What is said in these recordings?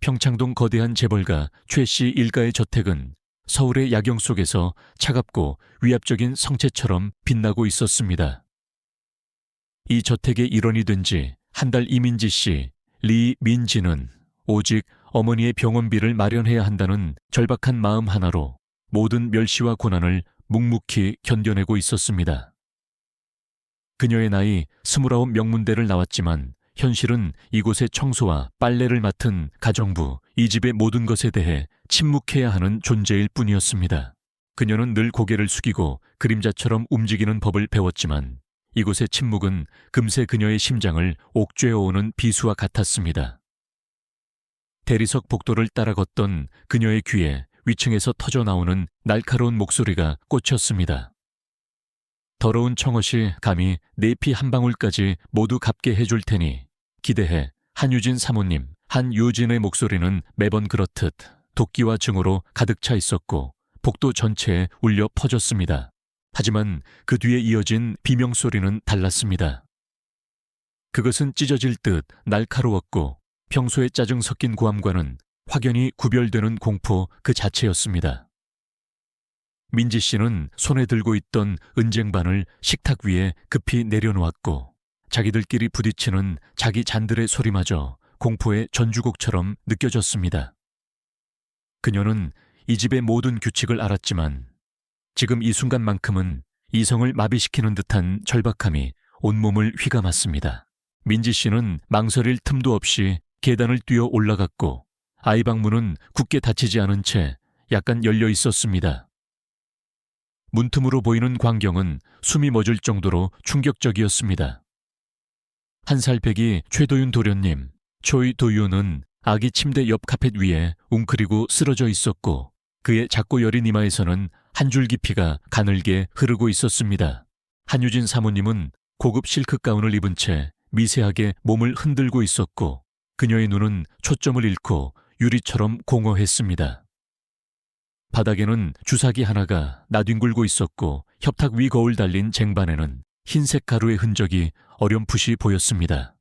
평창동 거대한 재벌가 최 씨 일가의 저택은 서울의 야경 속에서 차갑고 위압적인 성체처럼 빛나고 있었습니다. 이 저택의 일원이 된 지 한 달 이민지 씨, 리민지는 오직 어머니의 병원비를 마련해야 한다는 절박한 마음 하나로 모든 멸시와 고난을 묵묵히 견뎌내고 있었습니다. 그녀의 나이 29 명문대를 나왔지만 현실은 이곳의 청소와 빨래를 맡은 가정부, 이 집의 모든 것에 대해 침묵해야 하는 존재일 뿐이었습니다. 그녀는 늘 고개를 숙이고 그림자처럼 움직이는 법을 배웠지만 이곳의 침묵은 금세 그녀의 심장을 옥죄어오는 비수와 같았습니다. 대리석 복도를 따라 걷던 그녀의 귀에 위층에서 터져나오는 날카로운 목소리가 꽂혔습니다. 더러운 청엇이 감히 내 피 한 방울까지 모두 갚게 해줄 테니 기대해. 한유진 사모님. 한유진의 목소리는 매번 그렇듯 도끼와 증오로 가득 차 있었고 복도 전체에 울려 퍼졌습니다. 하지만 그 뒤에 이어진 비명소리는 달랐습니다. 그것은 찢어질 듯 날카로웠고 평소에 짜증 섞인 고함과는 확연히 구별되는 공포 그 자체였습니다. 민지 씨는 손에 들고 있던 은쟁반을 식탁 위에 급히 내려놓았고 자기들끼리 부딪히는 자기 잔들의 소리마저 공포의 전주곡처럼 느껴졌습니다. 그녀는 이 집의 모든 규칙을 알았지만 지금 이 순간만큼은 이성을 마비시키는 듯한 절박함이 온몸을 휘감았습니다. 민지 씨는 망설일 틈도 없이 계단을 뛰어 올라갔고 아이 방문은 굳게 닫히지 않은 채 약간 열려 있었습니다. 문틈으로 보이는 광경은 숨이 멎을 정도로 충격적이었습니다. 한 살 배기 최도윤 도련님, 초이 도윤은 아기 침대 옆 카펫 위에 웅크리고 쓰러져 있었고 그의 작고 여린 이마에서는 한 줄기 피가 가늘게 흐르고 있었습니다. 한유진 사모님은 고급 실크 가운을 입은 채 미세하게 몸을 흔들고 있었고 그녀의 눈은 초점을 잃고 유리처럼 공허했습니다. 바닥에는 주사기 하나가 나뒹굴고 있었고 협탁 위 거울 달린 쟁반에는 흰색 가루의 흔적이 어렴풋이 보였습니다.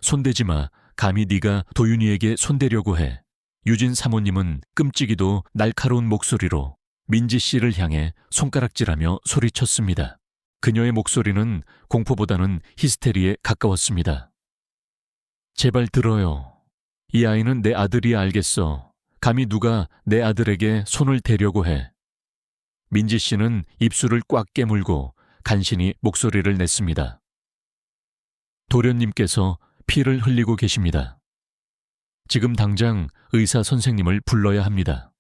손대지 마. 감히 네가 도윤이에게 손대려고 해. 유진 사모님은 끔찍이도 날카로운 목소리로 민지 씨를 향해 손가락질하며 소리쳤습니다. 그녀의 목소리는 공포보다는 히스테리에 가까웠습니다. 제발 들어요. 이 아이는 내 아들이야 알겠어. 감히 누가 내 아들에게 손을 대려고 해. 민지 씨는 입술을 꽉 깨물고 간신히 목소리를 냈습니다. 도련님께서 피를 흘리고 계십니다. 지금 당장 의사 선생님을 불러야 합니다.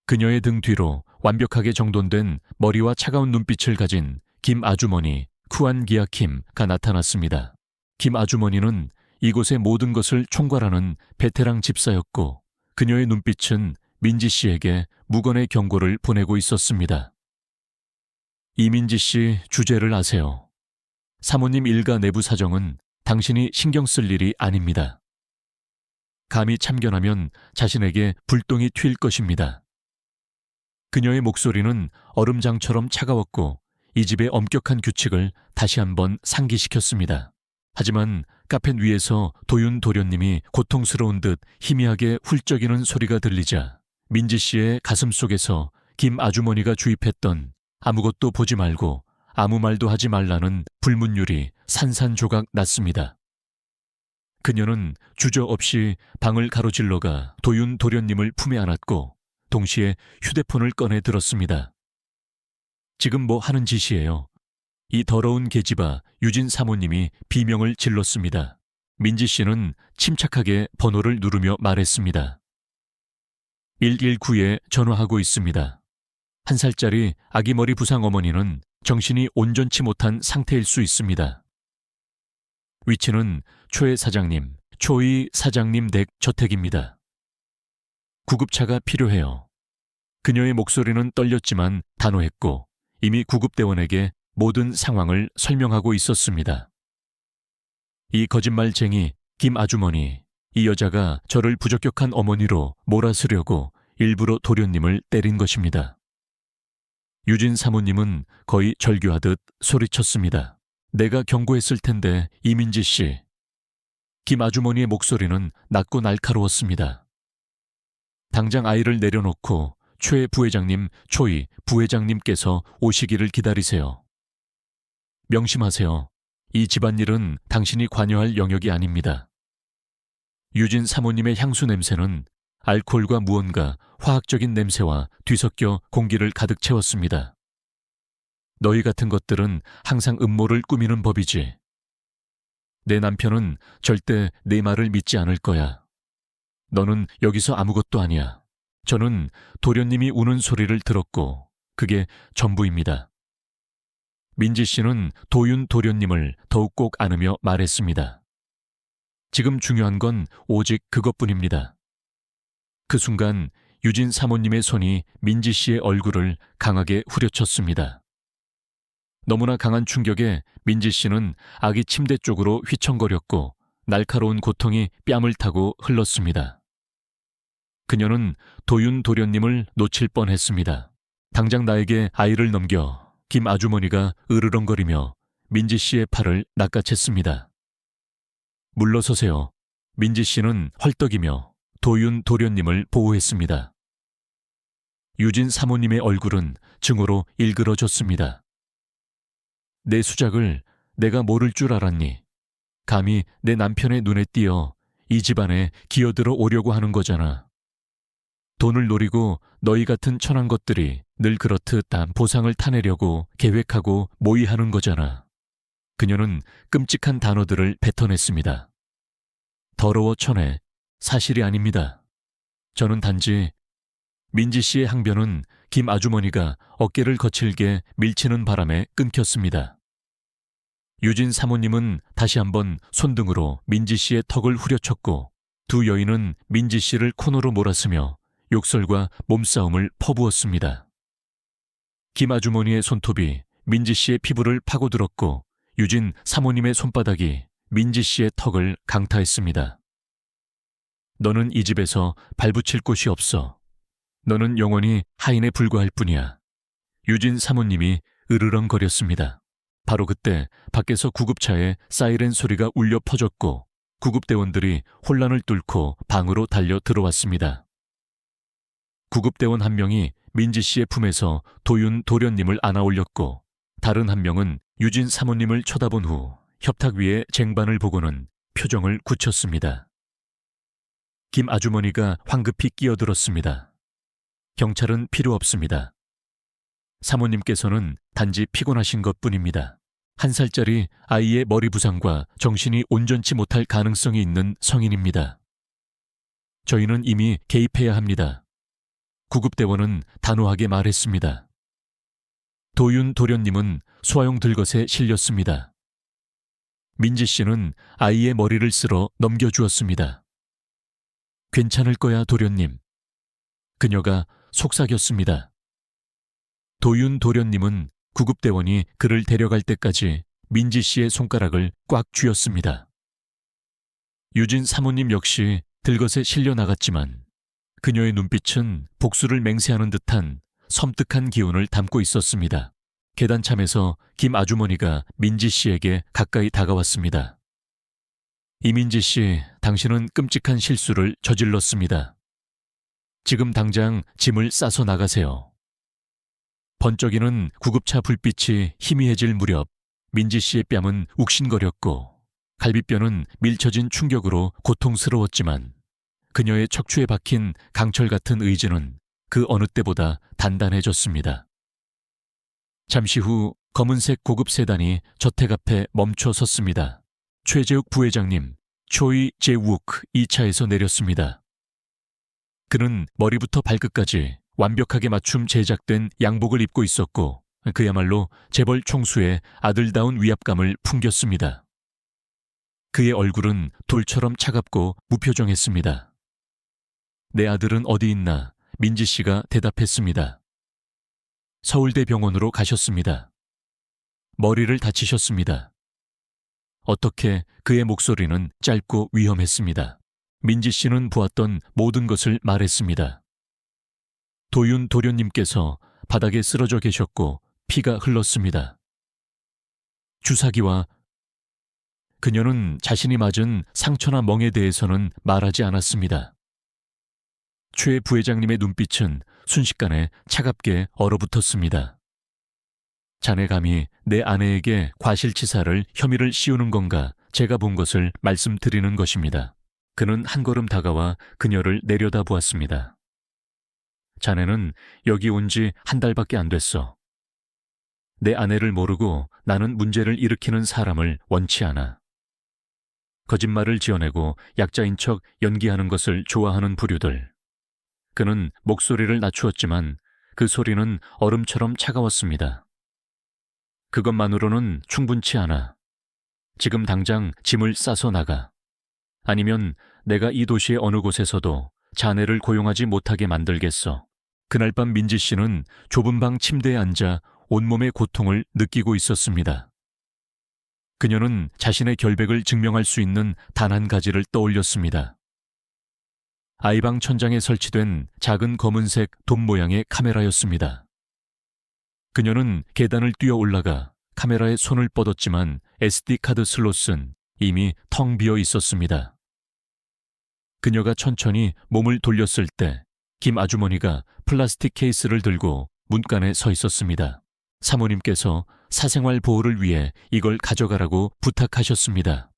그녀의 등 뒤로 완벽하게 정돈된 머리와 차가운 눈빛을 가진 김 아주머니 쿠안 기아킴가 나타났습니다. 김 아주머니는 이곳의 모든 것을 총괄하는 베테랑 집사였고 그녀의 눈빛은 민지 씨에게 무건의 경고를 보내고 있었습니다. 이민지 씨 주제를 아세요. 사모님 일가 내부 사정은 당신이 신경 쓸 일이 아닙니다. 감히 참견하면 자신에게 불똥이 튈 것입니다. 그녀의 목소리는 얼음장처럼 차가웠고 이 집의 엄격한 규칙을 다시 한번 상기시켰습니다. 하지만 카펫 위에서 도윤 도련님이 고통스러운 듯 희미하게 훌쩍이는 소리가 들리자 민지 씨의 가슴 속에서 김 아주머니가 주입했던 아무것도 보지 말고 아무 말도 하지 말라는 불문율이 산산조각 났습니다. 그녀는 주저없이 방을 가로질러가 도윤 도련님을 품에 안았고 동시에 휴대폰을 꺼내 들었습니다. 지금 뭐 하는 짓이에요? 이 더러운 계집아 유진 사모님이 비명을 질렀습니다. 민지 씨는 침착하게 번호를 누르며 말했습니다. 119에 전화하고 있습니다. 1살짜리 아기 머리 부상 어머니는 정신이 온전치 못한 상태일 수 있습니다. 위치는 초이 사장님 댁 저택입니다. 구급차가 필요해요. 그녀의 목소리는 떨렸지만 단호했고 이미 구급대원에게 모든 상황을 설명하고 있었습니다. 이 거짓말쟁이 김 아주머니, 이 여자가 저를 부적격한 어머니로 몰아쓰려고 일부러 도련님을 때린 것입니다. 유진 사모님은 거의 절규하듯 소리쳤습니다. 내가 경고했을 텐데 이민지 씨. 김 아주머니의 목소리는 낮고 날카로웠습니다. 당장 아이를 내려놓고 최 부회장님, 초이 부회장님께서 오시기를 기다리세요. 명심하세요. 이 집안일은 당신이 관여할 영역이 아닙니다. 유진 사모님의 향수 냄새는 알코올과 무언가 화학적인 냄새와 뒤섞여 공기를 가득 채웠습니다. 너희 같은 것들은 항상 음모를 꾸미는 법이지. 내 남편은 절대 내 말을 믿지 않을 거야. 너는 여기서 아무것도 아니야. 저는 도련님이 우는 소리를 들었고 그게 전부입니다. 민지 씨는 도윤 도련님을 더욱 꼭 안으며 말했습니다. 지금 중요한 건 오직 그것뿐입니다. 그 순간 유진 사모님의 손이 민지 씨의 얼굴을 강하게 후려쳤습니다. 너무나 강한 충격에 민지 씨는 아기 침대 쪽으로 휘청거렸고 날카로운 고통이 뺨을 타고 흘렀습니다. 그녀는 도윤 도련님을 놓칠 뻔했습니다. 당장 나에게 아이를 넘겨 김 아주머니가 으르렁거리며 민지 씨의 팔을 낚아챘습니다. 물러서세요. 민지 씨는 헐떡이며 도윤 도련님을 보호했습니다. 유진 사모님의 얼굴은 증오로 일그러졌습니다. 내 수작을 내가 모를 줄 알았니? 감히 내 남편의 눈에 띄어 이 집안에 기어들어 오려고 하는 거잖아. 돈을 노리고 너희 같은 천한 것들이 늘 그렇듯 보상을 타내려고 계획하고 모의하는 거잖아. 그녀는 끔찍한 단어들을 뱉어냈습니다. 더러워 천해, 사실이 아닙니다. 저는 단지 민지 씨의 항변은 김 아주머니가 어깨를 거칠게 밀치는 바람에 끊겼습니다. 유진 사모님은 다시 한번 손등으로 민지 씨의 턱을 후려쳤고 두 여인은 민지 씨를 코너로 몰았으며 욕설과 몸싸움을 퍼부었습니다. 김 아주머니의 손톱이 민지 씨의 피부를 파고들었고 유진 사모님의 손바닥이 민지 씨의 턱을 강타했습니다. 너는 이 집에서 발붙일 곳이 없어. 너는 영원히 하인에 불과할 뿐이야. 유진 사모님이 으르렁거렸습니다. 바로 그때 밖에서 구급차에 사이렌 소리가 울려 퍼졌고 구급대원들이 혼란을 뚫고 방으로 달려 들어왔습니다. 구급대원 한 명이 민지 씨의 품에서 도윤 도련님을 안아 올렸고 다른 한 명은 유진 사모님을 쳐다본 후 협탁 위에 쟁반을 보고는 표정을 굳혔습니다. 김 아주머니가 황급히 끼어들었습니다. 경찰은 필요 없습니다. 사모님께서는 단지 피곤하신 것뿐입니다. 1살짜리 아이의 머리 부상과 정신이 온전치 못할 가능성이 있는 성인입니다. 저희는 이미 개입해야 합니다. 구급대원은 단호하게 말했습니다. 도윤 도련님은 소화용 들것에 실렸습니다. 민지 씨는 아이의 머리를 쓸어 넘겨주었습니다. 괜찮을 거야, 도련님. 그녀가 속삭였습니다. 도윤 도련님은 구급대원이 그를 데려갈 때까지 민지 씨의 손가락을 꽉 쥐었습니다. 유진 사모님 역시 들것에 실려 나갔지만 그녀의 눈빛은 복수를 맹세하는 듯한 섬뜩한 기운을 담고 있었습니다. 계단참에서 김 아주머니가 민지 씨에게 가까이 다가왔습니다. 이민지 씨, 당신은 끔찍한 실수를 저질렀습니다. 지금 당장 짐을 싸서 나가세요. 번쩍이는 구급차 불빛이 희미해질 무렵 민지 씨의 뺨은 욱신거렸고 갈비뼈는 밀쳐진 충격으로 고통스러웠지만 그녀의 척추에 박힌 강철 같은 의지는 그 어느 때보다 단단해졌습니다. 잠시 후 검은색 고급 세단이 저택 앞에 멈춰 섰습니다. 최재욱 부회장님, 초이 제욱 2차에서 내렸습니다. 그는 머리부터 발끝까지 완벽하게 맞춤 제작된 양복을 입고 있었고 그야말로 재벌 총수의 아들다운 위압감을 풍겼습니다. 그의 얼굴은 돌처럼 차갑고 무표정했습니다. 내 아들은 어디 있나? 민지 씨가 대답했습니다. 서울대병원으로 가셨습니다. 머리를 다치셨습니다. 어떻게 그의 목소리는 짧고 위험했습니다. 민지 씨는 보았던 모든 것을 말했습니다. 도윤 도련님께서 바닥에 쓰러져 계셨고 피가 흘렀습니다. 주사기와 그녀는 자신이 맞은 상처나 멍에 대해서는 말하지 않았습니다. 최 부회장님의 눈빛은 순식간에 차갑게 얼어붙었습니다. 자네 감히 내 아내에게 과실치사를 혐의를 씌우는 건가 제가 본 것을 말씀드리는 것입니다. 그는 한 걸음 다가와 그녀를 내려다보았습니다. 자네는 여기 온 지 한 달밖에 안 됐어. 내 아내를 모르고 나는 문제를 일으키는 사람을 원치 않아. 거짓말을 지어내고 약자인 척 연기하는 것을 좋아하는 부류들. 그는 목소리를 낮추었지만 그 소리는 얼음처럼 차가웠습니다. 그것만으로는 충분치 않아. 지금 당장 짐을 싸서 나가. 아니면 내가 이 도시의 어느 곳에서도 자네를 고용하지 못하게 만들겠어. 그날 밤 민지 씨는 좁은 방 침대에 앉아 온몸의 고통을 느끼고 있었습니다. 그녀는 자신의 결백을 증명할 수 있는 단 한 가지를 떠올렸습니다. 아이방 천장에 설치된 작은 검은색 돔 모양의 카메라였습니다. 그녀는 계단을 뛰어 올라가 카메라에 손을 뻗었지만 SD카드 슬롯은 이미 텅 비어 있었습니다. 그녀가 천천히 몸을 돌렸을 때 김 아주머니가 플라스틱 케이스를 들고 문간에 서 있었습니다. 사모님께서 사생활 보호를 위해 이걸 가져가라고 부탁하셨습니다.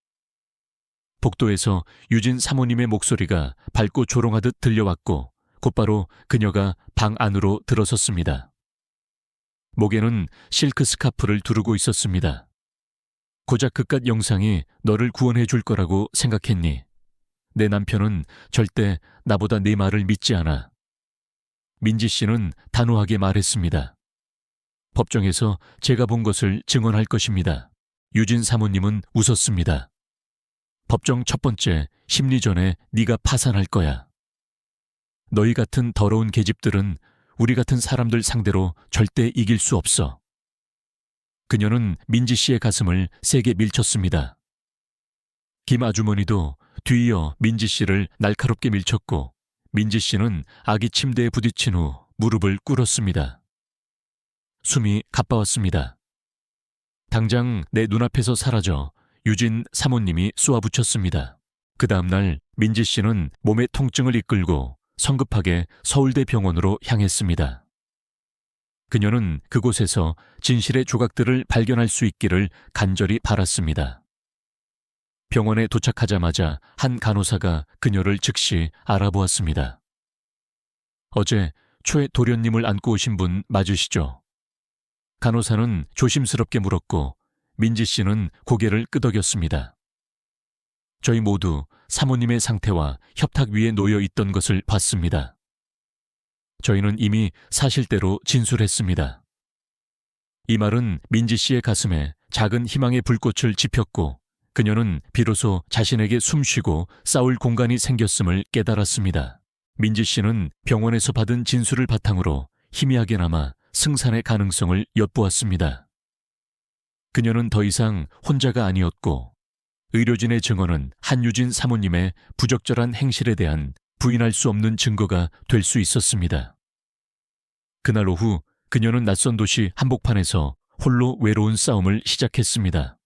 복도에서 유진 사모님의 목소리가 밝고 조롱하듯 들려왔고 곧바로 그녀가 방 안으로 들어섰습니다. 목에는 실크 스카프를 두르고 있었습니다. 고작 그깟 영상이 너를 구원해 줄 거라고 생각했니? 내 남편은 절대 나보다 네 말을 믿지 않아. 민지 씨는 단호하게 말했습니다. 법정에서 제가 본 것을 증언할 것입니다. 유진 사모님은 웃었습니다. 법정 첫 번째 심리전에 네가 파산할 거야. 너희 같은 더러운 계집들은 우리 같은 사람들 상대로 절대 이길 수 없어. 그녀는 민지 씨의 가슴을 세게 밀쳤습니다. 김 아주머니도 뒤이어 민지 씨를 날카롭게 밀쳤고 민지 씨는 아기 침대에 부딪힌 후 무릎을 꿇었습니다. 숨이 가빠웠습니다. 당장 내 눈앞에서 사라져 유진 사모님이 쏘아붙였습니다. 그 다음날 민지 씨는 몸의 통증을 이끌고 성급하게 서울대 병원으로 향했습니다. 그녀는 그곳에서 진실의 조각들을 발견할 수 있기를 간절히 바랐습니다. 병원에 도착하자마자 한 간호사가 그녀를 즉시 알아보았습니다. 어제 최 도련님을 안고 오신 분 맞으시죠? 간호사는 조심스럽게 물었고 민지 씨는 고개를 끄덕였습니다. 저희 모두 사모님의 상태와 협탁 위에 놓여 있던 것을 봤습니다. 저희는 이미 사실대로 진술했습니다. 이 말은 민지 씨의 가슴에 작은 희망의 불꽃을 지폈고 그녀는 비로소 자신에게 숨쉬고 싸울 공간이 생겼음을 깨달았습니다. 민지 씨는 병원에서 받은 진술을 바탕으로 희미하게나마 승산의 가능성을 엿보았습니다. 그녀는 더 이상 혼자가 아니었고 의료진의 증언은 한유진 사모님의 부적절한 행실에 대한 부인할 수 없는 증거가 될 수 있었습니다. 그날 오후 그녀는 낯선 도시 한복판에서 홀로 외로운 싸움을 시작했습니다.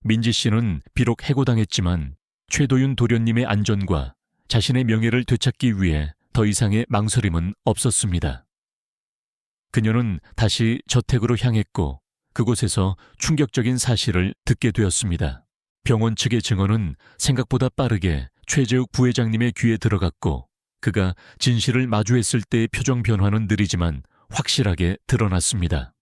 민지 씨는 비록 해고당했지만 최도윤 도련님의 안전과 자신의 명예를 되찾기 위해 더 이상의 망설임은 없었습니다. 그녀는 다시 저택으로 향했고 그곳에서 충격적인 사실을 듣게 되었습니다. 병원 측의 증언은 생각보다 빠르게 최재욱 부회장님의 귀에 들어갔고 그가 진실을 마주했을 때의 표정 변화는 느리지만 확실하게 드러났습니다.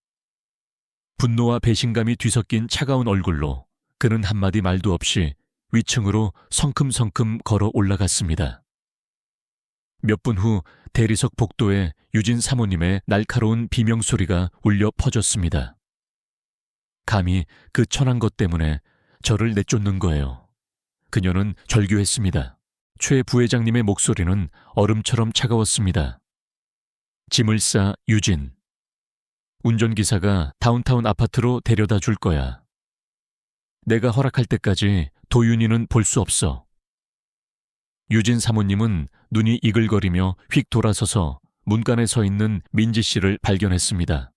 분노와 배신감이 뒤섞인 차가운 얼굴로 그는 한마디 말도 없이 위층으로 성큼성큼 걸어 올라갔습니다. 몇 분 후 대리석 복도에 유진 사모님의 날카로운 비명소리가 울려 퍼졌습니다. 감히 그 천한 것 때문에 저를 내쫓는 거예요. 그녀는 절규했습니다. 최 부회장님의 목소리는 얼음처럼 차가웠습니다. 짐을 싸 유진. 운전기사가 다운타운 아파트로 데려다 줄 거야. 내가 허락할 때까지 도윤이는 볼 수 없어. 유진 사모님은 눈이 이글거리며 휙 돌아서서 문간에 서 있는 민지 씨를 발견했습니다.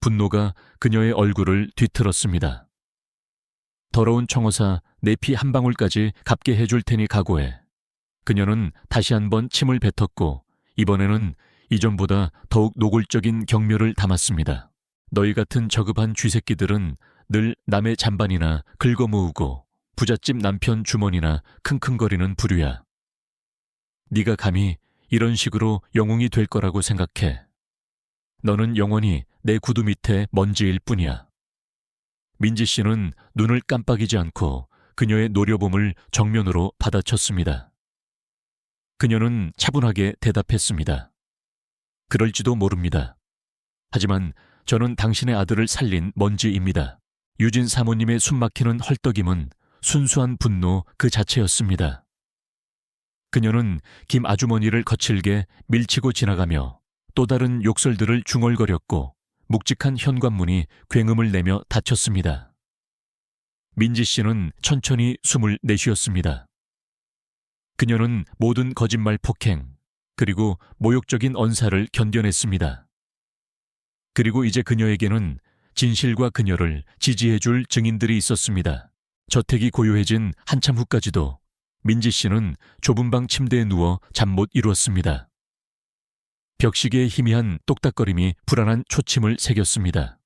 분노가 그녀의 얼굴을 뒤틀었습니다. 더러운 청어사 내 피 한 방울까지 갚게 해줄 테니 각오해. 그녀는 다시 한번 침을 뱉었고 이번에는 이전보다 더욱 노골적인 경멸을 담았습니다. 너희 같은 저급한 쥐새끼들은 늘 남의 잔반이나 긁어모으고 부잣집 남편 주머니나 킁킁거리는 부류야. 네가 감히 이런 식으로 영웅이 될 거라고 생각해. 너는 영원히 내 구두 밑에 먼지일 뿐이야. 민지 씨는 눈을 깜빡이지 않고 그녀의 노려봄을 정면으로 받아쳤습니다. 그녀는 차분하게 대답했습니다. 그럴지도 모릅니다. 하지만 저는 당신의 아들을 살린 먼지입니다. 유진 사모님의 숨막히는 헐떡임은 순수한 분노 그 자체였습니다. 그녀는 김 아주머니를 거칠게 밀치고 지나가며 또 다른 욕설들을 중얼거렸고 묵직한 현관문이 굉음을 내며 닫혔습니다. 민지 씨는 천천히 숨을 내쉬었습니다. 그녀는 모든 거짓말 폭행, 그리고 모욕적인 언사를 견뎌냈습니다. 그리고 이제 그녀에게는 진실과 그녀를 지지해줄 증인들이 있었습니다. 저택이 고요해진 한참 후까지도 민지 씨는 좁은 방 침대에 누워 잠 못 이루었습니다. 벽시계의 희미한 똑딱거림이 불안한 초침을 새겼습니다.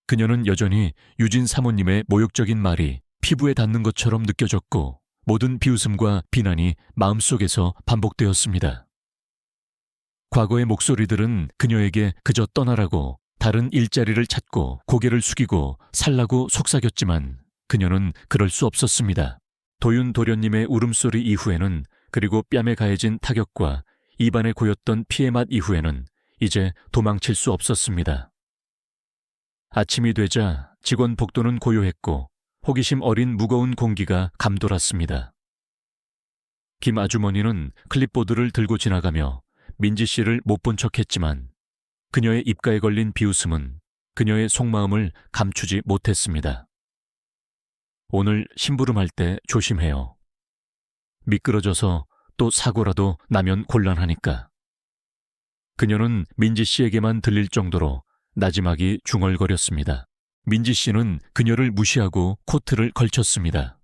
그녀는 여전히 유진 사모님의 모욕적인 말이 피부에 닿는 것처럼 느껴졌고 모든 비웃음과 비난이 마음속에서 반복되었습니다. 과거의 목소리들은 그녀에게 그저 떠나라고 다른 일자리를 찾고 고개를 숙이고 살라고 속삭였지만 그녀는 그럴 수 없었습니다. 도윤 도련님의 울음소리 이후에는 그리고 뺨에 가해진 타격과 입안에 고였던 피의 맛 이후에는 이제 도망칠 수 없었습니다. 아침이 되자 직원 복도는 고요했고 호기심 어린 무거운 공기가 감돌았습니다. 김 아주머니는 클립보드를 들고 지나가며 민지 씨를 못 본 척했지만 그녀의 입가에 걸린 비웃음은 그녀의 속마음을 감추지 못했습니다. 오늘 심부름할 때 조심해요. 미끄러져서 또 사고라도 나면 곤란하니까. 그녀는 민지 씨에게만 들릴 정도로 나지막이 중얼거렸습니다. 민지 씨는 그녀를 무시하고 코트를 걸쳤습니다.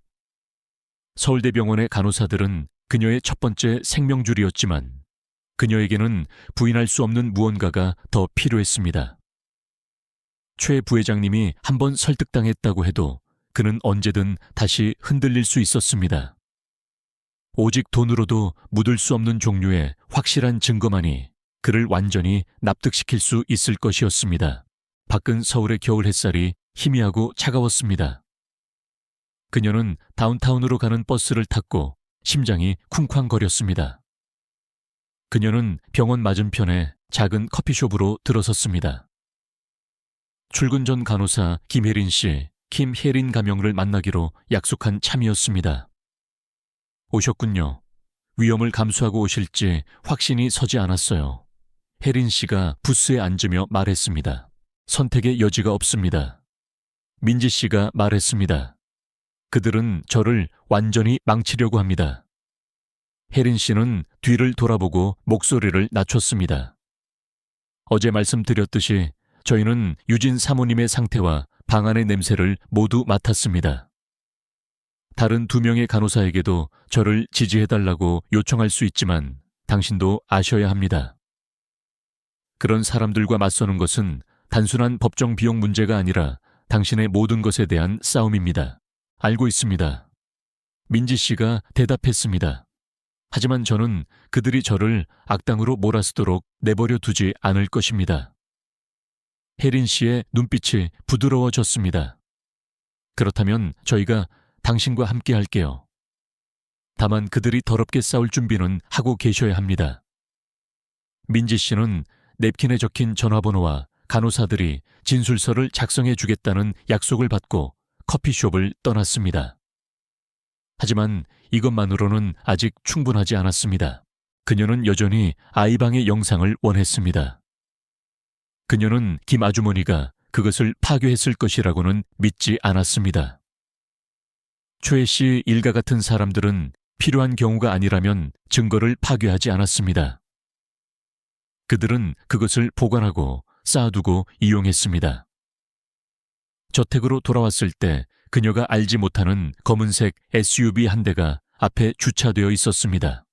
서울대병원의 간호사들은 그녀의 첫 번째 생명줄이었지만 그녀에게는 부인할 수 없는 무언가가 더 필요했습니다. 최 부회장님이 한번 설득당했다고 해도 그는 언제든 다시 흔들릴 수 있었습니다. 오직 돈으로도 묻을 수 없는 종류의 확실한 증거만이 그를 완전히 납득시킬 수 있을 것이었습니다. 밖은 서울의 겨울 햇살이 희미하고 차가웠습니다. 그녀는 다운타운으로 가는 버스를 탔고 심장이 쿵쾅거렸습니다. 그녀는 병원 맞은편에 작은 커피숍으로 들어섰습니다. 출근 전 간호사 김혜린 씨, 김혜린 가명을 만나기로 약속한 참이었습니다. 오셨군요. 위험을 감수하고 오실지 확신이 서지 않았어요. 혜린 씨가 부스에 앉으며 말했습니다. 선택의 여지가 없습니다. 민지 씨가 말했습니다. 그들은 저를 완전히 망치려고 합니다. 혜린 씨는 뒤를 돌아보고 목소리를 낮췄습니다. 어제 말씀드렸듯이 저희는 유진 사모님의 상태와 방안의 냄새를 모두 맡았습니다. 다른 2명의 간호사에게도 저를 지지해달라고 요청할 수 있지만 당신도 아셔야 합니다. 그런 사람들과 맞서는 것은 단순한 법정 비용 문제가 아니라 당신의 모든 것에 대한 싸움입니다. 알고 있습니다. 민지 씨가 대답했습니다. 하지만 저는 그들이 저를 악당으로 몰아쓰도록 내버려 두지 않을 것입니다. 혜린 씨의 눈빛이 부드러워졌습니다. 그렇다면 저희가 당신과 함께 할게요. 다만 그들이 더럽게 싸울 준비는 하고 계셔야 합니다. 민지 씨는 냅킨에 적힌 전화번호와 간호사들이 진술서를 작성해 주겠다는 약속을 받고 커피숍을 떠났습니다. 하지만 이것만으로는 아직 충분하지 않았습니다. 그녀는 여전히 아이방의 영상을 원했습니다. 그녀는 김 아주머니가 그것을 파괴했을 것이라고는 믿지 않았습니다. 최 씨 일가 같은 사람들은 필요한 경우가 아니라면 증거를 파괴하지 않았습니다. 그들은 그것을 보관하고 쌓아두고 이용했습니다. 저택으로 돌아왔을 때 그녀가 알지 못하는 검은색 SUV 한 대가 앞에 주차되어 있었습니다.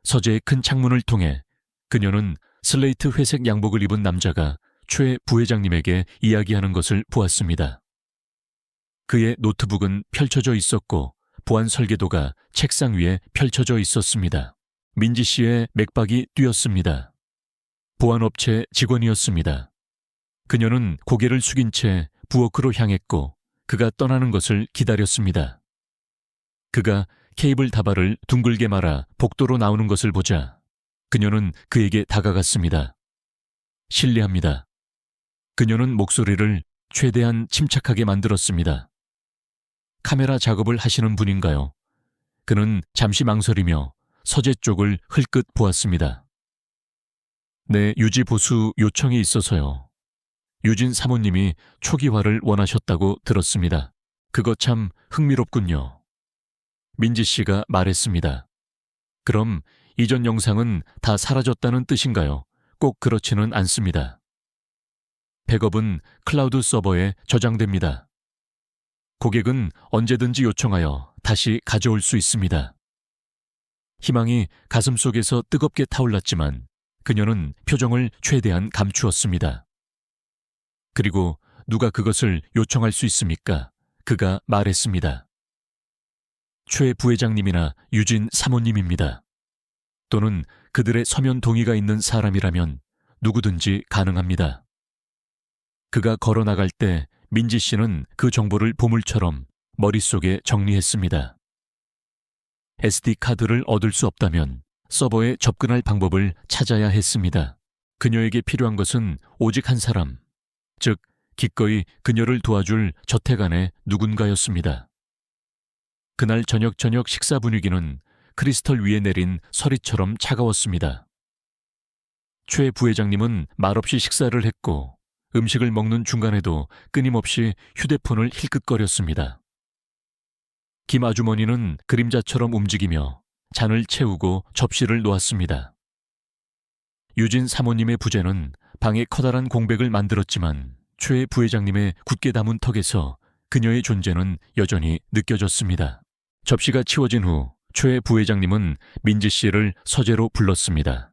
서재의 큰 창문을 통해 그녀는 슬레이트 회색 양복을 입은 남자가 최 부회장님에게 이야기하는 것을 보았습니다. 그의 노트북은 펼쳐져 있었고 보안 설계도가 책상 위에 펼쳐져 있었습니다. 민지 씨의 맥박이 뛰었습니다. 보안업체 직원이었습니다. 그녀는 고개를 숙인 채 부엌으로 향했고 그가 떠나는 것을 기다렸습니다. 그가 케이블 다발을 둥글게 말아 복도로 나오는 것을 보자 그녀는 그에게 다가갔습니다. 실례합니다. 그녀는 목소리를 최대한 침착하게 만들었습니다. 카메라 작업을 하시는 분인가요? 그는 잠시 망설이며 서재 쪽을 흘끗 보았습니다. 네, 유지 보수 요청이 있어서요. 유진 사모님이 초기화를 원하셨다고 들었습니다. 그거 참 흥미롭군요. 민지 씨가 말했습니다. 그럼 이전 영상은 다 사라졌다는 뜻인가요? 꼭 그렇지는 않습니다. 백업은 클라우드 서버에 저장됩니다. 고객은 언제든지 요청하여 다시 가져올 수 있습니다. 희망이 가슴속에서 뜨겁게 타올랐지만 그녀는 표정을 최대한 감추었습니다. 그리고 누가 그것을 요청할 수 있습니까? 그가 말했습니다. 최 부회장님이나 유진 사모님입니다. 또는 그들의 서면 동의가 있는 사람이라면 누구든지 가능합니다. 그가 걸어 나갈 때 민지 씨는 그 정보를 보물처럼 머릿속에 정리했습니다. SD카드를 얻을 수 없다면 서버에 접근할 방법을 찾아야 했습니다. 그녀에게 필요한 것은 오직 한 사람, 즉 기꺼이 그녀를 도와줄 저택 안의 누군가였습니다. 그날 저녁 식사 분위기는 크리스털 위에 내린 서리처럼 차가웠습니다. 최 부회장님은 말없이 식사를 했고 음식을 먹는 중간에도 끊임없이 휴대폰을 힐끗거렸습니다. 김 아주머니는 그림자처럼 움직이며 잔을 채우고 접시를 놓았습니다. 유진 사모님의 부재는 방에 커다란 공백을 만들었지만 최 부회장님의 굳게 담은 턱에서 그녀의 존재는 여전히 느껴졌습니다. 접시가 치워진 후 최 부회장님은 민지 씨를 서재로 불렀습니다.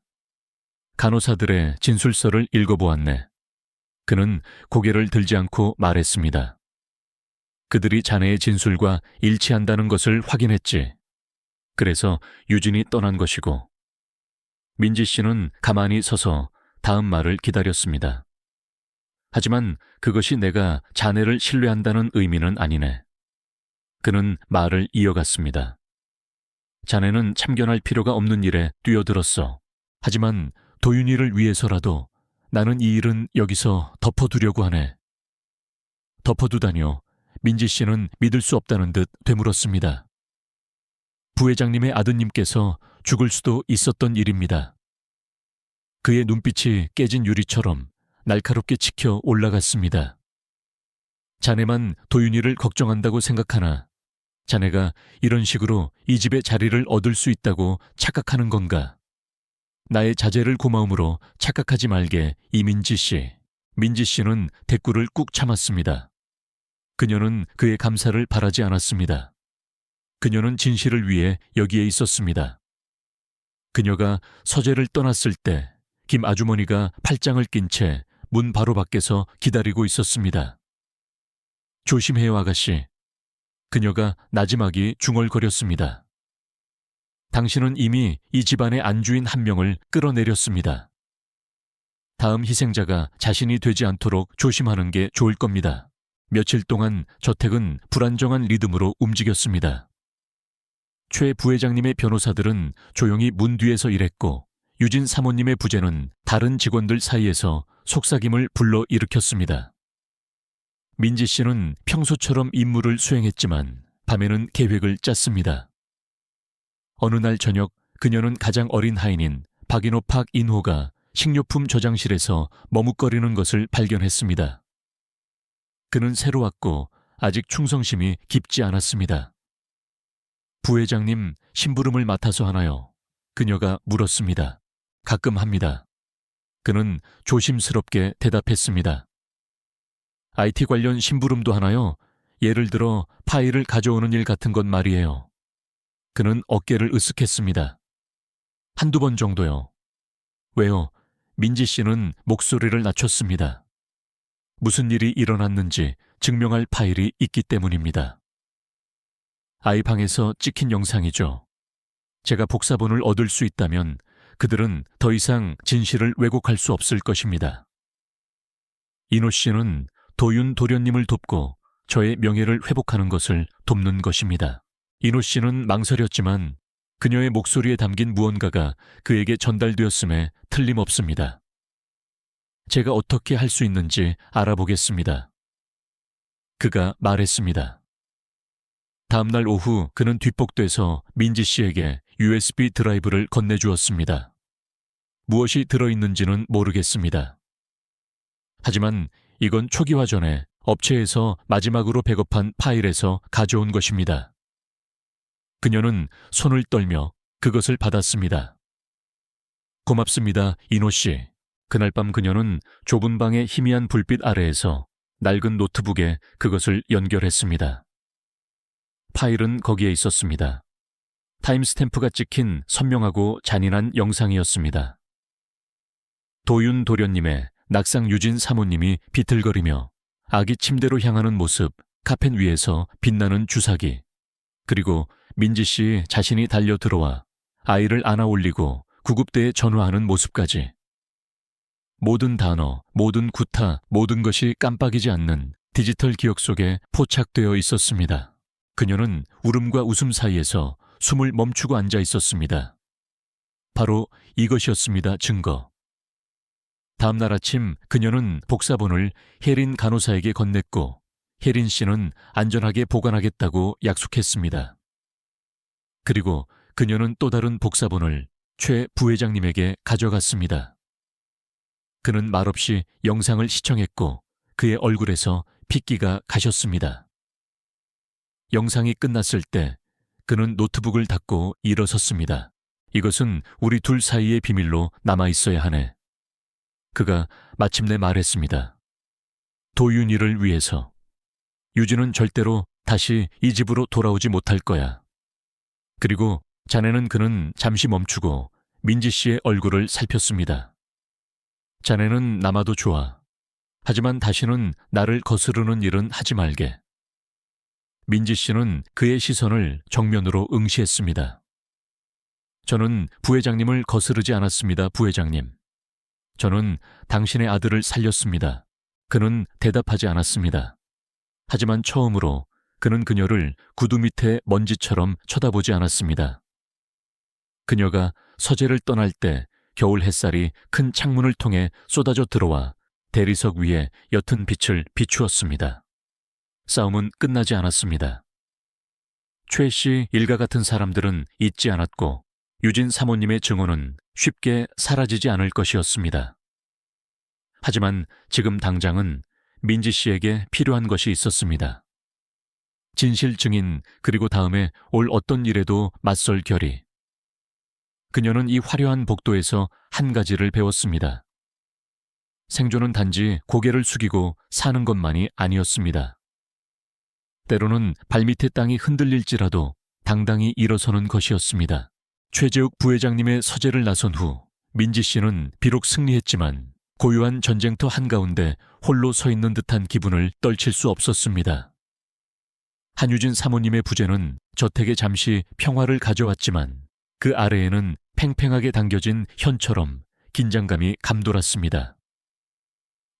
간호사들의 진술서를 읽어보았네. 그는 고개를 들지 않고 말했습니다. 그들이 자네의 진술과 일치한다는 것을 확인했지. 그래서 유진이 떠난 것이고. 민지 씨는 가만히 서서 다음 말을 기다렸습니다. 하지만 그것이 내가 자네를 신뢰한다는 의미는 아니네. 그는 말을 이어갔습니다. 자네는 참견할 필요가 없는 일에 뛰어들었어. 하지만 도윤이를 위해서라도 나는 이 일은 여기서 덮어두려고 하네. 덮어두다니요. 민지 씨는 믿을 수 없다는 듯 되물었습니다. 부회장님의 아드님께서 죽을 수도 있었던 일입니다. 그의 눈빛이 깨진 유리처럼 날카롭게 치켜 올라갔습니다. 자네만 도윤이를 걱정한다고 생각하나 자네가 이런 식으로 이 집의 자리를 얻을 수 있다고 착각하는 건가? 나의 자제를 고마움으로 착각하지 말게 이민지 씨. 민지 씨는 대꾸를 꾹 참았습니다. 그녀는 그의 감사를 바라지 않았습니다. 그녀는 진실을 위해 여기에 있었습니다. 그녀가 서재를 떠났을 때 김 아주머니가 팔짱을 낀 채 문 바로 밖에서 기다리고 있었습니다. 조심해요, 아가씨. 그녀가 나지막이 중얼거렸습니다. 당신은 이미 이 집안의 안주인 한 명을 끌어내렸습니다. 다음 희생자가 자신이 되지 않도록 조심하는 게 좋을 겁니다. 며칠 동안 저택은 불안정한 리듬으로 움직였습니다. 최 부회장님의 변호사들은 조용히 문 뒤에서 일했고 유진 사모님의 부재는 다른 직원들 사이에서 속삭임을 불러일으켰습니다. 민지 씨는 평소처럼 임무를 수행했지만 밤에는 계획을 짰습니다. 어느 날 저녁 그녀는 가장 어린 하인인 박인호 팍 인호가 식료품 저장실에서 머뭇거리는 것을 발견했습니다. 그는 새로 왔고 아직 충성심이 깊지 않았습니다. 부회장님, 심부름을 맡아서 하나요? 그녀가 물었습니다. 가끔 합니다. 그는 조심스럽게 대답했습니다. IT 관련 심부름도 하나요? 예를 들어 파일을 가져오는 일 같은 것 말이에요. 그는 어깨를 으쓱했습니다. 한두 번 정도요. 왜요? 민지 씨는 목소리를 낮췄습니다. 무슨 일이 일어났는지 증명할 파일이 있기 때문입니다. 아이 방에서 찍힌 영상이죠. 제가 복사본을 얻을 수 있다면 그들은 더 이상 진실을 왜곡할 수 없을 것입니다. 이노 씨는 도윤 도련님을 돕고 저의 명예를 회복하는 것을 돕는 것입니다. 이노 씨는 망설였지만 그녀의 목소리에 담긴 무언가가 그에게 전달되었음에 틀림없습니다. 제가 어떻게 할 수 있는지 알아보겠습니다. 그가 말했습니다. 다음 날 오후 그는 뒷복돼서 민지 씨에게 USB 드라이브를 건네주었습니다. 무엇이 들어있는지는 모르겠습니다. 하지만 이건 초기화 전에 업체에서 마지막으로 백업한 파일에서 가져온 것입니다. 그녀는 손을 떨며 그것을 받았습니다. 고맙습니다, 이노 씨. 그날 밤 그녀는 좁은 방의 희미한 불빛 아래에서 낡은 노트북에 그것을 연결했습니다. 파일은 거기에 있었습니다. 타임스탬프가 찍힌 선명하고 잔인한 영상이었습니다. 도윤 도련님의 낙상 유진 사모님이 비틀거리며 아기 침대로 향하는 모습, 카펫 위에서 빛나는 주사기, 그리고 민지 씨 자신이 달려 들어와 아이를 안아 올리고 구급대에 전화하는 모습까지. 모든 단어, 모든 구타, 모든 것이 깜빡이지 않는 디지털 기억 속에 포착되어 있었습니다. 그녀는 울음과 웃음 사이에서 숨을 멈추고 앉아 있었습니다. 바로 이것이었습니다, 증거. 다음 날 아침 그녀는 복사본을 혜린 간호사에게 건넸고 혜린 씨는 안전하게 보관하겠다고 약속했습니다. 그리고 그녀는 또 다른 복사본을 최 부회장님에게 가져갔습니다. 그는 말없이 영상을 시청했고 그의 얼굴에서 핏기가 가셨습니다. 영상이 끝났을 때 그는 노트북을 닫고 일어섰습니다. 이것은 우리 둘 사이의 비밀로 남아있어야 하네. 그가 마침내 말했습니다. 도윤이를 위해서. 유진은 절대로 다시 이 집으로 돌아오지 못할 거야. 그리고 자네는 그는 잠시 멈추고 민지 씨의 얼굴을 살폈습니다. 자네는 남아도 좋아. 하지만 다시는 나를 거스르는 일은 하지 말게. 민지 씨는 그의 시선을 정면으로 응시했습니다. 저는 부회장님을 거스르지 않았습니다, 부회장님. 저는 당신의 아들을 살렸습니다. 그는 대답하지 않았습니다. 하지만 처음으로 그는 그녀를 구두 밑에 먼지처럼 쳐다보지 않았습니다. 그녀가 서재를 떠날 때 겨울 햇살이 큰 창문을 통해 쏟아져 들어와 대리석 위에 옅은 빛을 비추었습니다. 싸움은 끝나지 않았습니다. 최 씨 일가 같은 사람들은 잊지 않았고 유진 사모님의 증언은 쉽게 사라지지 않을 것이었습니다. 하지만 지금 당장은 민지 씨에게 필요한 것이 있었습니다. 진실 증인, 그리고 다음에 올 어떤 일에도 맞설 결의. 그녀는 이 화려한 복도에서 한 가지를 배웠습니다. 생존은 단지 고개를 숙이고 사는 것만이 아니었습니다. 때로는 발밑의 땅이 흔들릴지라도 당당히 일어서는 것이었습니다. 최재욱 부회장님의 서재를 나선 후 민지 씨는 비록 승리했지만 고요한 전쟁터 한가운데 홀로 서 있는 듯한 기분을 떨칠 수 없었습니다. 한유진 사모님의 부재는 저택에 잠시 평화를 가져왔지만 그 아래에는 팽팽하게 당겨진 현처럼 긴장감이 감돌았습니다.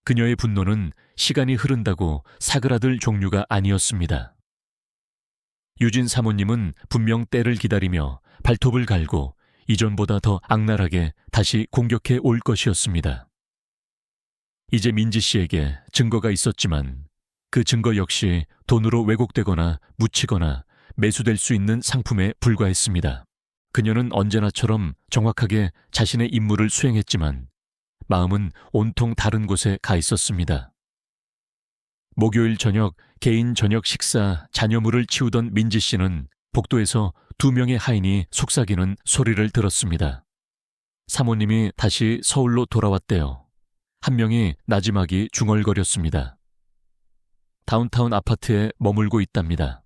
그녀의 분노는 시간이 흐른다고 사그라들 종류가 아니었습니다. 유진 사모님은 분명 때를 기다리며 발톱을 갈고 이전보다 더 악랄하게 다시 공격해 올 것이었습니다. 이제 민지 씨에게 증거가 있었지만 그 증거 역시 돈으로 왜곡되거나 묻히거나 매수될 수 있는 상품에 불과했습니다. 그녀는 언제나처럼 정확하게 자신의 임무를 수행했지만 마음은 온통 다른 곳에 가 있었습니다. 목요일 저녁 개인 저녁 식사 잔여물을 치우던 민지 씨는 복도에서 2명의 하인이 속삭이는 소리를 들었습니다. 사모님이 다시 서울로 돌아왔대요. 한 명이 나지막이 중얼거렸습니다. 다운타운 아파트에 머물고 있답니다.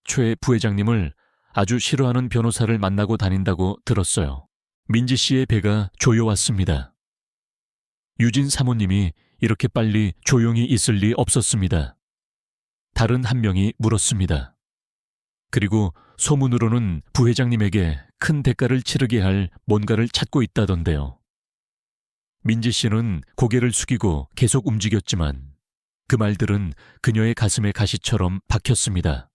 최 부회장님을 아주 싫어하는 변호사를 만나고 다닌다고 들었어요. 민지 씨의 배가 조여왔습니다. 유진 사모님이 이렇게 빨리 조용히 있을 리 없었습니다. 다른 한 명이 물었습니다. 그리고 소문으로는 부회장님에게 큰 대가를 치르게 할 뭔가를 찾고 있다던데요. 민지 씨는 고개를 숙이고 계속 움직였지만 그 말들은 그녀의 가슴에 가시처럼 박혔습니다.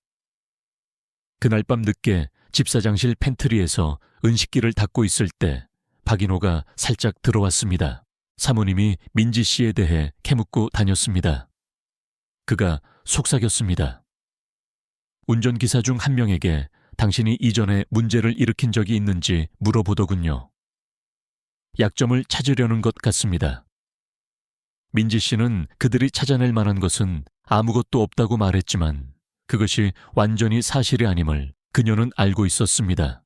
그날 밤 늦게 집사장실 팬트리에서 은식기를 닦고 있을 때 박인호가 살짝 들어왔습니다. 사모님이 민지 씨에 대해 캐묻고 다녔습니다. 그가 속삭였습니다. 운전기사 중 한 명에게 당신이 이전에 문제를 일으킨 적이 있는지 물어보더군요. 약점을 찾으려는 것 같습니다. 민지 씨는 그들이 찾아낼 만한 것은 아무것도 없다고 말했지만 그것이 완전히 사실이 아님을 그녀는 알고 있었습니다.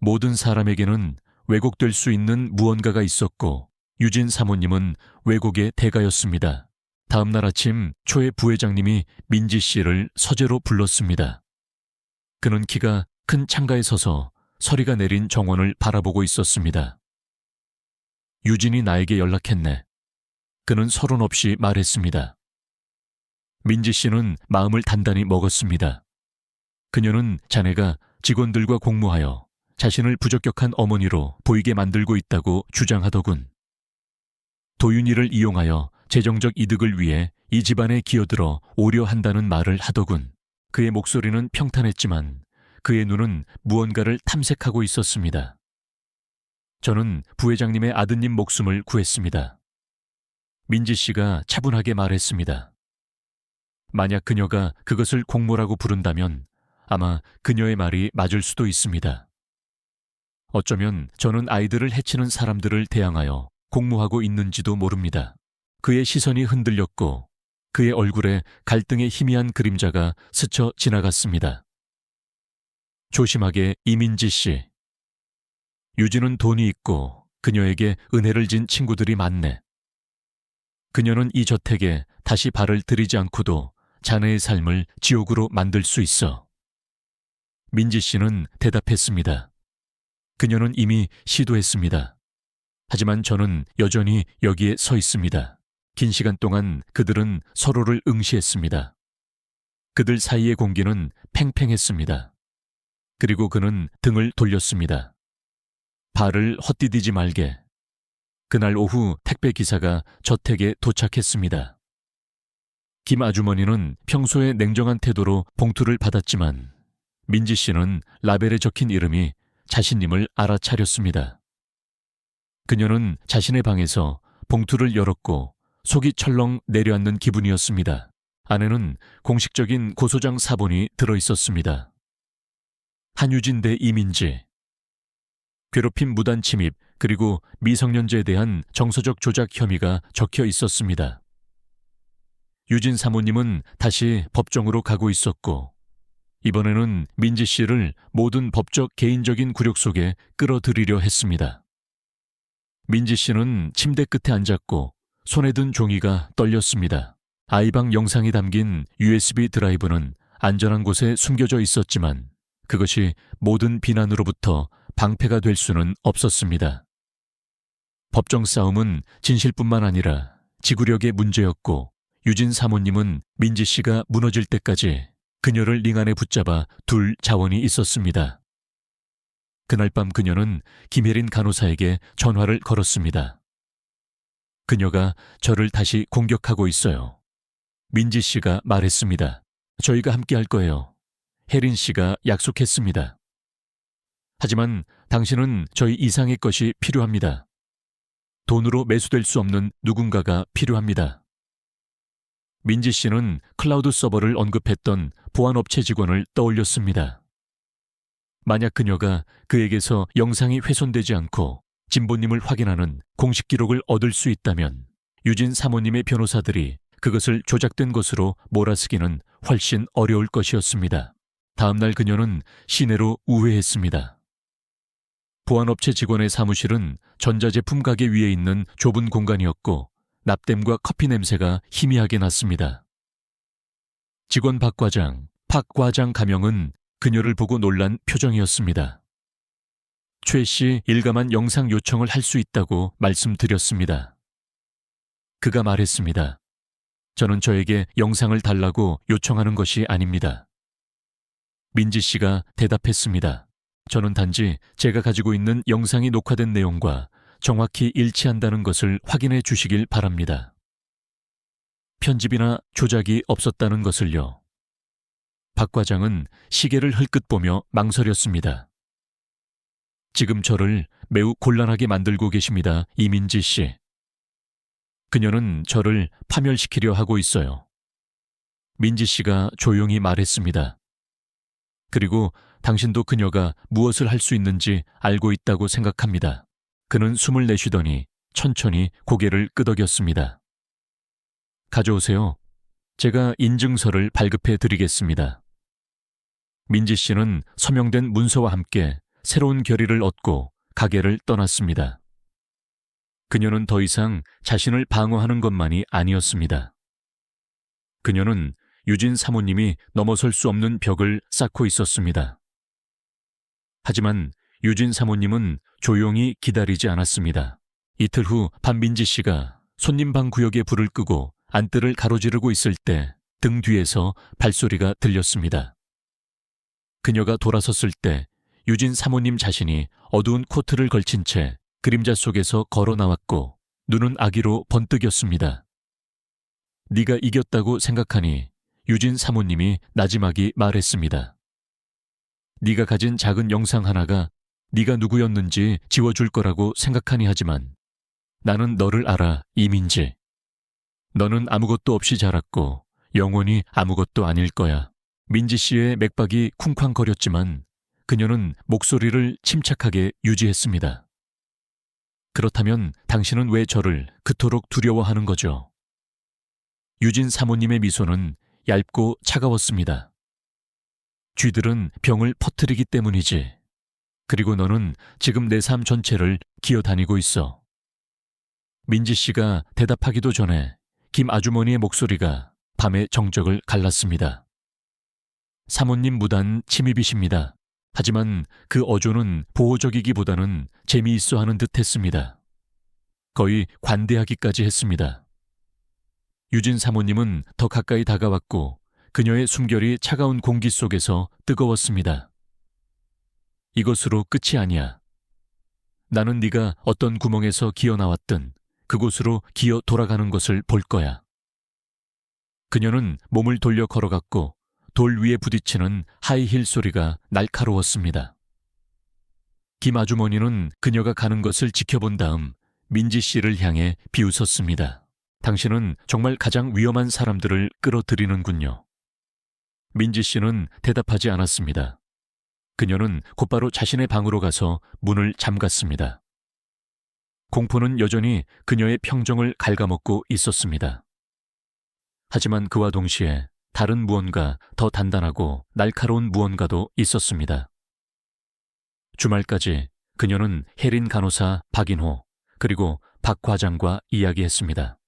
모든 사람에게는 왜곡될 수 있는 무언가가 있었고 유진 사모님은 왜곡의 대가였습니다. 다음 날 아침 초의 부회장님이 민지 씨를 서재로 불렀습니다. 그는 키가 큰 창가에 서서 서리가 내린 정원을 바라보고 있었습니다. 유진이 나에게 연락했네. 그는 서론 없이 말했습니다. 민지 씨는 마음을 단단히 먹었습니다. 그녀는 자네가 직원들과 공모하여 자신을 부적격한 어머니로 보이게 만들고 있다고 주장하더군. 도윤이를 이용하여 재정적 이득을 위해 이 집안에 기어들어 오려 한다는 말을 하더군. 그의 목소리는 평탄했지만 그의 눈은 무언가를 탐색하고 있었습니다. 저는 부회장님의 아드님 목숨을 구했습니다. 민지 씨가 차분하게 말했습니다. 만약 그녀가 그것을 공모라고 부른다면 아마 그녀의 말이 맞을 수도 있습니다. 어쩌면 저는 아이들을 해치는 사람들을 대항하여 공모하고 있는지도 모릅니다. 그의 시선이 흔들렸고 그의 얼굴에 갈등의 희미한 그림자가 스쳐 지나갔습니다. 조심하게 이민지 씨. 유진은 돈이 있고 그녀에게 은혜를 진 친구들이 많네. 그녀는 이 저택에 다시 발을 들이지 않고도 자네의 삶을 지옥으로 만들 수 있어. 민지 씨는 대답했습니다. 그녀는 이미 시도했습니다. 하지만 저는 여전히 여기에 서 있습니다. 긴 시간 동안 그들은 서로를 응시했습니다. 그들 사이의 공기는 팽팽했습니다. 그리고 그는 등을 돌렸습니다. 발을 헛디디지 말게. 그날 오후 택배 기사가 저택에 도착했습니다. 김 아주머니는 평소에 냉정한 태도로 봉투를 받았지만 민지 씨는 라벨에 적힌 이름이 자신임을 알아차렸습니다. 그녀는 자신의 방에서 봉투를 열었고 속이 철렁 내려앉는 기분이었습니다. 안에는 공식적인 고소장 사본이 들어있었습니다. 한유진 대 이민지. 괴롭힘 무단 침입 그리고 미성년자에 대한 정서적 조작 혐의가 적혀 있었습니다. 유진 사모님은 다시 법정으로 가고 있었고 이번에는 민지 씨를 모든 법적 개인적인 굴욕 속에 끌어들이려 했습니다. 민지 씨는 침대 끝에 앉았고 손에 든 종이가 떨렸습니다. 아이방 영상이 담긴 USB 드라이브는 안전한 곳에 숨겨져 있었지만 그것이 모든 비난으로부터 방패가 될 수는 없었습니다. 법정 싸움은 진실뿐만 아니라 지구력의 문제였고 유진 사모님은 민지 씨가 무너질 때까지 그녀를 링 안에 붙잡아 둘 자원이 있었습니다. 그날 밤 그녀는 김혜린 간호사에게 전화를 걸었습니다. 그녀가 저를 다시 공격하고 있어요. 민지 씨가 말했습니다. 저희가 함께 할 거예요. 혜린 씨가 약속했습니다. 하지만 당신은 저희 이상의 것이 필요합니다. 돈으로 매수될 수 없는 누군가가 필요합니다. 민지 씨는 클라우드 서버를 언급했던 보안업체 직원을 떠올렸습니다. 만약 그녀가 그에게서 영상이 훼손되지 않고 진보님을 확인하는 공식 기록을 얻을 수 있다면 유진 사모님의 변호사들이 그것을 조작된 것으로 몰아쓰기는 훨씬 어려울 것이었습니다. 다음 날 그녀는 시내로 우회했습니다. 보안업체 직원의 사무실은 전자제품 가게 위에 있는 좁은 공간이었고 납땜과 커피 냄새가 희미하게 났습니다. 직원 박 과장, 박 과장 가명은 그녀를 보고 놀란 표정이었습니다. 최 씨 일가만 영상 요청을 할 수 있다고 말씀드렸습니다. 그가 말했습니다. 저는 저에게 영상을 달라고 요청하는 것이 아닙니다. 민지 씨가 대답했습니다. 저는 단지 제가 가지고 있는 영상이 녹화된 내용과 정확히 일치한다는 것을 확인해 주시길 바랍니다. 편집이나 조작이 없었다는 것을요. 박 과장은 시계를 흘끗 보며 망설였습니다. 지금 저를 매우 곤란하게 만들고 계십니다, 이민지 씨. 그녀는 저를 파멸시키려 하고 있어요. 민지 씨가 조용히 말했습니다. 그리고 당신도 그녀가 무엇을 할 수 있는지 알고 있다고 생각합니다. 그는 숨을 내쉬더니 천천히 고개를 끄덕였습니다. 가져오세요. 제가 인증서를 발급해 드리겠습니다. 민지 씨는 서명된 문서와 함께 새로운 결의를 얻고 가게를 떠났습니다. 그녀는 더 이상 자신을 방어하는 것만이 아니었습니다. 그녀는 유진 사모님이 넘어설 수 없는 벽을 쌓고 있었습니다. 하지만 유진 사모님은 조용히 기다리지 않았습니다. 이틀 후 반민지 씨가 손님방 구역에 불을 끄고 안뜰을 가로지르고 있을 때 등 뒤에서 발소리가 들렸습니다. 그녀가 돌아섰을 때 유진 사모님 자신이 어두운 코트를 걸친 채 그림자 속에서 걸어 나왔고 눈은 아기로 번뜩였습니다. 네가 이겼다고 생각하니? 유진 사모님이 나지막이 말했습니다. 네가 가진 작은 영상 하나가 네가 누구였는지 지워줄 거라고 생각하니 하지만 나는 너를 알아, 이민지. 너는 아무것도 없이 자랐고 영원히 아무것도 아닐 거야. 민지 씨의 맥박이 쿵쾅거렸지만 그녀는 목소리를 침착하게 유지했습니다. 그렇다면 당신은 왜 저를 그토록 두려워하는 거죠? 유진 사모님의 미소는 얇고 차가웠습니다. 쥐들은 병을 퍼뜨리기 때문이지. 그리고 너는 지금 내 삶 전체를 기어다니고 있어. 민지 씨가 대답하기도 전에 김 아주머니의 목소리가 밤의 정적을 갈랐습니다. 사모님 무단 침입이십니다. 하지만 그 어조는 보호적이기보다는 재미있어 하는 듯 했습니다. 거의 관대하기까지 했습니다. 유진 사모님은 더 가까이 다가왔고 그녀의 숨결이 차가운 공기 속에서 뜨거웠습니다. 이것으로 끝이 아니야. 나는 네가 어떤 구멍에서 기어 나왔든 그곳으로 기어 돌아가는 것을 볼 거야. 그녀는 몸을 돌려 걸어갔고 돌 위에 부딪히는 하이힐 소리가 날카로웠습니다. 김 아주머니는 그녀가 가는 것을 지켜본 다음 민지 씨를 향해 비웃었습니다. 당신은 정말 가장 위험한 사람들을 끌어들이는군요. 민지 씨는 대답하지 않았습니다. 그녀는 곧바로 자신의 방으로 가서 문을 잠갔습니다. 공포는 여전히 그녀의 평정을 갉아먹고 있었습니다. 하지만 그와 동시에 다른 무언가 더 단단하고 날카로운 무언가도 있었습니다. 주말까지 그녀는 혜린 간호사 박인호 그리고 박 과장과 이야기했습니다.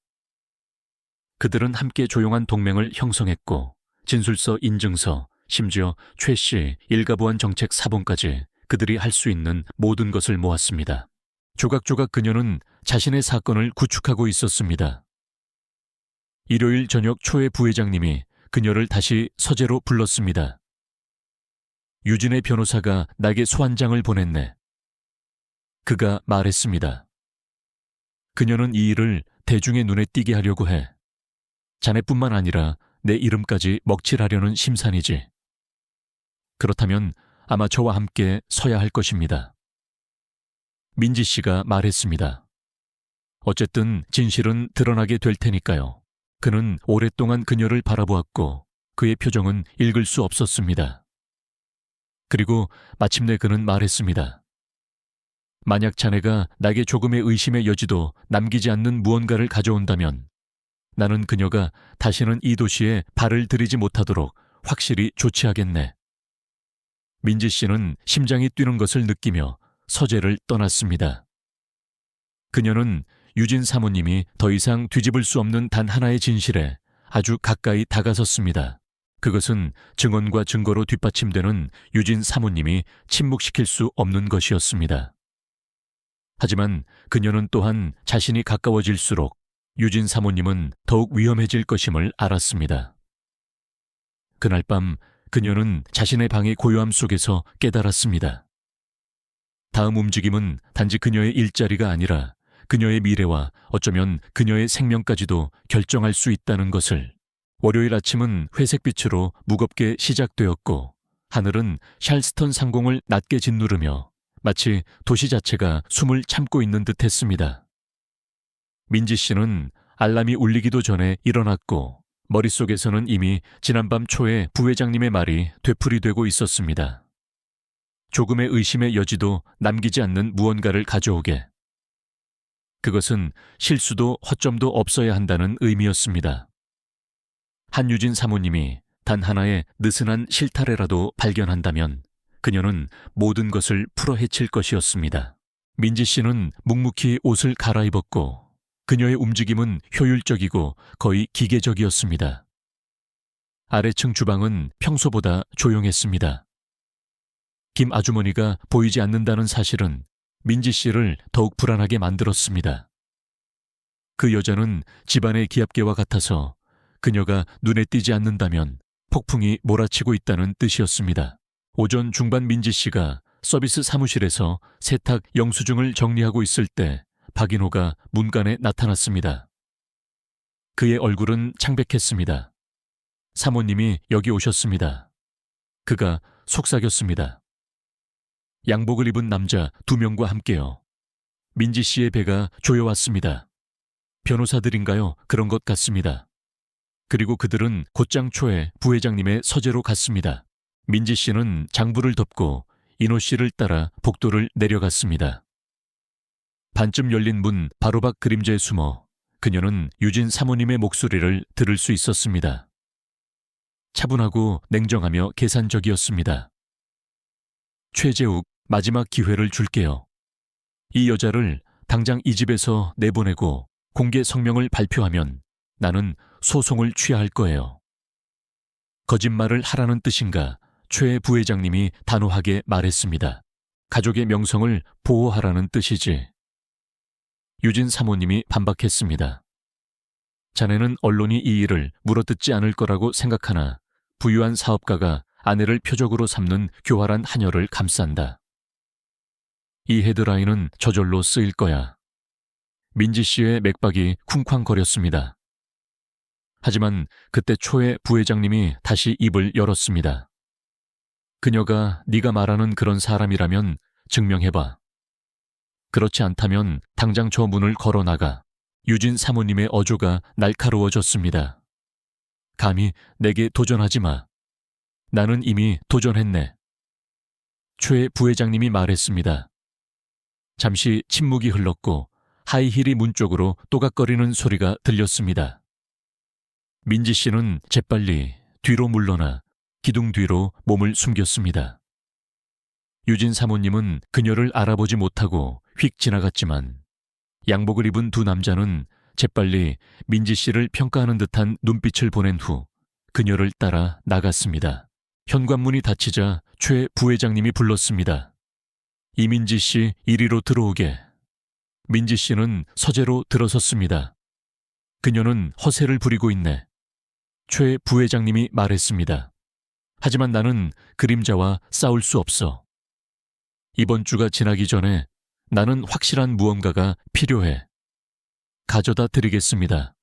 그들은 함께 조용한 동맹을 형성했고 진술서 인증서, 심지어 최 씨 일가보안 정책 사본까지 그들이 할 수 있는 모든 것을 모았습니다. 조각조각 그녀는 자신의 사건을 구축하고 있었습니다. 일요일 저녁 초에 부회장님이 그녀를 다시 서재로 불렀습니다. 유진의 변호사가 나에게 소환장을 보냈네. 그가 말했습니다. 그녀는 이 일을 대중의 눈에 띄게 하려고 해. 자네뿐만 아니라 내 이름까지 먹칠하려는 심산이지. 그렇다면 아마 저와 함께 서야 할 것입니다. 민지 씨가 말했습니다. 어쨌든 진실은 드러나게 될 테니까요. 그는 오랫동안 그녀를 바라보았고 그의 표정은 읽을 수 없었습니다. 그리고 마침내 그는 말했습니다. 만약 자네가 나에게 조금의 의심의 여지도 남기지 않는 무언가를 가져온다면 나는 그녀가 다시는 이 도시에 발을 들이지 못하도록 확실히 조치하겠네. 민지 씨는 심장이 뛰는 것을 느끼며 서재를 떠났습니다. 그녀는 유진 사모님이 더 이상 뒤집을 수 없는 단 하나의 진실에 아주 가까이 다가섰습니다. 그것은 증언과 증거로 뒷받침되는 유진 사모님이 침묵시킬 수 없는 것이었습니다. 하지만 그녀는 또한 자신이 가까워질수록 유진 사모님은 더욱 위험해질 것임을 알았습니다. 그날 밤 그녀는 자신의 방의 고요함 속에서 깨달았습니다. 다음 움직임은 단지 그녀의 일자리가 아니라 그녀의 미래와 어쩌면 그녀의 생명까지도 결정할 수 있다는 것을. 월요일 아침은 회색빛으로 무겁게 시작되었고 하늘은 샬스턴 상공을 낮게 짓누르며 마치 도시 자체가 숨을 참고 있는 듯 했습니다. 민지 씨는 알람이 울리기도 전에 일어났고 머릿속에서는 이미 지난밤 초에 부회장님의 말이 되풀이되고 있었습니다. 조금의 의심의 여지도 남기지 않는 무언가를 가져오게. 그것은 실수도 허점도 없어야 한다는 의미였습니다. 한유진 사모님이 단 하나의 느슨한 실타래라도 발견한다면 그녀는 모든 것을 풀어헤칠 것이었습니다. 민지 씨는 묵묵히 옷을 갈아입었고 그녀의 움직임은 효율적이고 거의 기계적이었습니다. 아래층 주방은 평소보다 조용했습니다. 김 아주머니가 보이지 않는다는 사실은 민지 씨를 더욱 불안하게 만들었습니다. 그 여자는 집안의 기압계와 같아서 그녀가 눈에 띄지 않는다면 폭풍이 몰아치고 있다는 뜻이었습니다. 오전 중반 민지 씨가 서비스 사무실에서 세탁 영수증을 정리하고 있을 때 박인호가 문간에 나타났습니다. 그의 얼굴은 창백했습니다. 사모님이 여기 오셨습니다. 그가 속삭였습니다. 양복을 입은 남자 2명과 함께요. 민지 씨의 배가 조여왔습니다. 변호사들인가요? 그런 것 같습니다. 그리고 그들은 곧장 초에 부회장님의 서재로 갔습니다. 민지 씨는 장부를 덮고 인호 씨를 따라 복도를 내려갔습니다. 반쯤 열린 문 바로 밖 그림자에 숨어 그녀는 유진 사모님의 목소리를 들을 수 있었습니다. 차분하고 냉정하며 계산적이었습니다. 최재욱, 마지막 기회를 줄게요. 이 여자를 당장 이 집에서 내보내고 공개 성명을 발표하면 나는 소송을 취하할 거예요. 거짓말을 하라는 뜻인가? 최 부회장님이 단호하게 말했습니다. 가족의 명성을 보호하라는 뜻이지. 유진 사모님이 반박했습니다. 자네는 언론이 이 일을 물어뜯지 않을 거라고 생각하나 부유한 사업가가 아내를 표적으로 삼는 교활한 하녀를 감싼다. 이 헤드라인은 저절로 쓰일 거야. 민지 씨의 맥박이 쿵쾅거렸습니다. 하지만 그때 초에 부회장님이 다시 입을 열었습니다. 그녀가 네가 말하는 그런 사람이라면 증명해봐. 그렇지 않다면 당장 저 문을 걸어나가. 유진 사모님의 어조가 날카로워졌습니다. 감히 내게 도전하지 마. 나는 이미 도전했네. 최 부회장님이 말했습니다. 잠시 침묵이 흘렀고 하이힐이 문 쪽으로 또각거리는 소리가 들렸습니다. 민지 씨는 재빨리 뒤로 물러나 기둥 뒤로 몸을 숨겼습니다. 유진 사모님은 그녀를 알아보지 못하고 휙 지나갔지만 양복을 입은 두 남자는 재빨리 민지 씨를 평가하는 듯한 눈빛을 보낸 후 그녀를 따라 나갔습니다. 현관문이 닫히자 최 부회장님이 불렀습니다. 이민지 씨 이리로 들어오게. 민지 씨는 서재로 들어섰습니다. 그녀는 허세를 부리고 있네. 최 부회장님이 말했습니다. 하지만 나는 그림자와 싸울 수 없어. 이번 주가 지나기 전에 나는 확실한 무언가가 필요해. 가져다 드리겠습니다.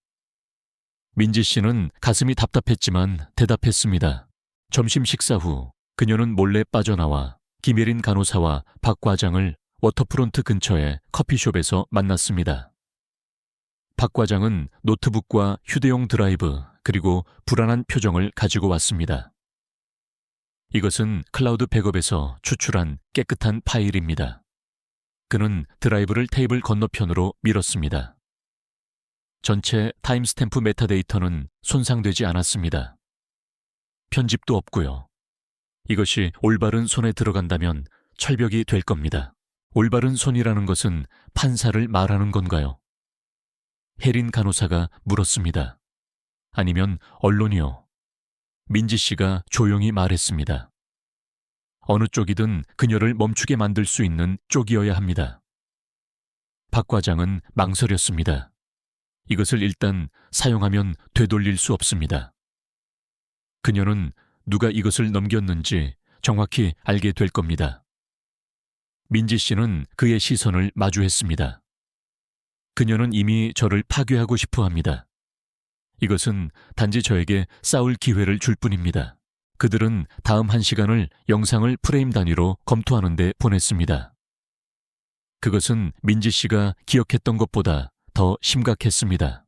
민지 씨는 가슴이 답답했지만 대답했습니다. 점심 식사 후 그녀는 몰래 빠져나와 김예린 간호사와 박 과장을 워터프론트 근처의 커피숍에서 만났습니다. 박 과장은 노트북과 휴대용 드라이브 그리고 불안한 표정을 가지고 왔습니다. 이것은 클라우드 백업에서 추출한 깨끗한 파일입니다. 그는 드라이브를 테이블 건너편으로 밀었습니다. 전체 타임스탬프 메타데이터는 손상되지 않았습니다. 편집도 없고요. 이것이 올바른 손에 들어간다면 철벽이 될 겁니다. 올바른 손이라는 것은 판사를 말하는 건가요? 혜린 간호사가 물었습니다. 아니면 언론이요? 민지 씨가 조용히 말했습니다. 어느 쪽이든 그녀를 멈추게 만들 수 있는 쪽이어야 합니다. 박 과장은 망설였습니다. 이것을 일단 사용하면 되돌릴 수 없습니다. 그녀는 누가 이것을 넘겼는지 정확히 알게 될 겁니다. 민지 씨는 그의 시선을 마주했습니다. 그녀는 이미 저를 파괴하고 싶어 합니다. 이것은 단지 저에게 싸울 기회를 줄 뿐입니다. 그들은 다음 1시간을 영상을 프레임 단위로 검토하는 데 보냈습니다. 그것은 민지 씨가 기억했던 것보다 더 심각했습니다.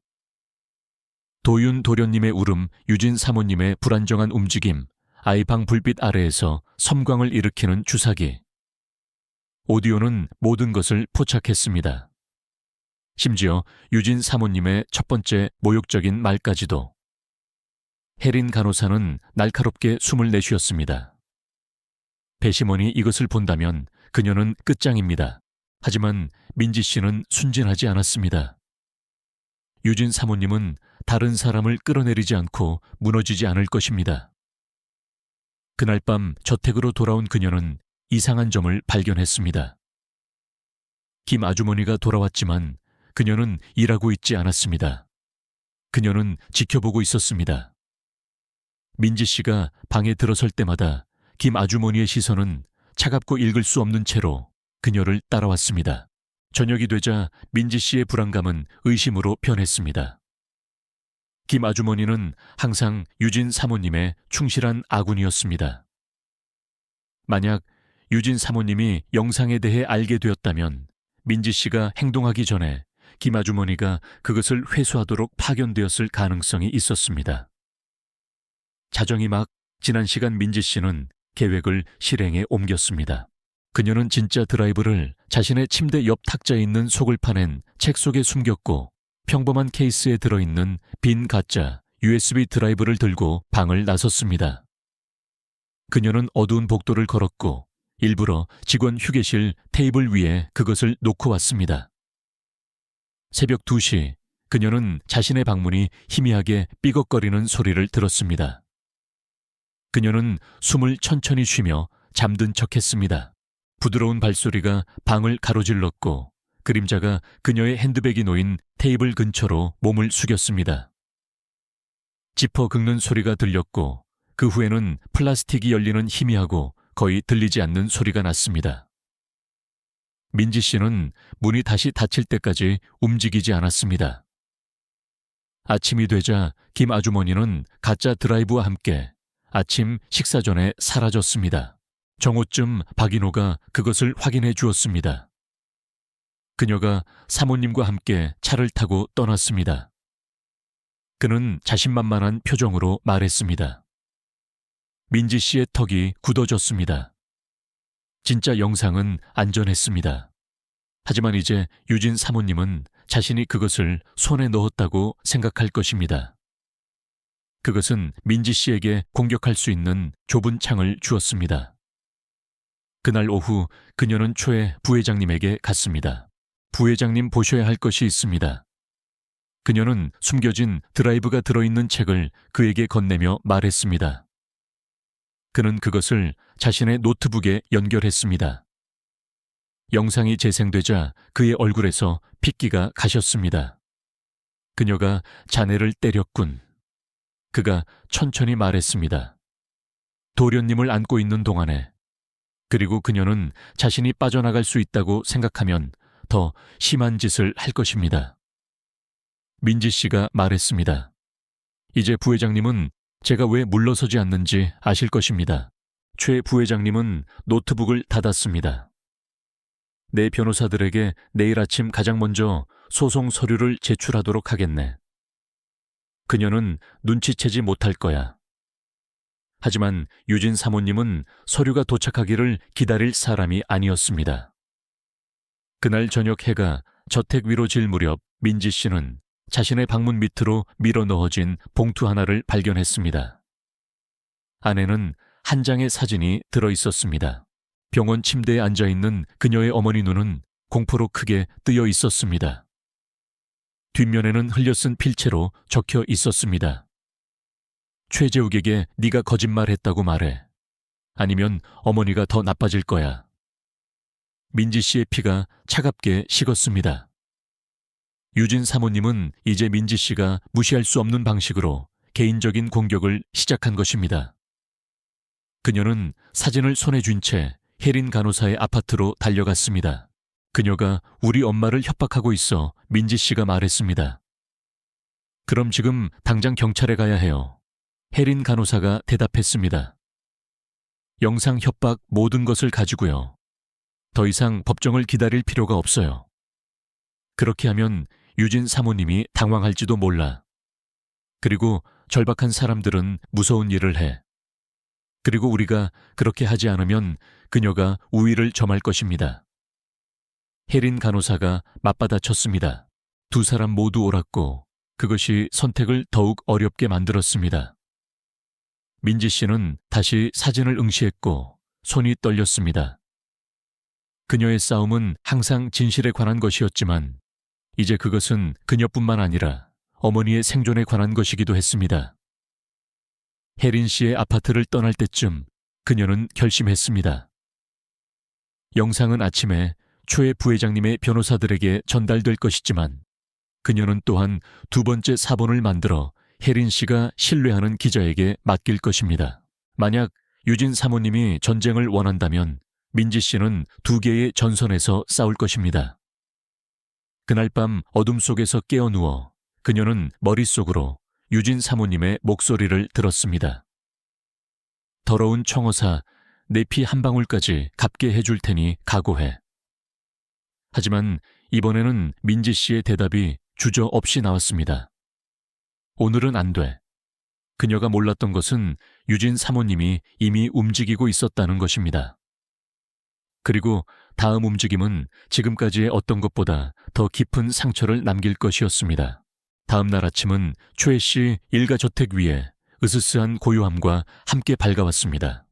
도윤 도련님의 울음, 유진 사모님의 불안정한 움직임, 아이방 불빛 아래에서 섬광을 일으키는 주사기. 오디오는 모든 것을 포착했습니다. 심지어 유진 사모님의 첫 번째 모욕적인 말까지도. 혜린 간호사는 날카롭게 숨을 내쉬었습니다. 배심원이 이것을 본다면 그녀는 끝장입니다. 하지만 민지 씨는 순진하지 않았습니다. 유진 사모님은 다른 사람을 끌어내리지 않고 무너지지 않을 것입니다. 그날 밤 저택으로 돌아온 그녀는 이상한 점을 발견했습니다. 김 아주머니가 돌아왔지만 그녀는 일하고 있지 않았습니다. 그녀는 지켜보고 있었습니다. 민지 씨가 방에 들어설 때마다 김 아주머니의 시선은 차갑고 읽을 수 없는 채로 그녀를 따라왔습니다. 저녁이 되자 민지 씨의 불안감은 의심으로 변했습니다. 김 아주머니는 항상 유진 사모님의 충실한 아군이었습니다. 만약 유진 사모님이 영상에 대해 알게 되었다면 민지 씨가 행동하기 전에 김 아주머니가 그것을 회수하도록 파견되었을 가능성이 있었습니다. 자정이 막 지난 시간 민지 씨는 계획을 실행에 옮겼습니다. 그녀는 진짜 드라이브를 자신의 침대 옆 탁자에 있는 속을 파낸 책 속에 숨겼고 평범한 케이스에 들어있는 빈 가짜 USB 드라이브를 들고 방을 나섰습니다. 그녀는 어두운 복도를 걸었고 일부러 직원 휴게실 테이블 위에 그것을 놓고 왔습니다. 새벽 2시 그녀는 자신의 방문이 희미하게 삐걱거리는 소리를 들었습니다. 그녀는 숨을 천천히 쉬며 잠든 척했습니다. 부드러운 발소리가 방을 가로질렀고 그림자가 그녀의 핸드백이 놓인 테이블 근처로 몸을 숙였습니다. 지퍼 긁는 소리가 들렸고 그 후에는 플라스틱이 열리는 희미하고 거의 들리지 않는 소리가 났습니다. 민지 씨는 문이 다시 닫힐 때까지 움직이지 않았습니다. 아침이 되자 김 아주머니는 가짜 드라이브와 함께 아침 식사 전에 사라졌습니다. 정오쯤 박인호가 그것을 확인해 주었습니다. 그녀가 사모님과 함께 차를 타고 떠났습니다. 그는 자신만만한 표정으로 말했습니다. 민지 씨의 턱이 굳어졌습니다. 진짜 영상은 안전했습니다. 하지만 이제 유진 사모님은 자신이 그것을 손에 넣었다고 생각할 것입니다. 그것은 민지 씨에게 공격할 수 있는 좁은 창을 주었습니다. 그날 오후 그녀는 초에 부회장님에게 갔습니다. 부회장님 보셔야 할 것이 있습니다. 그녀는 숨겨진 드라이브가 들어있는 책을 그에게 건네며 말했습니다. 그는 그것을 자신의 노트북에 연결했습니다. 영상이 재생되자 그의 얼굴에서 핏기가 가셨습니다. 그녀가 자네를 때렸군. 그가 천천히 말했습니다. 도련님을 안고 있는 동안에. 그리고 그녀는 자신이 빠져나갈 수 있다고 생각하면 더 심한 짓을 할 것입니다. 민지 씨가 말했습니다. 이제 부회장님은 제가 왜 물러서지 않는지 아실 것입니다. 최 부회장님은 노트북을 닫았습니다. 내 변호사들에게 내일 아침 가장 먼저 소송 서류를 제출하도록 하겠네. 그녀는 눈치채지 못할 거야. 하지만 유진 사모님은 서류가 도착하기를 기다릴 사람이 아니었습니다. 그날 저녁 해가 저택 위로 질 무렵 민지 씨는 자신의 방문 밑으로 밀어 넣어진 봉투 하나를 발견했습니다. 안에는 한 장의 사진이 들어 있었습니다. 병원 침대에 앉아있는 그녀의 어머니 눈은 공포로 크게 뜨여 있었습니다. 뒷면에는 흘려쓴 필체로 적혀 있었습니다. 최재욱에게 네가 거짓말했다고 말해. 아니면 어머니가 더 나빠질 거야. 민지 씨의 피가 차갑게 식었습니다. 유진 사모님은 이제 민지 씨가 무시할 수 없는 방식으로 개인적인 공격을 시작한 것입니다. 그녀는 사진을 손에 쥔 채 혜린 간호사의 아파트로 달려갔습니다. 그녀가 우리 엄마를 협박하고 있어 민지 씨가 말했습니다. 그럼 지금 당장 경찰에 가야 해요. 혜린 간호사가 대답했습니다. 영상 협박 모든 것을 가지고요. 더 이상 법정을 기다릴 필요가 없어요. 그렇게 하면 유진 사모님이 당황할지도 몰라. 그리고 절박한 사람들은 무서운 일을 해. 그리고 우리가 그렇게 하지 않으면 그녀가 우위를 점할 것입니다. 혜린 간호사가 맞받아쳤습니다. 두 사람 모두 옳았고 그것이 선택을 더욱 어렵게 만들었습니다. 민지 씨는 다시 사진을 응시했고 손이 떨렸습니다. 그녀의 싸움은 항상 진실에 관한 것이었지만 이제 그것은 그녀뿐만 아니라 어머니의 생존에 관한 것이기도 했습니다. 혜린 씨의 아파트를 떠날 때쯤 그녀는 결심했습니다. 영상은 아침에 최 부회장님의 변호사들에게 전달될 것이지만 그녀는 또한 두 번째 사본을 만들어 혜린 씨가 신뢰하는 기자에게 맡길 것입니다. 만약 유진 사모님이 전쟁을 원한다면 민지 씨는 두 개의 전선에서 싸울 것입니다. 그날 밤 어둠 속에서 깨어 누워 그녀는 머릿속으로 유진 사모님의 목소리를 들었습니다. 더러운 청어사, 내 피 한 방울까지 갚게 해줄 테니 각오해. 하지만 이번에는 민지 씨의 대답이 주저없이 나왔습니다. 오늘은 안 돼. 그녀가 몰랐던 것은 유진 사모님이 이미 움직이고 있었다는 것입니다. 그리고 다음 움직임은 지금까지의 어떤 것보다 더 깊은 상처를 남길 것이었습니다. 다음 날 아침은 최 씨 일가저택 위에 으스스한 고요함과 함께 밝아왔습니다.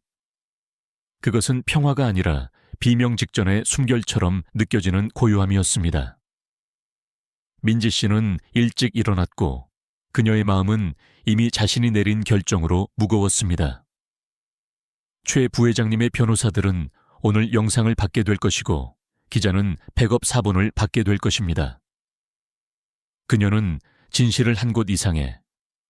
그것은 평화가 아니라 비명 직전의 숨결처럼 느껴지는 고요함이었습니다. 민지 씨는 일찍 일어났고 그녀의 마음은 이미 자신이 내린 결정으로 무거웠습니다. 최 부회장님의 변호사들은 오늘 영상을 받게 될 것이고 기자는 백업 사본을 받게 될 것입니다. 그녀는 진실을 한 곳 이상에,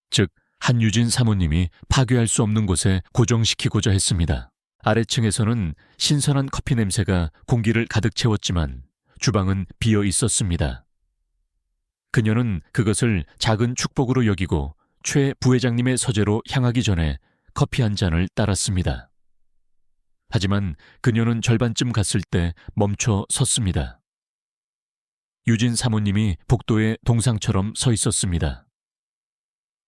즉 한유진 사모님이 파괴할 수 없는 곳에 고정시키고자 했습니다. 아래층에서는 신선한 커피 냄새가 공기를 가득 채웠지만 주방은 비어 있었습니다. 그녀는 그것을 작은 축복으로 여기고 최 부회장님의 서재로 향하기 전에 커피 한 잔을 따랐습니다. 하지만 그녀는 절반쯤 갔을 때 멈춰 섰습니다. 유진 사모님이 복도에 동상처럼 서 있었습니다.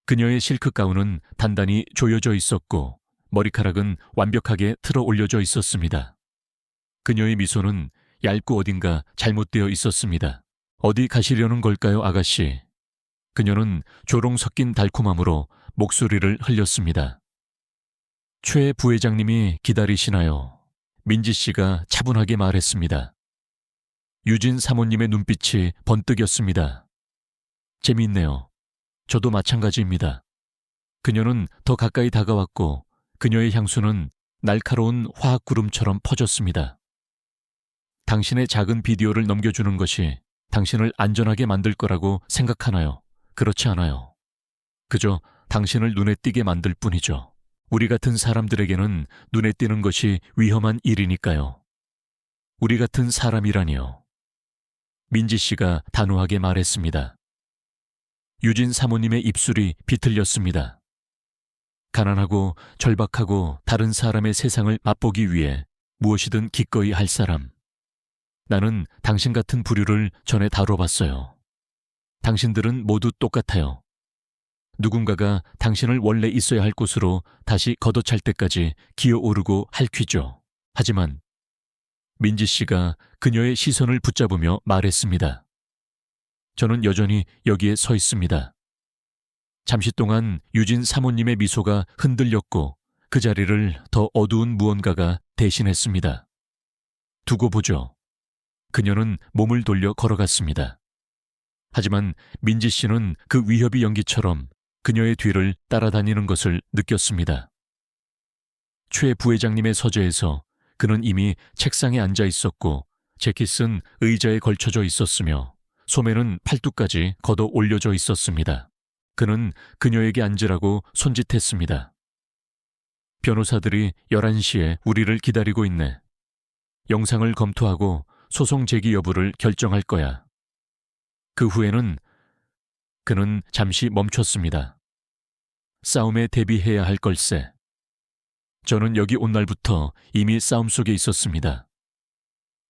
그녀의 실크 가운은 단단히 조여져 있었고 머리카락은 완벽하게 틀어 올려져 있었습니다. 그녀의 미소는 얇고 어딘가 잘못되어 있었습니다. 어디 가시려는 걸까요, 아가씨? 그녀는 조롱 섞인 달콤함으로 목소리를 흘렸습니다. 최 부회장님이 기다리시나요? 민지 씨가 차분하게 말했습니다. 유진 사모님의 눈빛이 번뜩였습니다. 재미있네요. 저도 마찬가지입니다. 그녀는 더 가까이 다가왔고 그녀의 향수는 날카로운 화학구름처럼 퍼졌습니다. 당신의 작은 비디오를 넘겨주는 것이 당신을 안전하게 만들 거라고 생각하나요? 그렇지 않아요. 그저 당신을 눈에 띄게 만들 뿐이죠. 우리 같은 사람들에게는 눈에 띄는 것이 위험한 일이니까요. 우리 같은 사람이라니요. 민지 씨가 단호하게 말했습니다. 유진 사모님의 입술이 비틀렸습니다. 가난하고 절박하고 다른 사람의 세상을 맛보기 위해 무엇이든 기꺼이 할 사람. 나는 당신 같은 부류를 전에 다뤄봤어요. 당신들은 모두 똑같아요. 누군가가 당신을 원래 있어야 할 곳으로 다시 걷어찰 때까지 기어오르고 핥히죠. 하지만 민지 씨가 그녀의 시선을 붙잡으며 말했습니다. 저는 여전히 여기에 서 있습니다. 잠시 동안 유진 사모님의 미소가 흔들렸고 그 자리를 더 어두운 무언가가 대신했습니다. 두고 보죠. 그녀는 몸을 돌려 걸어갔습니다. 하지만 민지 씨는 그 위협이 연기처럼 그녀의 뒤를 따라다니는 것을 느꼈습니다. 최 부회장님의 서재에서 그는 이미 책상에 앉아 있었고 재킷은 의자에 걸쳐져 있었으며 소매는 팔뚝까지 걷어 올려져 있었습니다. 그는 그녀에게 앉으라고 손짓했습니다. 변호사들이 11시에 우리를 기다리고 있네. 영상을 검토하고 소송 제기 여부를 결정할 거야. 그 후에는 그는 잠시 멈췄습니다. 싸움에 대비해야 할 걸세. 저는 여기 온 날부터 이미 싸움 속에 있었습니다.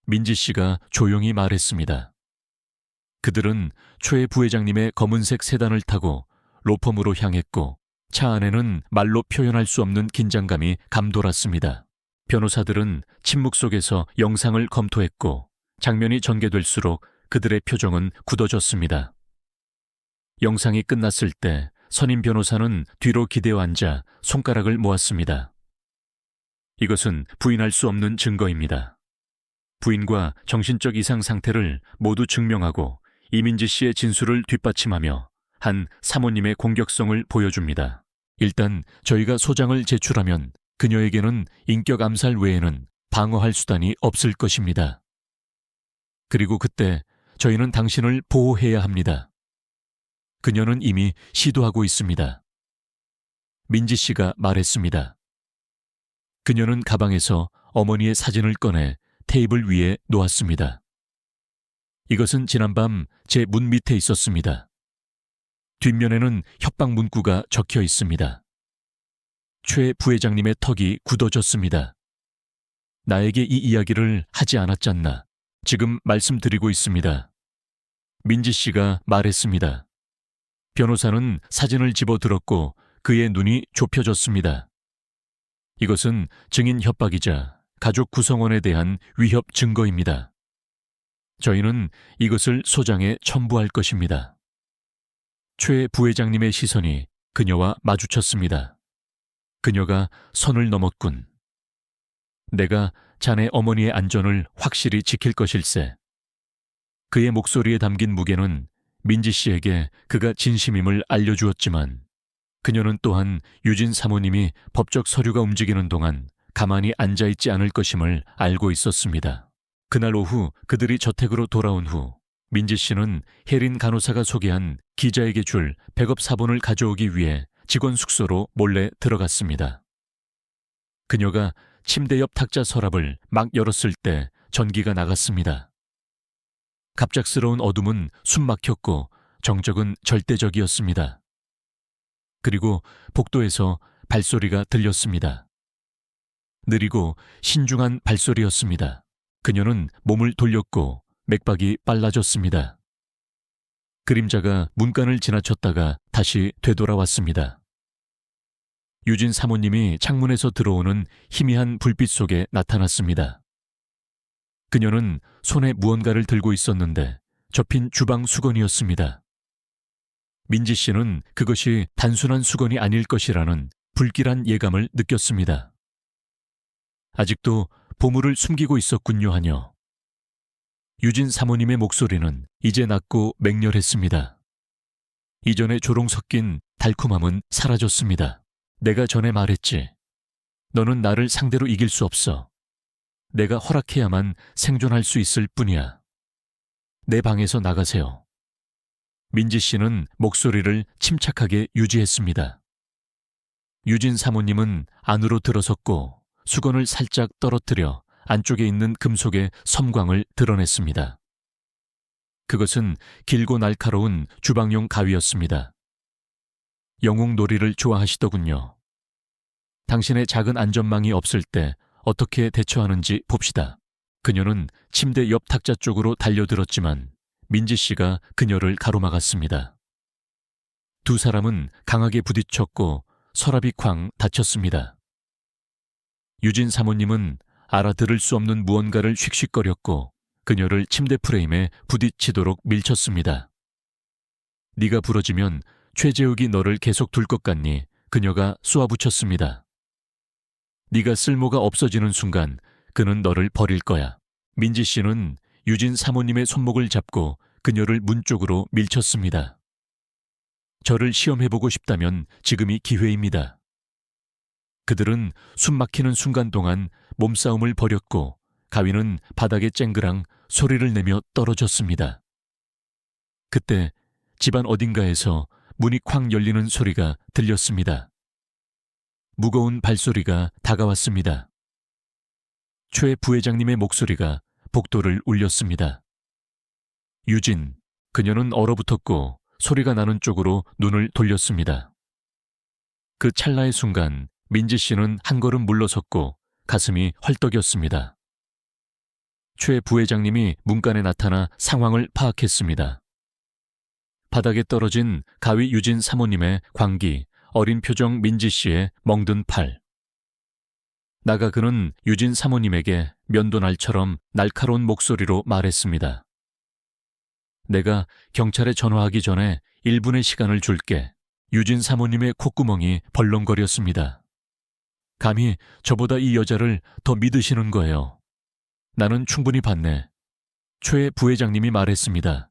민지 씨가 조용히 말했습니다. 그들은 최 부회장님의 검은색 세단을 타고 로펌으로 향했고 차 안에는 말로 표현할 수 없는 긴장감이 감돌았습니다. 변호사들은 침묵 속에서 영상을 검토했고 장면이 전개될수록 그들의 표정은 굳어졌습니다. 영상이 끝났을 때 선임 변호사는 뒤로 기대어 앉아 손가락을 모았습니다. 이것은 부인할 수 없는 증거입니다. 부인과 정신적 이상 상태를 모두 증명하고 이민지 씨의 진술을 뒷받침하며 한 사모님의 공격성을 보여줍니다. 일단 저희가 소장을 제출하면 그녀에게는 인격 암살 외에는 방어할 수단이 없을 것입니다. 그리고 그때 저희는 당신을 보호해야 합니다. 그녀는 이미 시도하고 있습니다. 민지 씨가 말했습니다. 그녀는 가방에서 어머니의 사진을 꺼내 테이블 위에 놓았습니다. 이것은 지난밤 제 문 밑에 있었습니다. 뒷면에는 협박 문구가 적혀 있습니다. 최 부회장님의 턱이 굳어졌습니다. 나에게 이 이야기를 하지 않았잖나. 지금 말씀드리고 있습니다. 민지 씨가 말했습니다. 변호사는 사진을 집어들었고 그의 눈이 좁혀졌습니다. 이것은 증인 협박이자 가족 구성원에 대한 위협 증거입니다. 저희는 이것을 소장에 첨부할 것입니다. 최 부회장님의 시선이 그녀와 마주쳤습니다. 그녀가 선을 넘었군. 내가 자네 어머니의 안전을 확실히 지킬 것일세. 그의 목소리에 담긴 무게는 민지 씨에게 그가 진심임을 알려주었지만 그녀는 또한 유진 사모님이 법적 서류가 움직이는 동안 가만히 앉아있지 않을 것임을 알고 있었습니다. 그날 오후 그들이 저택으로 돌아온 후 민지 씨는 혜린 간호사가 소개한 기자에게 줄 백업 사본을 가져오기 위해 직원 숙소로 몰래 들어갔습니다. 그녀가 침대 옆 탁자 서랍을 막 열었을 때 전기가 나갔습니다. 갑작스러운 어둠은 숨 막혔고 정적은 절대적이었습니다. 그리고 복도에서 발소리가 들렸습니다. 느리고 신중한 발소리였습니다. 그녀는 몸을 돌렸고 맥박이 빨라졌습니다. 그림자가 문간을 지나쳤다가 다시 되돌아왔습니다. 유진 사모님이 창문에서 들어오는 희미한 불빛 속에 나타났습니다. 그녀는 손에 무언가를 들고 있었는데 접힌 주방 수건이었습니다. 민지 씨는 그것이 단순한 수건이 아닐 것이라는 불길한 예감을 느꼈습니다. 아직도 보물을 숨기고 있었군요 하녀. 유진 사모님의 목소리는 이제 낮고 맹렬했습니다. 이전에 조롱 섞인 달콤함은 사라졌습니다. 내가 전에 말했지. 너는 나를 상대로 이길 수 없어. 내가 허락해야만 생존할 수 있을 뿐이야. 내 방에서 나가세요. 민지 씨는 목소리를 침착하게 유지했습니다. 유진 사모님은 안으로 들어섰고 수건을 살짝 떨어뜨려 안쪽에 있는 금속의 섬광을 드러냈습니다. 그것은 길고 날카로운 주방용 가위였습니다. 영웅놀이를 좋아하시더군요. 당신의 작은 안전망이 없을 때 어떻게 대처하는지 봅시다. 그녀는 침대 옆 탁자 쪽으로 달려들었지만 민지 씨가 그녀를 가로막았습니다. 두 사람은 강하게 부딪혔고 서랍이 쾅 닫혔습니다. 유진 사모님은 알아들을 수 없는 무언가를 휙휙거렸고 그녀를 침대 프레임에 부딪히도록 밀쳤습니다. 네가 부러지면 최재욱이 너를 계속 둘 것 같니? 그녀가 쏘아붙였습니다. 네가 쓸모가 없어지는 순간 그는 너를 버릴 거야. 민지 씨는 유진 사모님의 손목을 잡고 그녀를 문 쪽으로 밀쳤습니다. 저를 시험해보고 싶다면 지금이 기회입니다. 그들은 숨 막히는 순간 동안 몸싸움을 벌였고 가위는 바닥에 쨍그랑 소리를 내며 떨어졌습니다. 그때 집안 어딘가에서 문이 쾅 열리는 소리가 들렸습니다. 무거운 발소리가 다가왔습니다. 최 부회장님의 목소리가 복도를 울렸습니다. 유진, 그녀는 얼어붙었고 소리가 나는 쪽으로 눈을 돌렸습니다. 그 찰나의 순간 민지 씨는 한 걸음 물러섰고 가슴이 헐떡였습니다. 최 부회장님이 문간에 나타나 상황을 파악했습니다. 바닥에 떨어진 가위 유진 사모님의 광기, 어린 표정 민지 씨의 멍든 팔. 나가 그는 유진 사모님에게 면도날처럼 날카로운 목소리로 말했습니다. 내가 경찰에 전화하기 전에 1분의 시간을 줄게. 유진 사모님의 콧구멍이 벌렁거렸습니다. 감히 저보다 이 여자를 더 믿으시는 거예요. 나는 충분히 봤네. 최 부회장님이 말했습니다.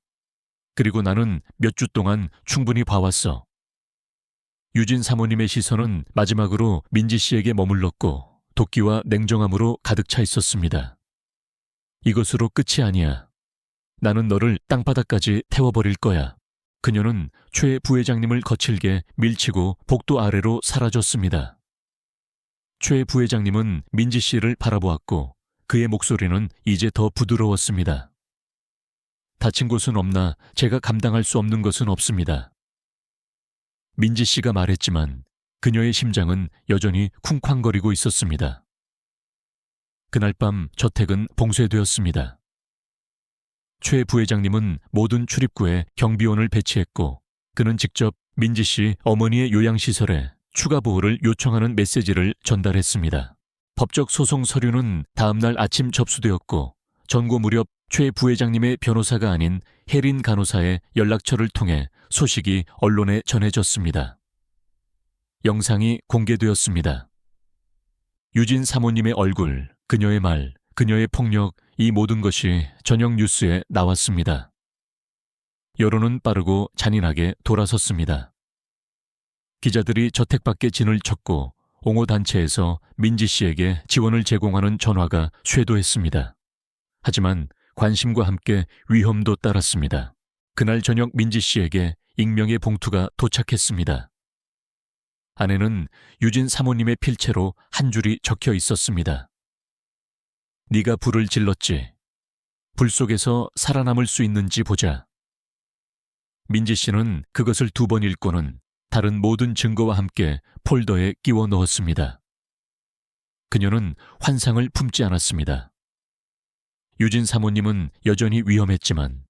그리고 나는 몇 주 동안 충분히 봐왔어. 유진 사모님의 시선은 마지막으로 민지 씨에게 머물렀고 도끼와 냉정함으로 가득 차 있었습니다. 이것으로 끝이 아니야. 나는 너를 땅바닥까지 태워버릴 거야. 그녀는 최 부회장님을 거칠게 밀치고 복도 아래로 사라졌습니다. 최 부회장님은 민지 씨를 바라보았고 그의 목소리는 이제 더 부드러웠습니다. 다친 곳은 없나 제가 감당할 수 없는 것은 없습니다. 민지 씨가 말했지만 그녀의 심장은 여전히 쿵쾅거리고 있었습니다. 그날 밤 저택은 봉쇄되었습니다. 최 부회장님은 모든 출입구에 경비원을 배치했고 그는 직접 민지 씨 어머니의 요양시설에 추가 보호를 요청하는 메시지를 전달했습니다. 법적 소송 서류는 다음날 아침 접수되었고 전고 무렵 최 부회장님의 변호사가 아닌 혜린 간호사의 연락처를 통해 소식이 언론에 전해졌습니다. 영상이 공개되었습니다. 유진 사모님의 얼굴, 그녀의 말, 그녀의 폭력, 이 모든 것이 저녁 뉴스에 나왔습니다. 여론은 빠르고 잔인하게 돌아섰습니다. 기자들이 저택 밖에 진을 쳤고 옹호단체에서 민지 씨에게 지원을 제공하는 전화가 쇄도했습니다. 하지만 관심과 함께 위험도 따랐습니다. 그날 저녁 민지 씨에게 익명의 봉투가 도착했습니다. 안에는 유진 사모님의 필체로 한 줄이 적혀 있었습니다. 네가 불을 질렀지. 불 속에서 살아남을 수 있는지 보자. 민지 씨는 그것을 2번 읽고는 다른 모든 증거와 함께 폴더에 끼워 넣었습니다. 그녀는 환상을 품지 않았습니다. 유진 사모님은 여전히 위험했지만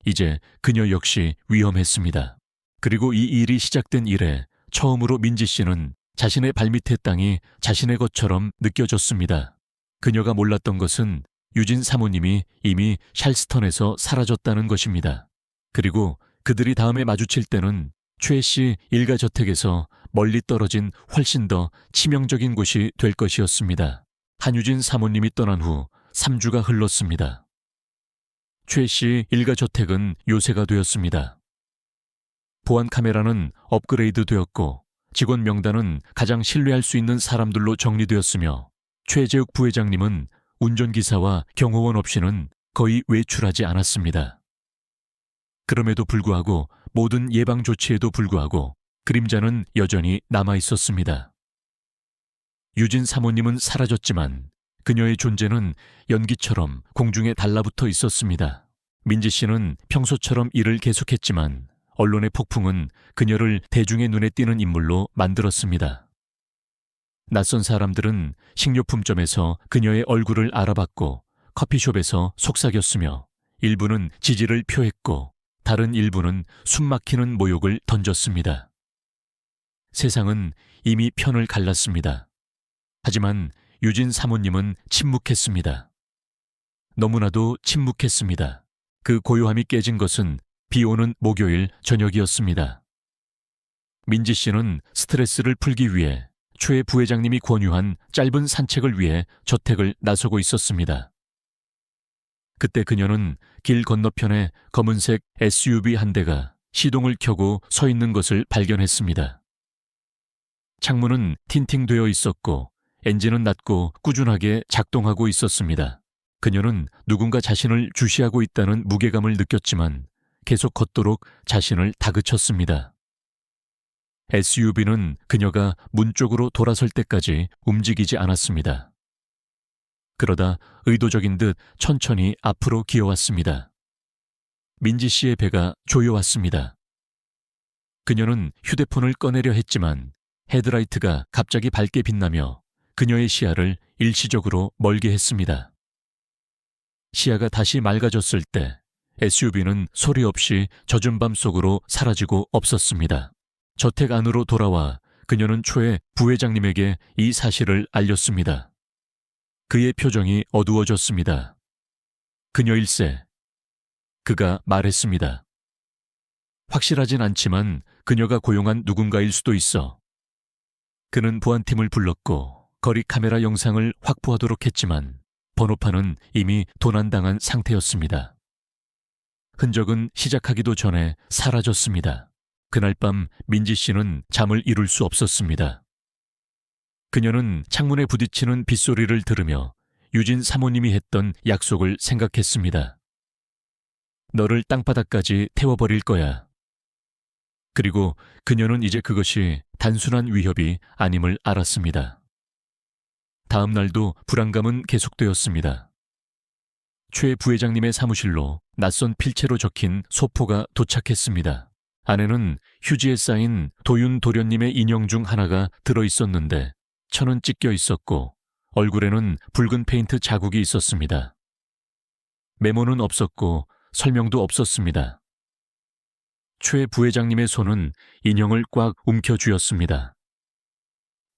이제 그녀 역시 위험했습니다. 그리고 이 일이 시작된 이래 처음으로 민지 씨는 자신의 발밑의 땅이 자신의 것처럼 느껴졌습니다. 그녀가 몰랐던 것은 유진 사모님이 이미 샬스턴에서 사라졌다는 것입니다. 그리고 그들이 다음에 마주칠 때는 최 씨 일가 저택에서 멀리 떨어진 훨씬 더 치명적인 곳이 될 것이었습니다. 한유진 사모님이 떠난 후 3주가 흘렀습니다. 최 씨 일가 저택은 요새가 되었습니다. 보안 카메라는 업그레이드 되었고 직원 명단은 가장 신뢰할 수 있는 사람들로 정리되었으며 최재욱 부회장님은 운전기사와 경호원 없이는 거의 외출하지 않았습니다. 그럼에도 불구하고 모든 예방 조치에도 불구하고 그림자는 여전히 남아 있었습니다. 유진 사모님은 사라졌지만 그녀의 존재는 연기처럼 공중에 달라붙어 있었습니다. 민지 씨는 평소처럼 일을 계속했지만 언론의 폭풍은 그녀를 대중의 눈에 띄는 인물로 만들었습니다. 낯선 사람들은 식료품점에서 그녀의 얼굴을 알아봤고 커피숍에서 속삭였으며 일부는 지지를 표했고 다른 일부는 숨막히는 모욕을 던졌습니다. 세상은 이미 편을 갈랐습니다. 하지만 유진 사모님은 침묵했습니다. 너무나도 침묵했습니다. 그 고요함이 깨진 것은 비 오는 목요일 저녁이었습니다. 민지 씨는 스트레스를 풀기 위해 최 부회장님이 권유한 짧은 산책을 위해 저택을 나서고 있었습니다. 그때 그녀는 길 건너편에 검은색 SUV 한 대가 시동을 켜고 서 있는 것을 발견했습니다. 창문은 틴팅되어 있었고 엔진은 낮고 꾸준하게 작동하고 있었습니다. 그녀는 누군가 자신을 주시하고 있다는 무게감을 느꼈지만 계속 걷도록 자신을 다그쳤습니다. SUV는 그녀가 문 쪽으로 돌아설 때까지 움직이지 않았습니다. 그러다 의도적인 듯 천천히 앞으로 기어왔습니다. 민지 씨의 배가 조여왔습니다. 그녀는 휴대폰을 꺼내려 했지만 헤드라이트가 갑자기 밝게 빛나며 그녀의 시야를 일시적으로 멀게 했습니다. 시야가 다시 맑아졌을 때 SUV는 소리 없이 젖은 밤 속으로 사라지고 없었습니다. 저택 안으로 돌아와 그녀는 초에 부회장님에게 이 사실을 알렸습니다. 그의 표정이 어두워졌습니다. 그녀일세. 그가 말했습니다. 확실하진 않지만 그녀가 고용한 누군가일 수도 있어. 그는 보안팀을 불렀고 거리 카메라 영상을 확보하도록 했지만 번호판은 이미 도난당한 상태였습니다. 흔적은 시작하기도 전에 사라졌습니다. 그날 밤 민지 씨는 잠을 이룰 수 없었습니다. 그녀는 창문에 부딪히는 빗소리를 들으며 유진 사모님이 했던 약속을 생각했습니다. 너를 땅바닥까지 태워버릴 거야. 그리고 그녀는 이제 그것이 단순한 위협이 아님을 알았습니다. 다음 날도 불안감은 계속되었습니다. 최 부회장님의 사무실로 낯선 필체로 적힌 소포가 도착했습니다. 안에는 휴지에 쌓인 도윤 도련님의 인형 중 하나가 들어있었는데 천은 찢겨 있었고 얼굴에는 붉은 페인트 자국이 있었습니다. 메모는 없었고 설명도 없었습니다. 최 부회장님의 손은 인형을 꽉 움켜쥐었습니다.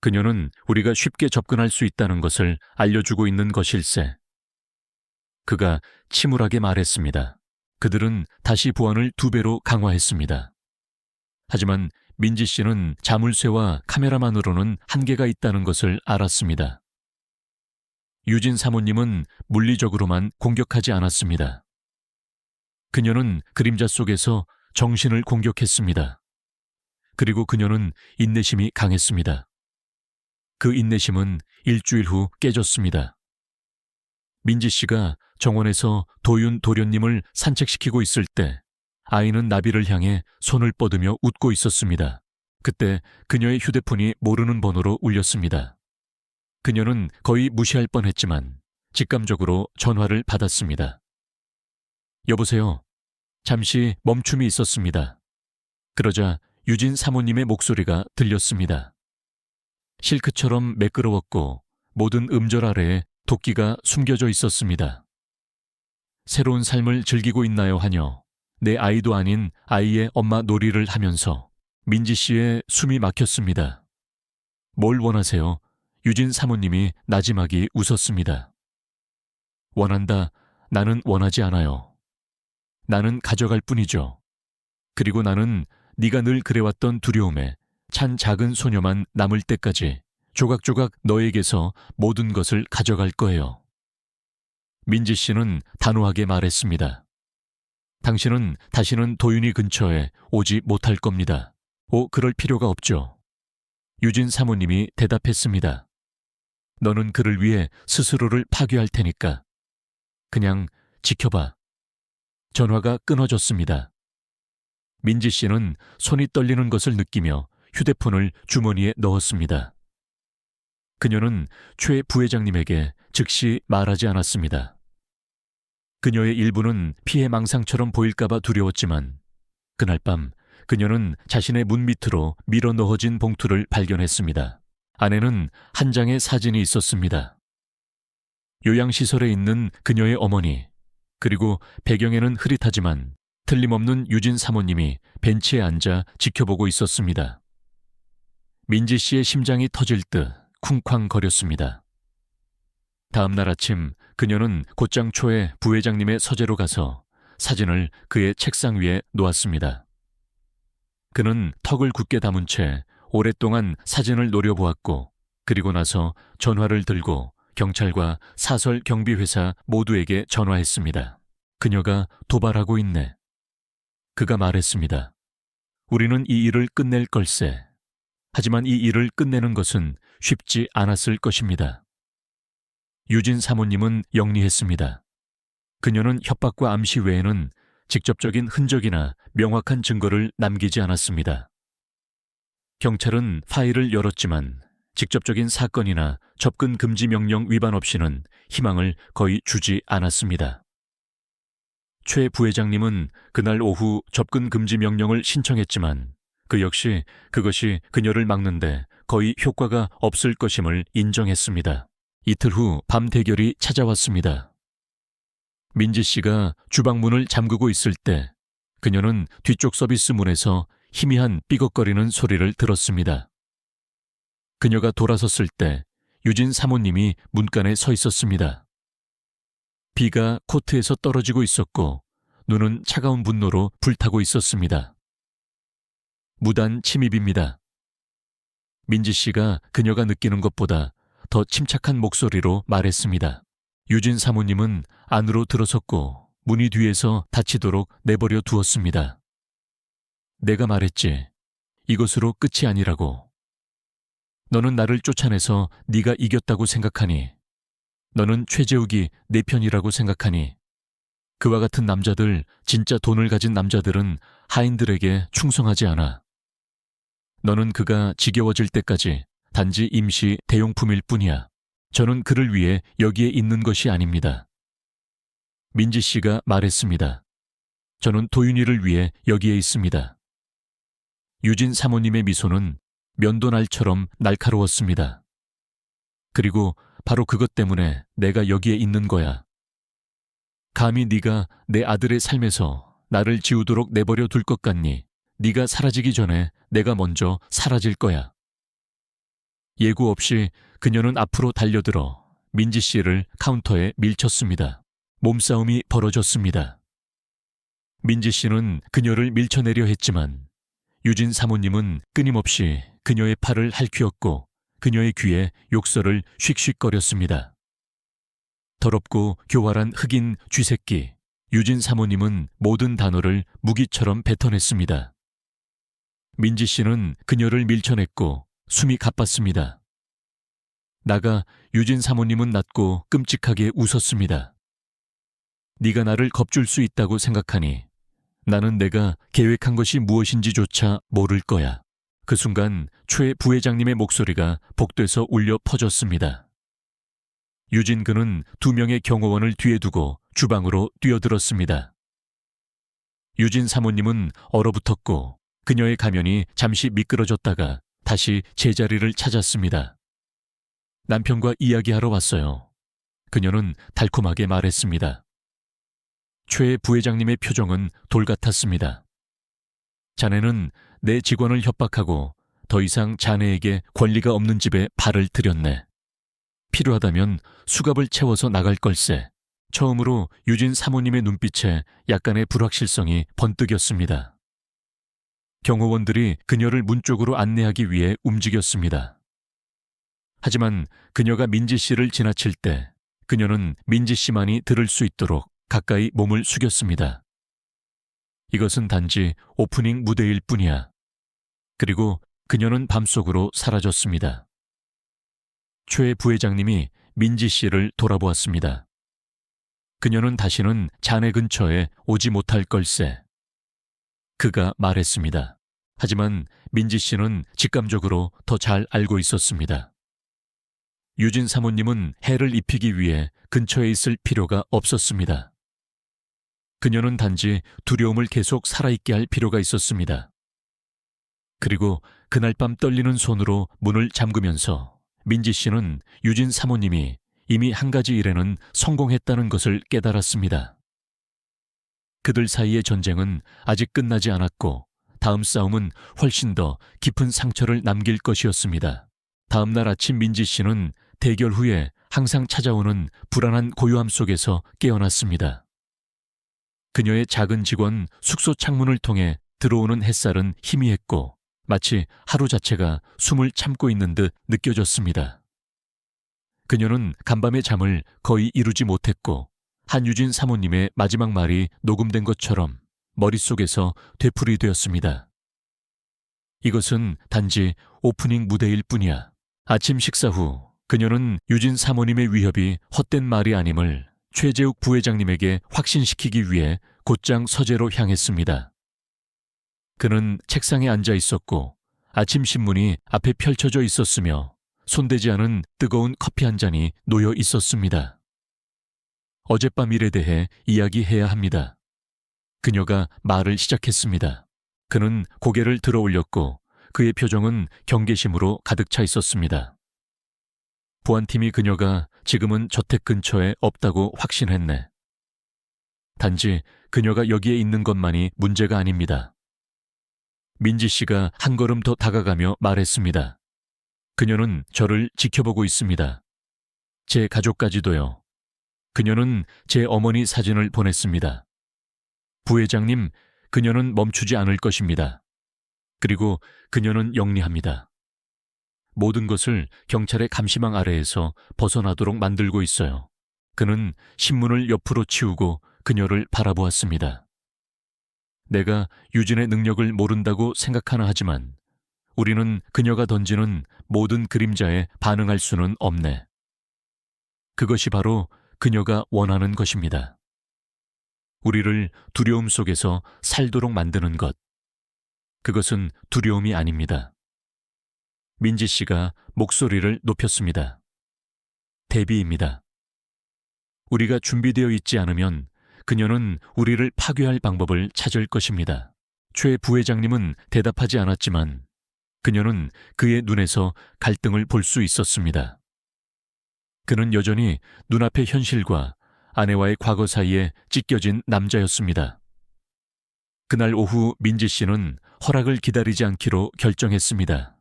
그녀는 우리가 쉽게 접근할 수 있다는 것을 알려주고 있는 것일세. 그가 침울하게 말했습니다. 그들은 다시 보안을 2배로 강화했습니다. 하지만 민지 씨는 자물쇠와 카메라만으로는 한계가 있다는 것을 알았습니다. 유진 사모님은 물리적으로만 공격하지 않았습니다. 그녀는 그림자 속에서 정신을 공격했습니다. 그리고 그녀는 인내심이 강했습니다. 그 인내심은 일주일 후 깨졌습니다. 민지 씨가 정원에서 도윤 도련님을 산책시키고 있을 때 아이는 나비를 향해 손을 뻗으며 웃고 있었습니다. 그때 그녀의 휴대폰이 모르는 번호로 울렸습니다. 그녀는 거의 무시할 뻔했지만 직감적으로 전화를 받았습니다. 여보세요. 잠시 멈춤이 있었습니다. 그러자 유진 사모님의 목소리가 들렸습니다. 실크처럼 매끄러웠고 모든 음절 아래에 도끼가 숨겨져 있었습니다. 새로운 삶을 즐기고 있나요, 하녀? 내 아이도 아닌 아이의 엄마 놀이를 하면서 민지 씨의 숨이 막혔습니다. 뭘 원하세요? 유진 사모님이 나지막이 웃었습니다. 원한다. 나는 원하지 않아요. 나는 가져갈 뿐이죠. 그리고 나는 네가 늘 그래왔던 두려움에 찬 작은 소녀만 남을 때까지 조각조각 너에게서 모든 것을 가져갈 거예요. 민지 씨는 단호하게 말했습니다. 당신은 다시는 도윤이 근처에 오지 못할 겁니다. 그럴 필요가 없죠. 유진 사모님이 대답했습니다. 너는 그를 위해 스스로를 파괴할 테니까. 그냥 지켜봐. 전화가 끊어졌습니다. 민지 씨는 손이 떨리는 것을 느끼며 휴대폰을 주머니에 넣었습니다. 그녀는 최 부회장님에게 즉시 말하지 않았습니다. 그녀의 일부는 피해망상처럼 보일까봐 두려웠지만 그날 밤 그녀는 자신의 문 밑으로 밀어 넣어진 봉투를 발견했습니다. 안에는 한 장의 사진이 있었습니다. 요양시설에 있는 그녀의 어머니, 그리고 배경에는 흐릿하지만 틀림없는 유진 사모님이 벤치에 앉아 지켜보고 있었습니다. 민지 씨의 심장이 터질 듯 쿵쾅거렸습니다. 다음 날 아침 그녀는 곧장 초에 부회장님의 서재로 가서 사진을 그의 책상 위에 놓았습니다. 그는 턱을 굳게 담은 채 오랫동안 사진을 노려보았고 그리고 나서 전화를 들고 경찰과 사설 경비회사 모두에게 전화했습니다. 그녀가 도발하고 있네. 그가 말했습니다. 우리는 이 일을 끝낼 걸세. 하지만 이 일을 끝내는 것은 쉽지 않았을 것입니다. 유진 사모님은 영리했습니다. 그녀는 협박과 암시 외에는 직접적인 흔적이나 명확한 증거를 남기지 않았습니다. 경찰은 파일을 열었지만 직접적인 사건이나 접근 금지 명령 위반 없이는 희망을 거의 주지 않았습니다. 최 부회장님은 그날 오후 접근 금지 명령을 신청했지만 그 역시 그것이 그녀를 막는데 거의 효과가 없을 것임을 인정했습니다. 이틀 후 밤 대결이 찾아왔습니다. 민지 씨가 주방문을 잠그고 있을 때 그녀는 뒤쪽 서비스 문에서 희미한 삐걱거리는 소리를 들었습니다. 그녀가 돌아섰을 때 유진 사모님이 문간에 서 있었습니다. 비가 코트에서 떨어지고 있었고 눈은 차가운 분노로 불타고 있었습니다. 무단 침입입니다. 민지 씨가 그녀가 느끼는 것보다 더 침착한 목소리로 말했습니다. 유진 사모님은 안으로 들어섰고 문이 뒤에서 닫히도록 내버려 두었습니다. 내가 말했지. 이것으로 끝이 아니라고. 너는 나를 쫓아내서 네가 이겼다고 생각하니, 너는 최재욱이 내 편이라고 생각하니, 그와 같은 남자들, 진짜 돈을 가진 남자들은 하인들에게 충성하지 않아. 너는 그가 지겨워질 때까지 단지 임시 대용품일 뿐이야. 저는 그를 위해 여기에 있는 것이 아닙니다. 민지 씨가 말했습니다. 저는 도윤이를 위해 여기에 있습니다. 유진 사모님의 미소는 면도날처럼 날카로웠습니다. 그리고 바로 그것 때문에 내가 여기에 있는 거야. 감히 네가 내 아들의 삶에서 나를 지우도록 내버려 둘 것 같니? 네가 사라지기 전에 내가 먼저 사라질 거야. 예고 없이 그녀는 앞으로 달려들어 민지 씨를 카운터에 밀쳤습니다. 몸싸움이 벌어졌습니다. 민지 씨는 그녀를 밀쳐내려 했지만 유진 사모님은 끊임없이 그녀의 팔을 핥히었고 그녀의 귀에 욕설을 쉭쉭거렸습니다. 더럽고 교활한 흑인 쥐새끼. 유진 사모님은 모든 단어를 무기처럼 뱉어냈습니다. 민지 씨는 그녀를 밀쳐냈고 숨이 가빴습니다. 나가 유진 사모님은 낮고 끔찍하게 웃었습니다. 네가 나를 겁줄 수 있다고 생각하니 나는 내가 계획한 것이 무엇인지조차 모를 거야. 그 순간 최 부회장님의 목소리가 복도에서 울려 퍼졌습니다. 유진 그는 2명의 경호원을 뒤에 두고 주방으로 뛰어들었습니다. 유진 사모님은 얼어붙었고 그녀의 가면이 잠시 미끄러졌다가 다시 제자리를 찾았습니다. 남편과 이야기하러 왔어요. 그녀는 달콤하게 말했습니다. 최 부회장님의 표정은 돌 같았습니다. 자네는 내 직원을 협박하고 더 이상 자네에게 권리가 없는 집에 발을 들였네. 필요하다면 수갑을 채워서 나갈 걸세. 처음으로 유진 사모님의 눈빛에 약간의 불확실성이 번뜩였습니다. 경호원들이 그녀를 문 쪽으로 안내하기 위해 움직였습니다. 하지만 그녀가 민지 씨를 지나칠 때 그녀는 민지 씨만이 들을 수 있도록 가까이 몸을 숙였습니다. 이것은 단지 오프닝 무대일 뿐이야. 그리고 그녀는 밤속으로 사라졌습니다. 최 부회장님이 민지 씨를 돌아보았습니다. 그녀는 다시는 자네 근처에 오지 못할 걸세. 그가 말했습니다. 하지만 민지 씨는 직감적으로 더 잘 알고 있었습니다. 유진 사모님은 해를 입히기 위해 근처에 있을 필요가 없었습니다. 그녀는 단지 두려움을 계속 살아있게 할 필요가 있었습니다. 그리고 그날 밤 떨리는 손으로 문을 잠그면서 민지 씨는 유진 사모님이 이미 한 가지 일에는 성공했다는 것을 깨달았습니다. 그들 사이의 전쟁은 아직 끝나지 않았고 다음 싸움은 훨씬 더 깊은 상처를 남길 것이었습니다. 다음 날 아침 민지 씨는 대결 후에 항상 찾아오는 불안한 고요함 속에서 깨어났습니다. 그녀의 작은 직원 숙소 창문을 통해 들어오는 햇살은 희미했고 마치 하루 자체가 숨을 참고 있는 듯 느껴졌습니다. 그녀는 간밤의 잠을 거의 이루지 못했고 한유진 사모님의 마지막 말이 녹음된 것처럼 머릿속에서 되풀이되었습니다. 이것은 단지 오프닝 무대일 뿐이야. 아침 식사 후 그녀는 유진 사모님의 위협이 헛된 말이 아님을 최재욱 부회장님에게 확신시키기 위해 곧장 서재로 향했습니다. 그는 책상에 앉아 있었고 아침 신문이 앞에 펼쳐져 있었으며 손대지 않은 뜨거운 커피 한 잔이 놓여 있었습니다. 어젯밤 일에 대해 이야기해야 합니다. 그녀가 말을 시작했습니다. 그는 고개를 들어 올렸고 그의 표정은 경계심으로 가득 차 있었습니다. 보안팀이 그녀가 지금은 저택 근처에 없다고 확신했네. 단지 그녀가 여기에 있는 것만이 문제가 아닙니다. 민지 씨가 한 걸음 더 다가가며 말했습니다. 그녀는 저를 지켜보고 있습니다. 제 가족까지도요. 그녀는 제 어머니 사진을 보냈습니다. 부회장님, 그녀는 멈추지 않을 것입니다. 그리고 그녀는 영리합니다. 모든 것을 경찰의 감시망 아래에서 벗어나도록 만들고 있어요. 그는 신문을 옆으로 치우고 그녀를 바라보았습니다. 내가 유진의 능력을 모른다고 생각하나 하지만 우리는 그녀가 던지는 모든 그림자에 반응할 수는 없네. 그것이 바로 그녀가 원하는 것입니다. 우리를 두려움 속에서 살도록 만드는 것. 그것은 두려움이 아닙니다. 민지 씨가 목소리를 높였습니다. 대비입니다. 우리가 준비되어 있지 않으면 그녀는 우리를 파괴할 방법을 찾을 것입니다. 최 부회장님은 대답하지 않았지만 그녀는 그의 눈에서 갈등을 볼 수 있었습니다. 그는 여전히 눈앞의 현실과 아내와의 과거 사이에 찢겨진 남자였습니다. 그날 오후 민지 씨는 허락을 기다리지 않기로 결정했습니다.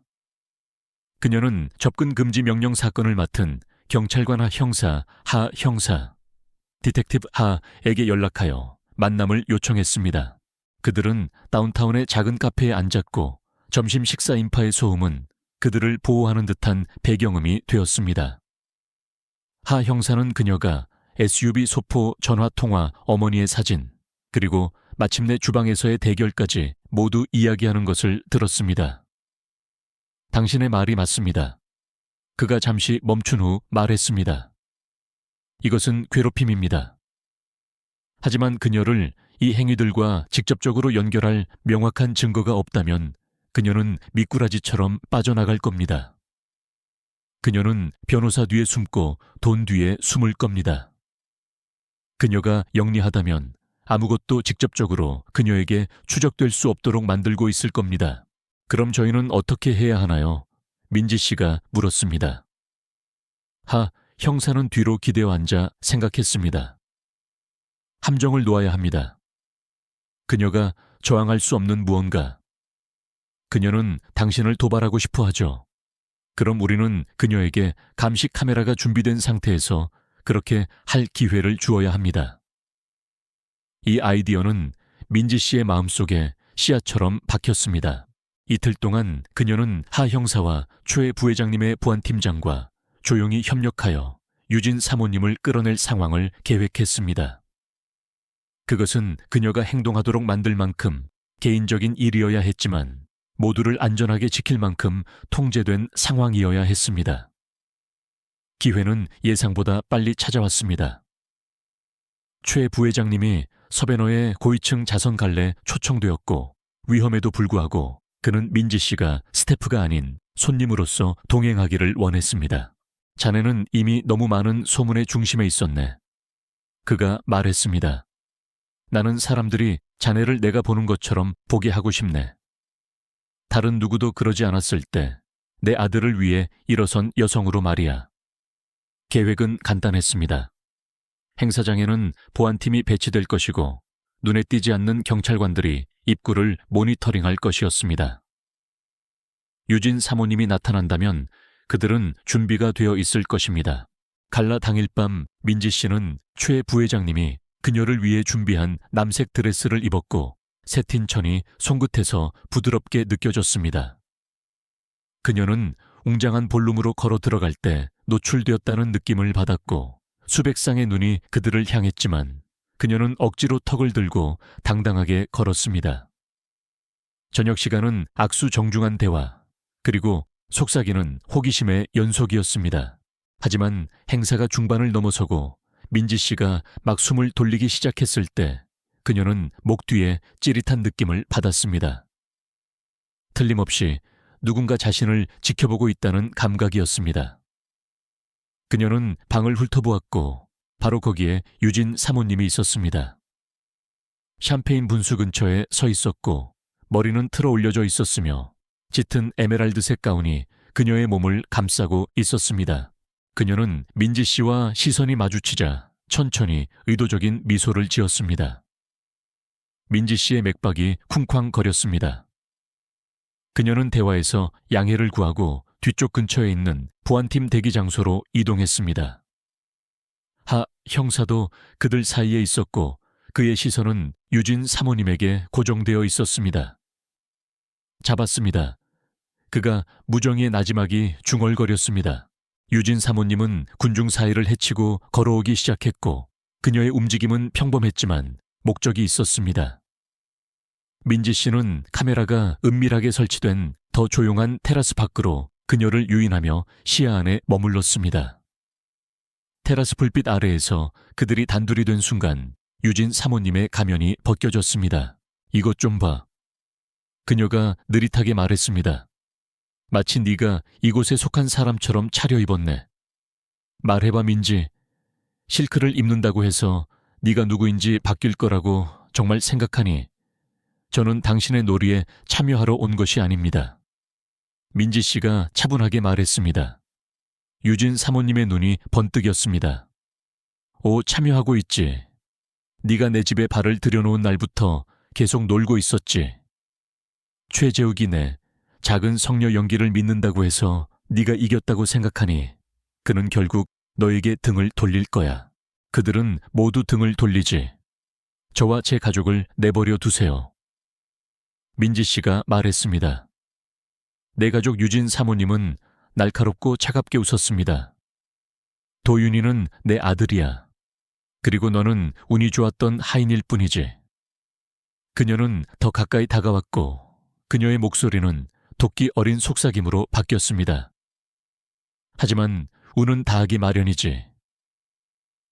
그녀는 접근 금지 명령 사건을 맡은 경찰관 하 형사 하 형사, 디텍티브 하에게 연락하여 만남을 요청했습니다. 그들은 다운타운의 작은 카페에 앉았고 점심 식사 인파의 소음은 그들을 보호하는 듯한 배경음이 되었습니다. 하 형사는 그녀가 SUV 소포 전화 통화 어머니의 사진, 그리고 마침내 주방에서의 대결까지 모두 이야기하는 것을 들었습니다. 당신의 말이 맞습니다. 그가 잠시 멈춘 후 말했습니다. 이것은 괴롭힘입니다. 하지만 그녀를 이 행위들과 직접적으로 연결할 명확한 증거가 없다면 그녀는 미꾸라지처럼 빠져나갈 겁니다. 그녀는 변호사 뒤에 숨고 돈 뒤에 숨을 겁니다. 그녀가 영리하다면 아무것도 직접적으로 그녀에게 추적될 수 없도록 만들고 있을 겁니다. 그럼 저희는 어떻게 해야 하나요? 민지 씨가 물었습니다. 형사는 뒤로 기대어 앉아 생각했습니다. 함정을 놓아야 합니다. 그녀가 저항할 수 없는 무언가. 그녀는 당신을 도발하고 싶어 하죠. 그럼 우리는 그녀에게 감시 카메라가 준비된 상태에서 그렇게 할 기회를 주어야 합니다. 이 아이디어는 민지 씨의 마음속에 씨앗처럼 박혔습니다. 이틀 동안 그녀는 하 형사와 최 부회장님의 보안팀장과 조용히 협력하여 유진 사모님을 끌어낼 상황을 계획했습니다. 그것은 그녀가 행동하도록 만들 만큼 개인적인 일이어야 했지만 모두를 안전하게 지킬 만큼 통제된 상황이어야 했습니다. 기회는 예상보다 빨리 찾아왔습니다. 최 부회장님이 서베너의 고위층 자선 갈래 초청되었고 위험에도 불구하고 그는 민지 씨가 스태프가 아닌 손님으로서 동행하기를 원했습니다. 자네는 이미 너무 많은 소문의 중심에 있었네. 그가 말했습니다. 나는 사람들이 자네를 내가 보는 것처럼 보게 하고 싶네. 다른 누구도 그러지 않았을 때 내 아들을 위해 일어선 여성으로 말이야. 계획은 간단했습니다. 행사장에는 보안팀이 배치될 것이고 눈에 띄지 않는 경찰관들이 입구를 모니터링할 것이었습니다. 유진 사모님이 나타난다면 그들은 준비가 되어 있을 것입니다. 갈라 당일 밤 민지 씨는 최 부회장님이 그녀를 위해 준비한 남색 드레스를 입었고 새틴 천이 손끝에서 부드럽게 느껴졌습니다. 그녀는 웅장한 볼룸으로 걸어 들어갈 때 노출되었다는 느낌을 받았고 수백 쌍의 눈이 그들을 향했지만 그녀는 억지로 턱을 들고 당당하게 걸었습니다. 저녁 시간은 악수정중한 대화, 그리고 속삭이는 호기심의 연속이었습니다. 하지만 행사가 중반을 넘어서고 민지 씨가 막 숨을 돌리기 시작했을 때 그녀는 목 뒤에 찌릿한 느낌을 받았습니다. 틀림없이 누군가 자신을 지켜보고 있다는 감각이었습니다. 그녀는 방을 훑어보았고 바로 거기에 유진 사모님이 있었습니다. 샴페인 분수 근처에 서 있었고 머리는 틀어 올려져 있었으며 짙은 에메랄드색 가운이 그녀의 몸을 감싸고 있었습니다. 그녀는 민지 씨와 시선이 마주치자 천천히 의도적인 미소를 지었습니다. 민지 씨의 맥박이 쿵쾅거렸습니다. 그녀는 대화에서 양해를 구하고 뒤쪽 근처에 있는 보안팀 대기 장소로 이동했습니다. 하 형사도 그들 사이에 있었고 그의 시선은 유진 사모님에게 고정되어 있었습니다. 잡았습니다. 그가 무정의의 나지막이 중얼거렸습니다. 유진 사모님은 군중 사이를 헤치고 걸어오기 시작했고 그녀의 움직임은 평범했지만 목적이 있었습니다. 민지 씨는 카메라가 은밀하게 설치된 더 조용한 테라스 밖으로 그녀를 유인하며 시야 안에 머물렀습니다. 테라스 불빛 아래에서 그들이 단둘이 된 순간 유진 사모님의 가면이 벗겨졌습니다. 이것 좀 봐. 그녀가 느릿하게 말했습니다. 마치 네가 이곳에 속한 사람처럼 차려입었네. 말해봐 민지. 실크를 입는다고 해서 네가 누구인지 바뀔 거라고 정말 생각하니? 저는 당신의 놀이에 참여하러 온 것이 아닙니다. 민지 씨가 차분하게 말했습니다. 유진 사모님의 눈이 번뜩였습니다. 오, 참여하고 있지. 네가 내 집에 발을 들여놓은 날부터 계속 놀고 있었지. 최재욱이네. 작은 성녀 연기를 믿는다고 해서 네가 이겼다고 생각하니 그는 결국 너에게 등을 돌릴 거야. 그들은 모두 등을 돌리지. 저와 제 가족을 내버려 두세요. 민지 씨가 말했습니다. 내 가족 유진 사모님은 날카롭고 차갑게 웃었습니다. 도윤이는 내 아들이야. 그리고 너는 운이 좋았던 하인일 뿐이지. 그녀는 더 가까이 다가왔고 그녀의 목소리는 도끼 어린 속삭임으로 바뀌었습니다. 하지만 운은 다하기 마련이지.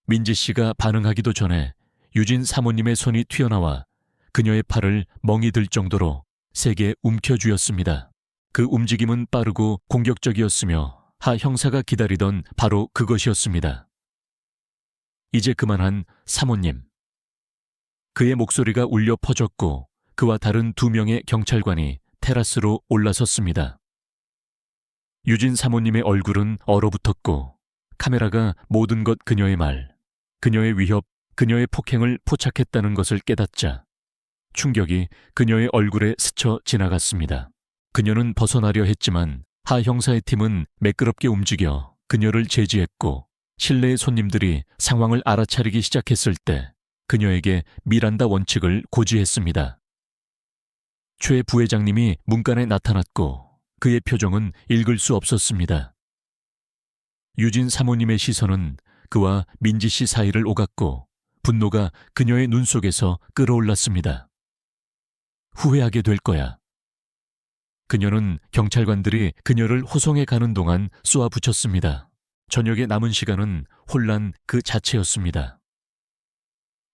민지 씨가 반응하기도 전에 유진 사모님의 손이 튀어나와 그녀의 팔을 멍이 들 정도로 세게 움켜쥐었습니다. 그 움직임은 빠르고 공격적이었으며 하 형사가 기다리던 바로 그것이었습니다. 이제 그만한 사모님. 그의 목소리가 울려 퍼졌고 그와 다른 2명의 경찰관이 테라스로 올라섰습니다. 유진 사모님의 얼굴은 얼어붙었고 카메라가 모든 것 그녀의 말, 그녀의 위협, 그녀의 폭행을 포착했다는 것을 깨닫자 충격이 그녀의 얼굴에 스쳐 지나갔습니다. 그녀는 벗어나려 했지만 하 형사의 팀은 매끄럽게 움직여 그녀를 제지했고 실내의 손님들이 상황을 알아차리기 시작했을 때 그녀에게 미란다 원칙을 고지했습니다. 최 부회장님이 문간에 나타났고 그의 표정은 읽을 수 없었습니다. 유진 사모님의 시선은 그와 민지 씨 사이를 오갔고 분노가 그녀의 눈 속에서 끓어올랐습니다. 후회하게 될 거야. 그녀는 경찰관들이 그녀를 호송해 가는 동안 쏘아붙였습니다. 저녁의 남은 시간은 혼란 그 자체였습니다.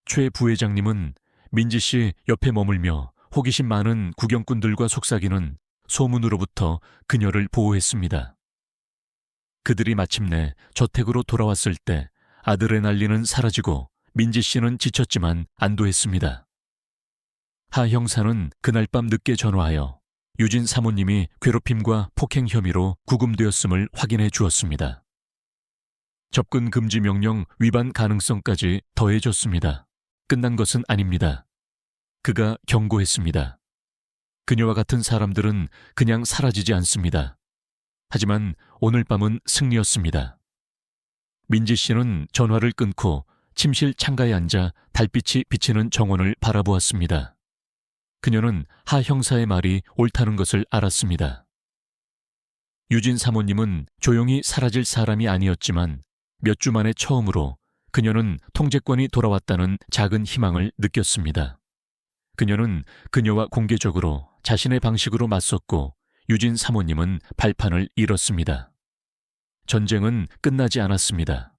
최 부회장님은 민지 씨 옆에 머물며 호기심 많은 구경꾼들과 속삭이는 소문으로부터 그녀를 보호했습니다. 그들이 마침내 저택으로 돌아왔을 때 아드레날린은 사라지고 민지 씨는 지쳤지만 안도했습니다. 하 형사는 그날 밤 늦게 전화하여 유진 사모님이 괴롭힘과 폭행 혐의로 구금되었음을 확인해 주었습니다. 접근 금지 명령 위반 가능성까지 더해졌습니다. 끝난 것은 아닙니다. 그가 경고했습니다. 그녀와 같은 사람들은 그냥 사라지지 않습니다. 하지만 오늘 밤은 승리였습니다. 민지 씨는 전화를 끊고 침실 창가에 앉아 달빛이 비치는 정원을 바라보았습니다. 그녀는 하 형사의 말이 옳다는 것을 알았습니다. 유진 사모님은 조용히 사라질 사람이 아니었지만 몇 주 만에 처음으로 그녀는 통제권이 돌아왔다는 작은 희망을 느꼈습니다. 그녀는 그녀와 공개적으로 자신의 방식으로 맞섰고 유진 사모님은 발판을 잃었습니다. 전쟁은 끝나지 않았습니다.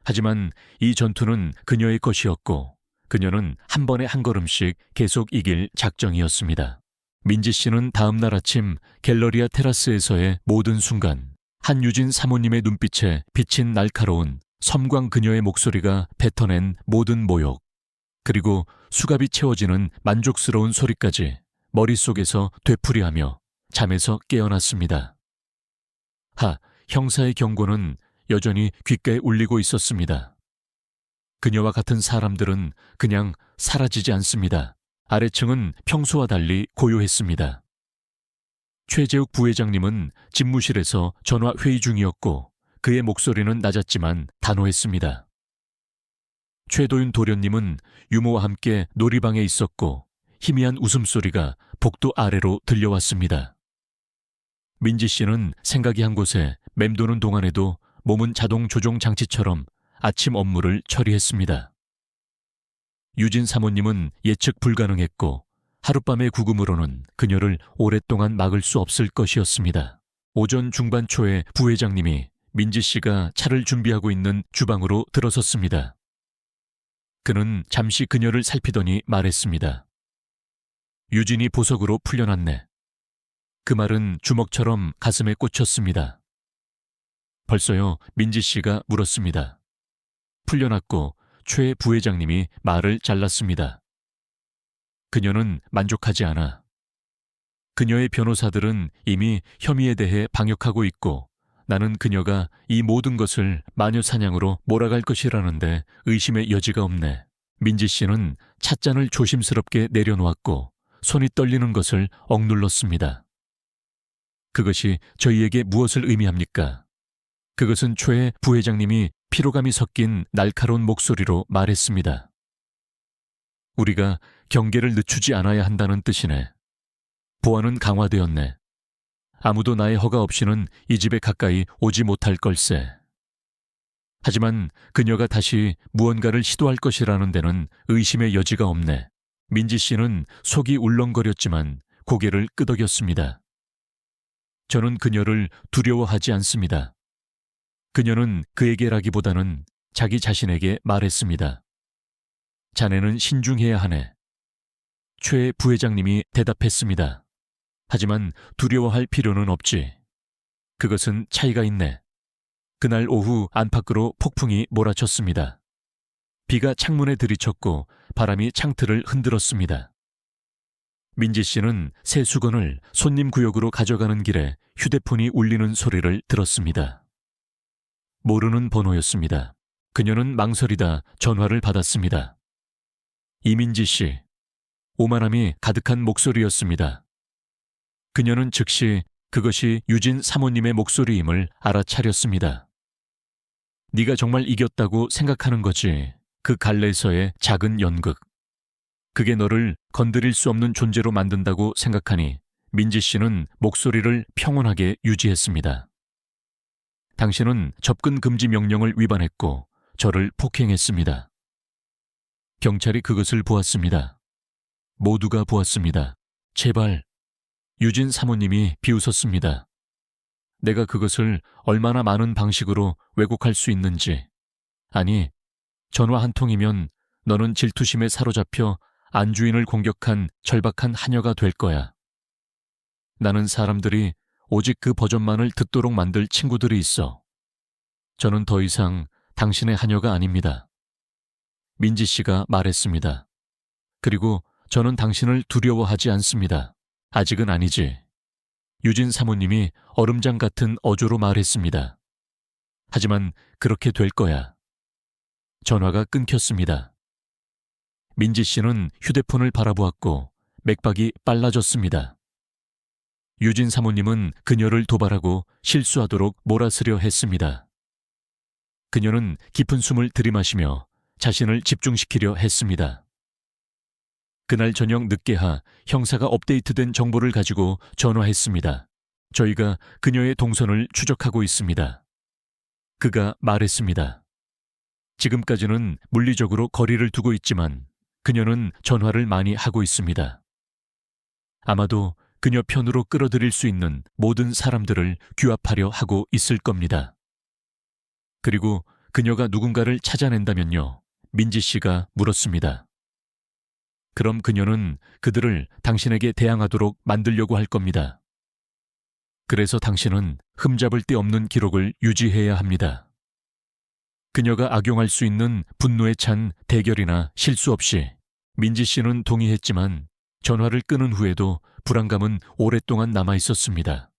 하지만 이 전투는 그녀의 것이었고 그녀는 한 번에 한 걸음씩 계속 이길 작정이었습니다. 민지 씨는 다음 날 아침 갤러리아 테라스에서의 모든 순간 한유진 사모님의 눈빛에 비친 날카로운 섬광 그녀의 목소리가 뱉어낸 모든 모욕 그리고 수갑이 채워지는 만족스러운 소리까지 머릿속에서 되풀이하며 잠에서 깨어났습니다. 형사의 경고는 여전히 귓가에 울리고 있었습니다. 그녀와 같은 사람들은 그냥 사라지지 않습니다. 아래층은 평소와 달리 고요했습니다. 최재욱 부회장님은 집무실에서 전화 회의 중이었고 그의 목소리는 낮았지만 단호했습니다. 최도윤 도련님은 유모와 함께 놀이방에 있었고 희미한 웃음소리가 복도 아래로 들려왔습니다. 민지 씨는 생각이 한 곳에 맴도는 동안에도 몸은 자동 조종 장치처럼 아침 업무를 처리했습니다. 유진 사모님은 예측 불가능했고 하룻밤의 구금으로는 그녀를 오랫동안 막을 수 없을 것이었습니다. 오전 중반 초에 부회장님이 민지 씨가 차를 준비하고 있는 주방으로 들어섰습니다. 그는 잠시 그녀를 살피더니 말했습니다. 유진이 보석으로 풀려났네. 그 말은 주먹처럼 가슴에 꽂혔습니다. 벌써요? 민지 씨가 물었습니다. 풀려났고 최 부회장님이 말을 잘랐습니다. 그녀는 만족하지 않아. 그녀의 변호사들은 이미 혐의에 대해 방역하고 있고 나는 그녀가 이 모든 것을 마녀사냥으로 몰아갈 것이라는데 의심의 여지가 없네. 민지 씨는 찻잔을 조심스럽게 내려놓았고 손이 떨리는 것을 억눌렀습니다. 그것이 저희에게 무엇을 의미합니까? 그것은 최 부회장님이 피로감이 섞인 날카로운 목소리로 말했습니다. 우리가 경계를 늦추지 않아야 한다는 뜻이네. 보안은 강화되었네. 아무도 나의 허가 없이는 이 집에 가까이 오지 못할 걸세. 하지만 그녀가 다시 무언가를 시도할 것이라는 데는 의심의 여지가 없네. 민지 씨는 속이 울렁거렸지만 고개를 끄덕였습니다. 저는 그녀를 두려워하지 않습니다. 그녀는 그에게라기보다는 자기 자신에게 말했습니다. 자네는 신중해야 하네. 최 부회장님이 대답했습니다. 하지만 두려워할 필요는 없지. 그것은 차이가 있네. 그날 오후 안팎으로 폭풍이 몰아쳤습니다. 비가 창문에 들이쳤고 바람이 창틀을 흔들었습니다. 민지 씨는 새 수건을 손님 구역으로 가져가는 길에 휴대폰이 울리는 소리를 들었습니다. 모르는 번호였습니다. 그녀는 망설이다 전화를 받았습니다. 이민지 씨. 오만함이 가득한 목소리였습니다. 그녀는 즉시 그것이 유진 사모님의 목소리임을 알아차렸습니다. 네가 정말 이겼다고 생각하는 거지. 그 갈래에서의 작은 연극. 그게 너를 건드릴 수 없는 존재로 만든다고 생각하니 민지 씨는 목소리를 평온하게 유지했습니다. 당신은 접근 금지 명령을 위반했고 저를 폭행했습니다. 경찰이 그것을 보았습니다. 모두가 보았습니다. 제발. 유진 사모님이 비웃었습니다. 내가 그것을 얼마나 많은 방식으로 왜곡할 수 있는지. 아니, 전화 한 통이면 너는 질투심에 사로잡혀 안주인을 공격한 절박한 하녀가 될 거야. 나는 사람들이 오직 그 버전만을 듣도록 만들 친구들이 있어. 저는 더 이상 당신의 하녀가 아닙니다. 민지 씨가 말했습니다. 그리고 저는 당신을 두려워하지 않습니다. 아직은 아니지. 유진 사모님이 얼음장 같은 어조로 말했습니다. 하지만 그렇게 될 거야. 전화가 끊겼습니다. 민지 씨는 휴대폰을 바라보았고 맥박이 빨라졌습니다. 유진 사모님은 그녀를 도발하고 실수하도록 몰아쓰려 했습니다. 그녀는 깊은 숨을 들이마시며 자신을 집중시키려 했습니다. 그날 저녁 늦게하 형사가 업데이트된 정보를 가지고 전화했습니다. 저희가 그녀의 동선을 추적하고 있습니다. 그가 말했습니다. 지금까지는 물리적으로 거리를 두고 있지만 그녀는 전화를 많이 하고 있습니다. 아마도 그녀 편으로 끌어들일 수 있는 모든 사람들을 규합하려 하고 있을 겁니다. 그리고 그녀가 누군가를 찾아낸다면요? 민지 씨가 물었습니다. 그럼 그녀는 그들을 당신에게 대항하도록 만들려고 할 겁니다. 그래서 당신은 흠잡을 데 없는 기록을 유지해야 합니다. 그녀가 악용할 수 있는 분노에 찬 대결이나 실수 없이 민지 씨는 동의했지만 전화를 끊은 후에도 불안감은 오랫동안 남아 있었습니다.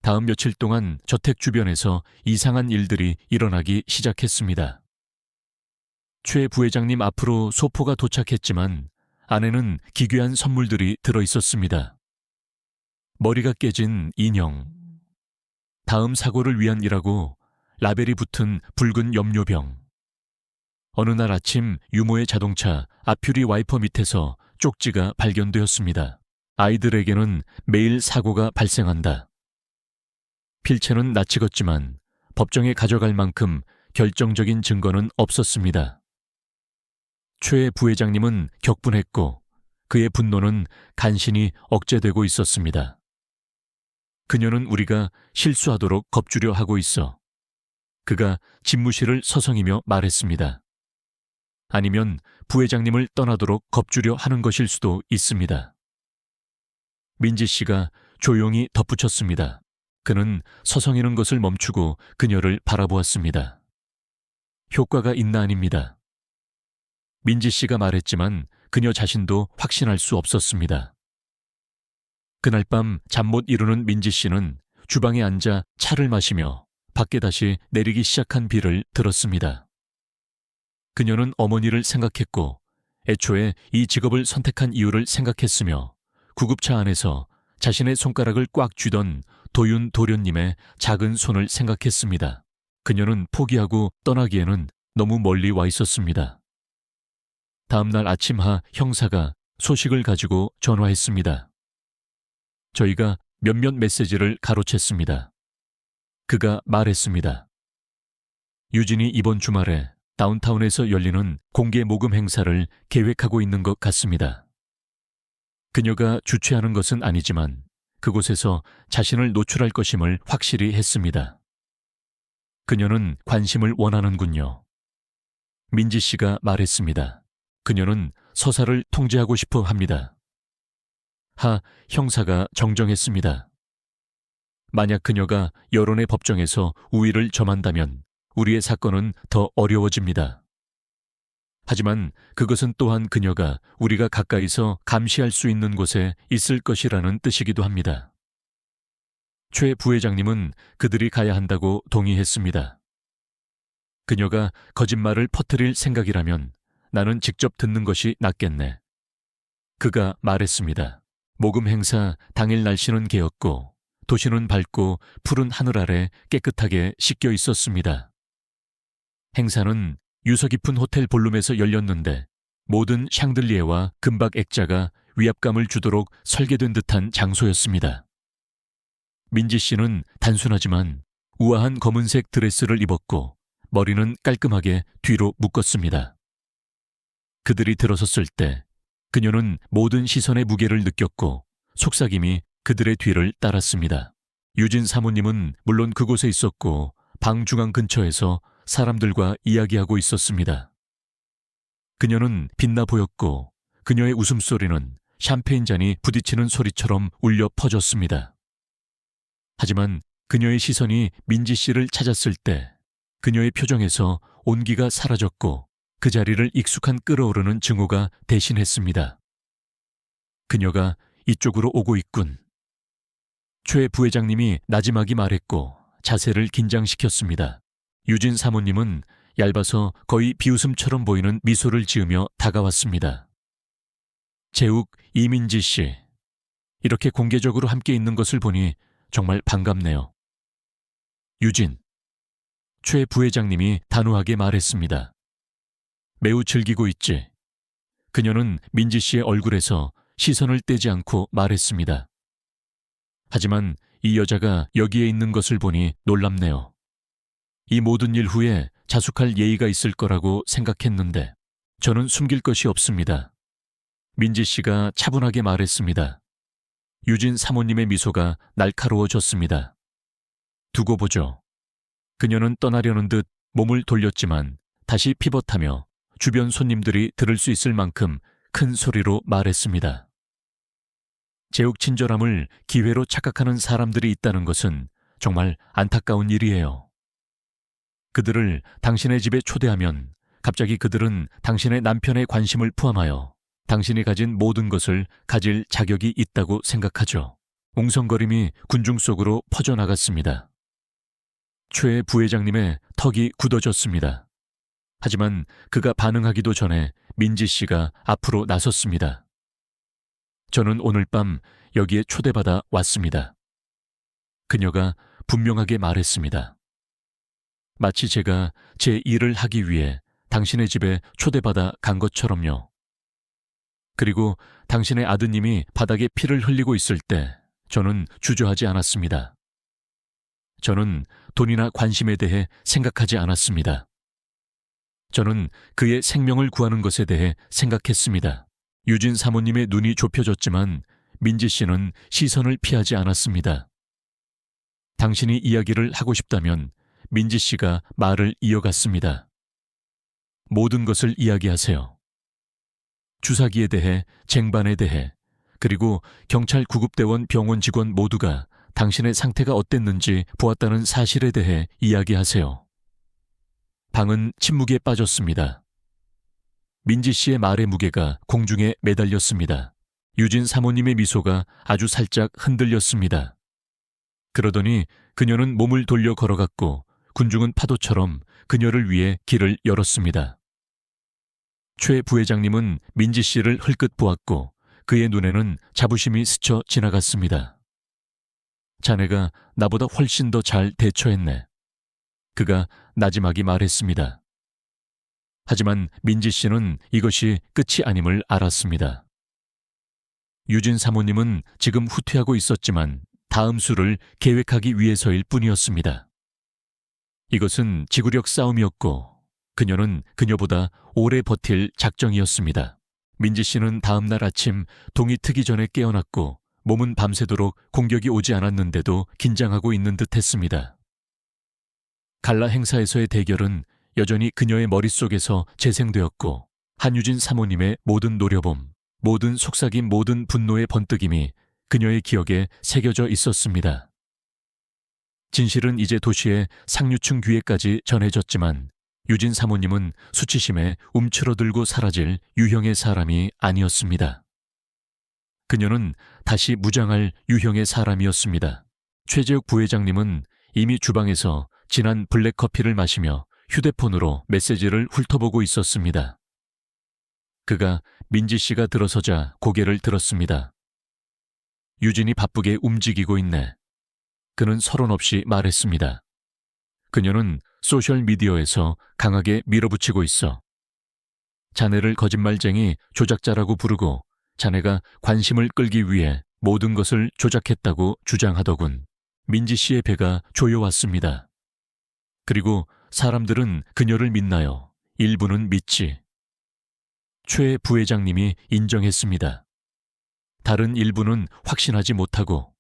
다음 며칠 동안 저택 주변에서 이상한 일들이 일어나기 시작했습니다. 최 부회장님 앞으로 소포가 도착했지만 안에는 기괴한 선물들이 들어 있었습니다. 머리가 깨진 인형, 다음 사고를 위한 이라고 라벨이 붙은 붉은 염료병. 어느 날 아침 유모의 자동차 앞유리 와이퍼 밑에서 쪽지가 발견되었습니다. 아이들에게는 매일 사고가 발생한다. 필체는 낯익었지만 법정에 가져갈 만큼 결정적인 증거는 없었습니다. 최 부회장님은 격분했고 그의 분노는 간신히 억제되고 있었습니다. 그녀는 우리가 실수하도록 겁주려 하고 있어. 그가 집무실을 서성이며 말했습니다. 아니면 부회장님을 떠나도록 겁주려 하는 것일 수도 있습니다. 민지 씨가 조용히 덧붙였습니다. 그는 서성이는 것을 멈추고 그녀를 바라보았습니다. 효과가 있나 아닙니다. 민지 씨가 말했지만 그녀 자신도 확신할 수 없었습니다. 그날 밤 잠 못 이루는 민지 씨는 주방에 앉아 차를 마시며 밖에 다시 내리기 시작한 비를 들었습니다. 그녀는 어머니를 생각했고 애초에 이 직업을 선택한 이유를 생각했으며 구급차 안에서 자신의 손가락을 꽉 쥐던 도윤 도련님의 작은 손을 생각했습니다. 그녀는 포기하고 떠나기에는 너무 멀리 와 있었습니다. 다음날 아침하 형사가 소식을 가지고 전화했습니다. 저희가 몇몇 메시지를 가로챘습니다. 그가 말했습니다. 유진이 이번 주말에 다운타운에서 열리는 공개 모금 행사를 계획하고 있는 것 같습니다. 그녀가 주최하는 것은 아니지만 그곳에서 자신을 노출할 것임을 확실히 했습니다. 그녀는 관심을 원하는군요. 민지 씨가 말했습니다. 그녀는 서사를 통제하고 싶어 합니다. 하 형사가 정정했습니다. 만약 그녀가 여론의 법정에서 우위를 점한다면 우리의 사건은 더 어려워집니다. 하지만 그것은 또한 그녀가 우리가 가까이서 감시할 수 있는 곳에 있을 것이라는 뜻이기도 합니다. 최 부회장님은 그들이 가야 한다고 동의했습니다. 그녀가 거짓말을 퍼뜨릴 생각이라면 나는 직접 듣는 것이 낫겠네. 그가 말했습니다. 모금 행사 당일 날씨는 개었고 도시는 밝고 푸른 하늘 아래 깨끗하게 씻겨 있었습니다. 행사는 유서 깊은 호텔 볼룸에서 열렸는데 모든 샹들리에와 금박 액자가 위압감을 주도록 설계된 듯한 장소였습니다. 민지 씨는 단순하지만 우아한 검은색 드레스를 입었고 머리는 깔끔하게 뒤로 묶었습니다. 그들이 들어섰을 때 그녀는 모든 시선의 무게를 느꼈고 속삭임이 그들의 뒤를 따랐습니다. 유진 사모님은 물론 그곳에 있었고 방 중앙 근처에서 사람들과 이야기하고 있었습니다. 그녀는 빛나 보였고 그녀의 웃음소리는 샴페인 잔이 부딪히는 소리처럼 울려 퍼졌습니다. 하지만 그녀의 시선이 민지 씨를 찾았을 때 그녀의 표정에서 온기가 사라졌고 그 자리를 익숙한 끓어오르는 증오가 대신했습니다. 그녀가 이쪽으로 오고 있군. 최 부회장님이 나지막이 말했고 자세를 긴장시켰습니다. 유진 사모님은 얇아서 거의 비웃음처럼 보이는 미소를 지으며 다가왔습니다. 재욱, 이민지 씨, 이렇게 공개적으로 함께 있는 것을 보니 정말 반갑네요. 유진, 최 부회장님이 단호하게 말했습니다. 매우 즐기고 있지. 그녀는 민지 씨의 얼굴에서 시선을 떼지 않고 말했습니다. 하지만 이 여자가 여기에 있는 것을 보니 놀랍네요. 이 모든 일 후에 자숙할 예의가 있을 거라고 생각했는데 저는 숨길 것이 없습니다. 민지 씨가 차분하게 말했습니다. 유진 사모님의 미소가 날카로워졌습니다. 두고 보죠. 그녀는 떠나려는 듯 몸을 돌렸지만 다시 피벗하며 주변 손님들이 들을 수 있을 만큼 큰 소리로 말했습니다. 제욱 친절함을 기회로 착각하는 사람들이 있다는 것은 정말 안타까운 일이에요. 그들을 당신의 집에 초대하면 갑자기 그들은 당신의 남편의 관심을 포함하여 당신이 가진 모든 것을 가질 자격이 있다고 생각하죠. 웅성거림이 군중 속으로 퍼져나갔습니다. 최 부회장님의 턱이 굳어졌습니다. 하지만 그가 반응하기도 전에 민지 씨가 앞으로 나섰습니다. 저는 오늘 밤 여기에 초대받아 왔습니다. 그녀가 분명하게 말했습니다. 마치 제가 제 일을 하기 위해 당신의 집에 초대받아 간 것처럼요. 그리고 당신의 아드님이 바닥에 피를 흘리고 있을 때 저는 주저하지 않았습니다. 저는 돈이나 관심에 대해 생각하지 않았습니다. 저는 그의 생명을 구하는 것에 대해 생각했습니다. 유진 사모님의 눈이 좁혀졌지만 민지 씨는 시선을 피하지 않았습니다. 당신이 이야기를 하고 싶다면 민지 씨가 말을 이어갔습니다. 모든 것을 이야기하세요. 주사기에 대해, 쟁반에 대해, 그리고 경찰 구급대원 병원 직원 모두가 당신의 상태가 어땠는지 보았다는 사실에 대해 이야기하세요. 방은 침묵에 빠졌습니다. 민지 씨의 말의 무게가 공중에 매달렸습니다. 유진 사모님의 미소가 아주 살짝 흔들렸습니다. 그러더니 그녀는 몸을 돌려 걸어갔고 군중은 파도처럼 그녀를 위해 길을 열었습니다. 최 부회장님은 민지 씨를 흘끗 보았고 그의 눈에는 자부심이 스쳐 지나갔습니다. 자네가 나보다 훨씬 더 잘 대처했네. 그가 나지막이 말했습니다. 하지만 민지 씨는 이것이 끝이 아님을 알았습니다. 유진 사모님은 지금 후퇴하고 있었지만 다음 수를 계획하기 위해서일 뿐이었습니다. 이것은 지구력 싸움이었고 그녀는 그녀보다 오래 버틸 작정이었습니다. 민지 씨는 다음 날 아침 동이 트기 전에 깨어났고 몸은 밤새도록 공격이 오지 않았는데도 긴장하고 있는 듯 했습니다. 갈라 행사에서의 대결은 여전히 그녀의 머릿속에서 재생되었고 한유진 사모님의 모든 노려봄, 모든 속삭임, 모든 분노의 번뜩임이 그녀의 기억에 새겨져 있었습니다. 진실은 이제 도시의 상류층 귀에까지 전해졌지만 유진 사모님은 수치심에 움츠러들고 사라질 유형의 사람이 아니었습니다. 그녀는 다시 무장할 유형의 사람이었습니다. 최재욱 부회장님은 이미 주방에서 진한 블랙커피를 마시며 휴대폰으로 메시지를 훑어보고 있었습니다. 그가 민지 씨가 들어서자 고개를 들었습니다. 유진이 바쁘게 움직이고 있네. 그는 서론 없이 말했습니다. 그녀는 소셜미디어에서 강하게 밀어붙이고 있어. 자네를 거짓말쟁이 조작자라고 부르고 자네가 관심을 끌기 위해 모든 것을 조작했다고 주장하더군. 민지 씨의 배가 조여왔습니다. 그리고 사람들은 그녀를 믿나요? 일부는 믿지. 최 부회장님이 인정했습니다. 다른 일부는 확신하지 못하고.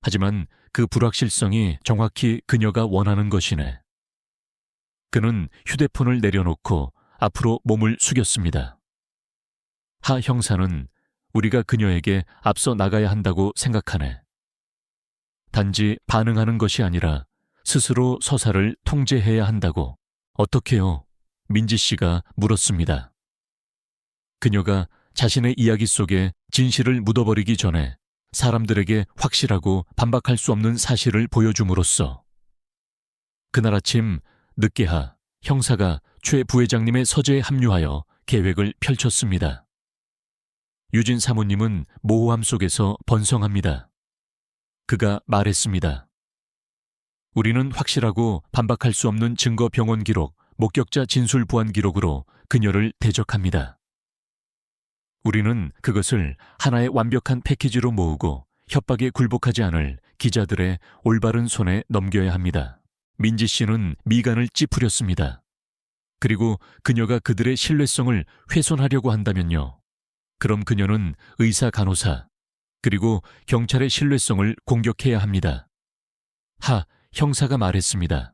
하지만 그 불확실성이 정확히 그녀가 원하는 것이네. 그는 휴대폰을 내려놓고 앞으로 몸을 숙였습니다. 하 형사는 우리가 그녀에게 앞서 나가야 한다고 생각하네. 단지 반응하는 것이 아니라 스스로 서사를 통제해야 한다고. 어떻게요? 민지 씨가 물었습니다. 그녀가 자신의 이야기 속에 진실을 묻어버리기 전에 사람들에게 확실하고 반박할 수 없는 사실을 보여줌으로써. 그날 아침 늦게하 형사가 최 부회장님의 서재에 합류하여 계획을 펼쳤습니다. 유진 사모님은 모호함 속에서 번성합니다. 그가 말했습니다. 우리는 확실하고 반박할 수 없는 증거 병원 기록, 목격자 진술 보완 기록으로 그녀를 대적합니다. 우리는 그것을 하나의 완벽한 패키지로 모으고 협박에 굴복하지 않을 기자들의 올바른 손에 넘겨야 합니다. 민지 씨는 미간을 찌푸렸습니다. 그리고 그녀가 그들의 신뢰성을 훼손하려고 한다면요. 그럼 그녀는 의사, 간호사, 그리고 경찰의 신뢰성을 공격해야 합니다. 형사가 말했습니다.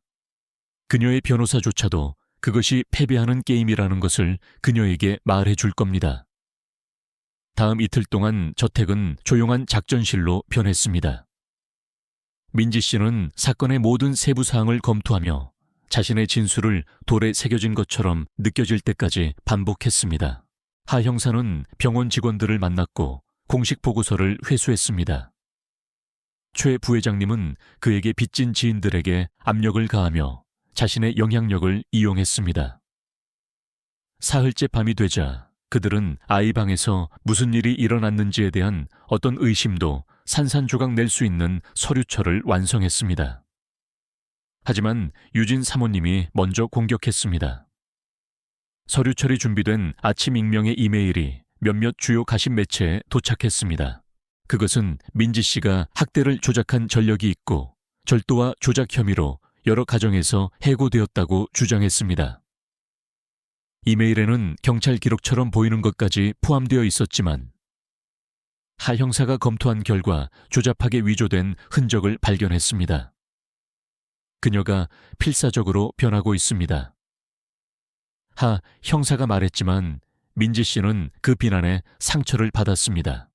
그녀의 변호사조차도 그것이 패배하는 게임이라는 것을 그녀에게 말해줄 겁니다. 다음 이틀 동안 저택은 조용한 작전실로 변했습니다. 민지 씨는 사건의 모든 세부 사항을 검토하며 자신의 진술을 돌에 새겨진 것처럼 느껴질 때까지 반복했습니다. 하 형사는 병원 직원들을 만났고 공식 보고서를 회수했습니다. 최 부회장님은 그에게 빚진 지인들에게 압력을 가하며 자신의 영향력을 이용했습니다. 사흘째 밤이 되자 그들은 아이 방에서 무슨 일이 일어났는지에 대한 어떤 의심도 산산조각 낼 수 있는 서류철을 완성했습니다. 하지만 유진 사모님이 먼저 공격했습니다. 서류철이 준비된 아침 익명의 이메일이 몇몇 주요 가십 매체에 도착했습니다. 그것은 민지 씨가 학대를 조작한 전력이 있고 절도와 조작 혐의로 여러 가정에서 해고되었다고 주장했습니다. 이메일에는 경찰 기록처럼 보이는 것까지 포함되어 있었지만 하 형사가 검토한 결과 조잡하게 위조된 흔적을 발견했습니다. 그녀가 필사적으로 변하고 있습니다. 하 형사가 말했지만 민지 씨는 그 비난에 상처를 받았습니다.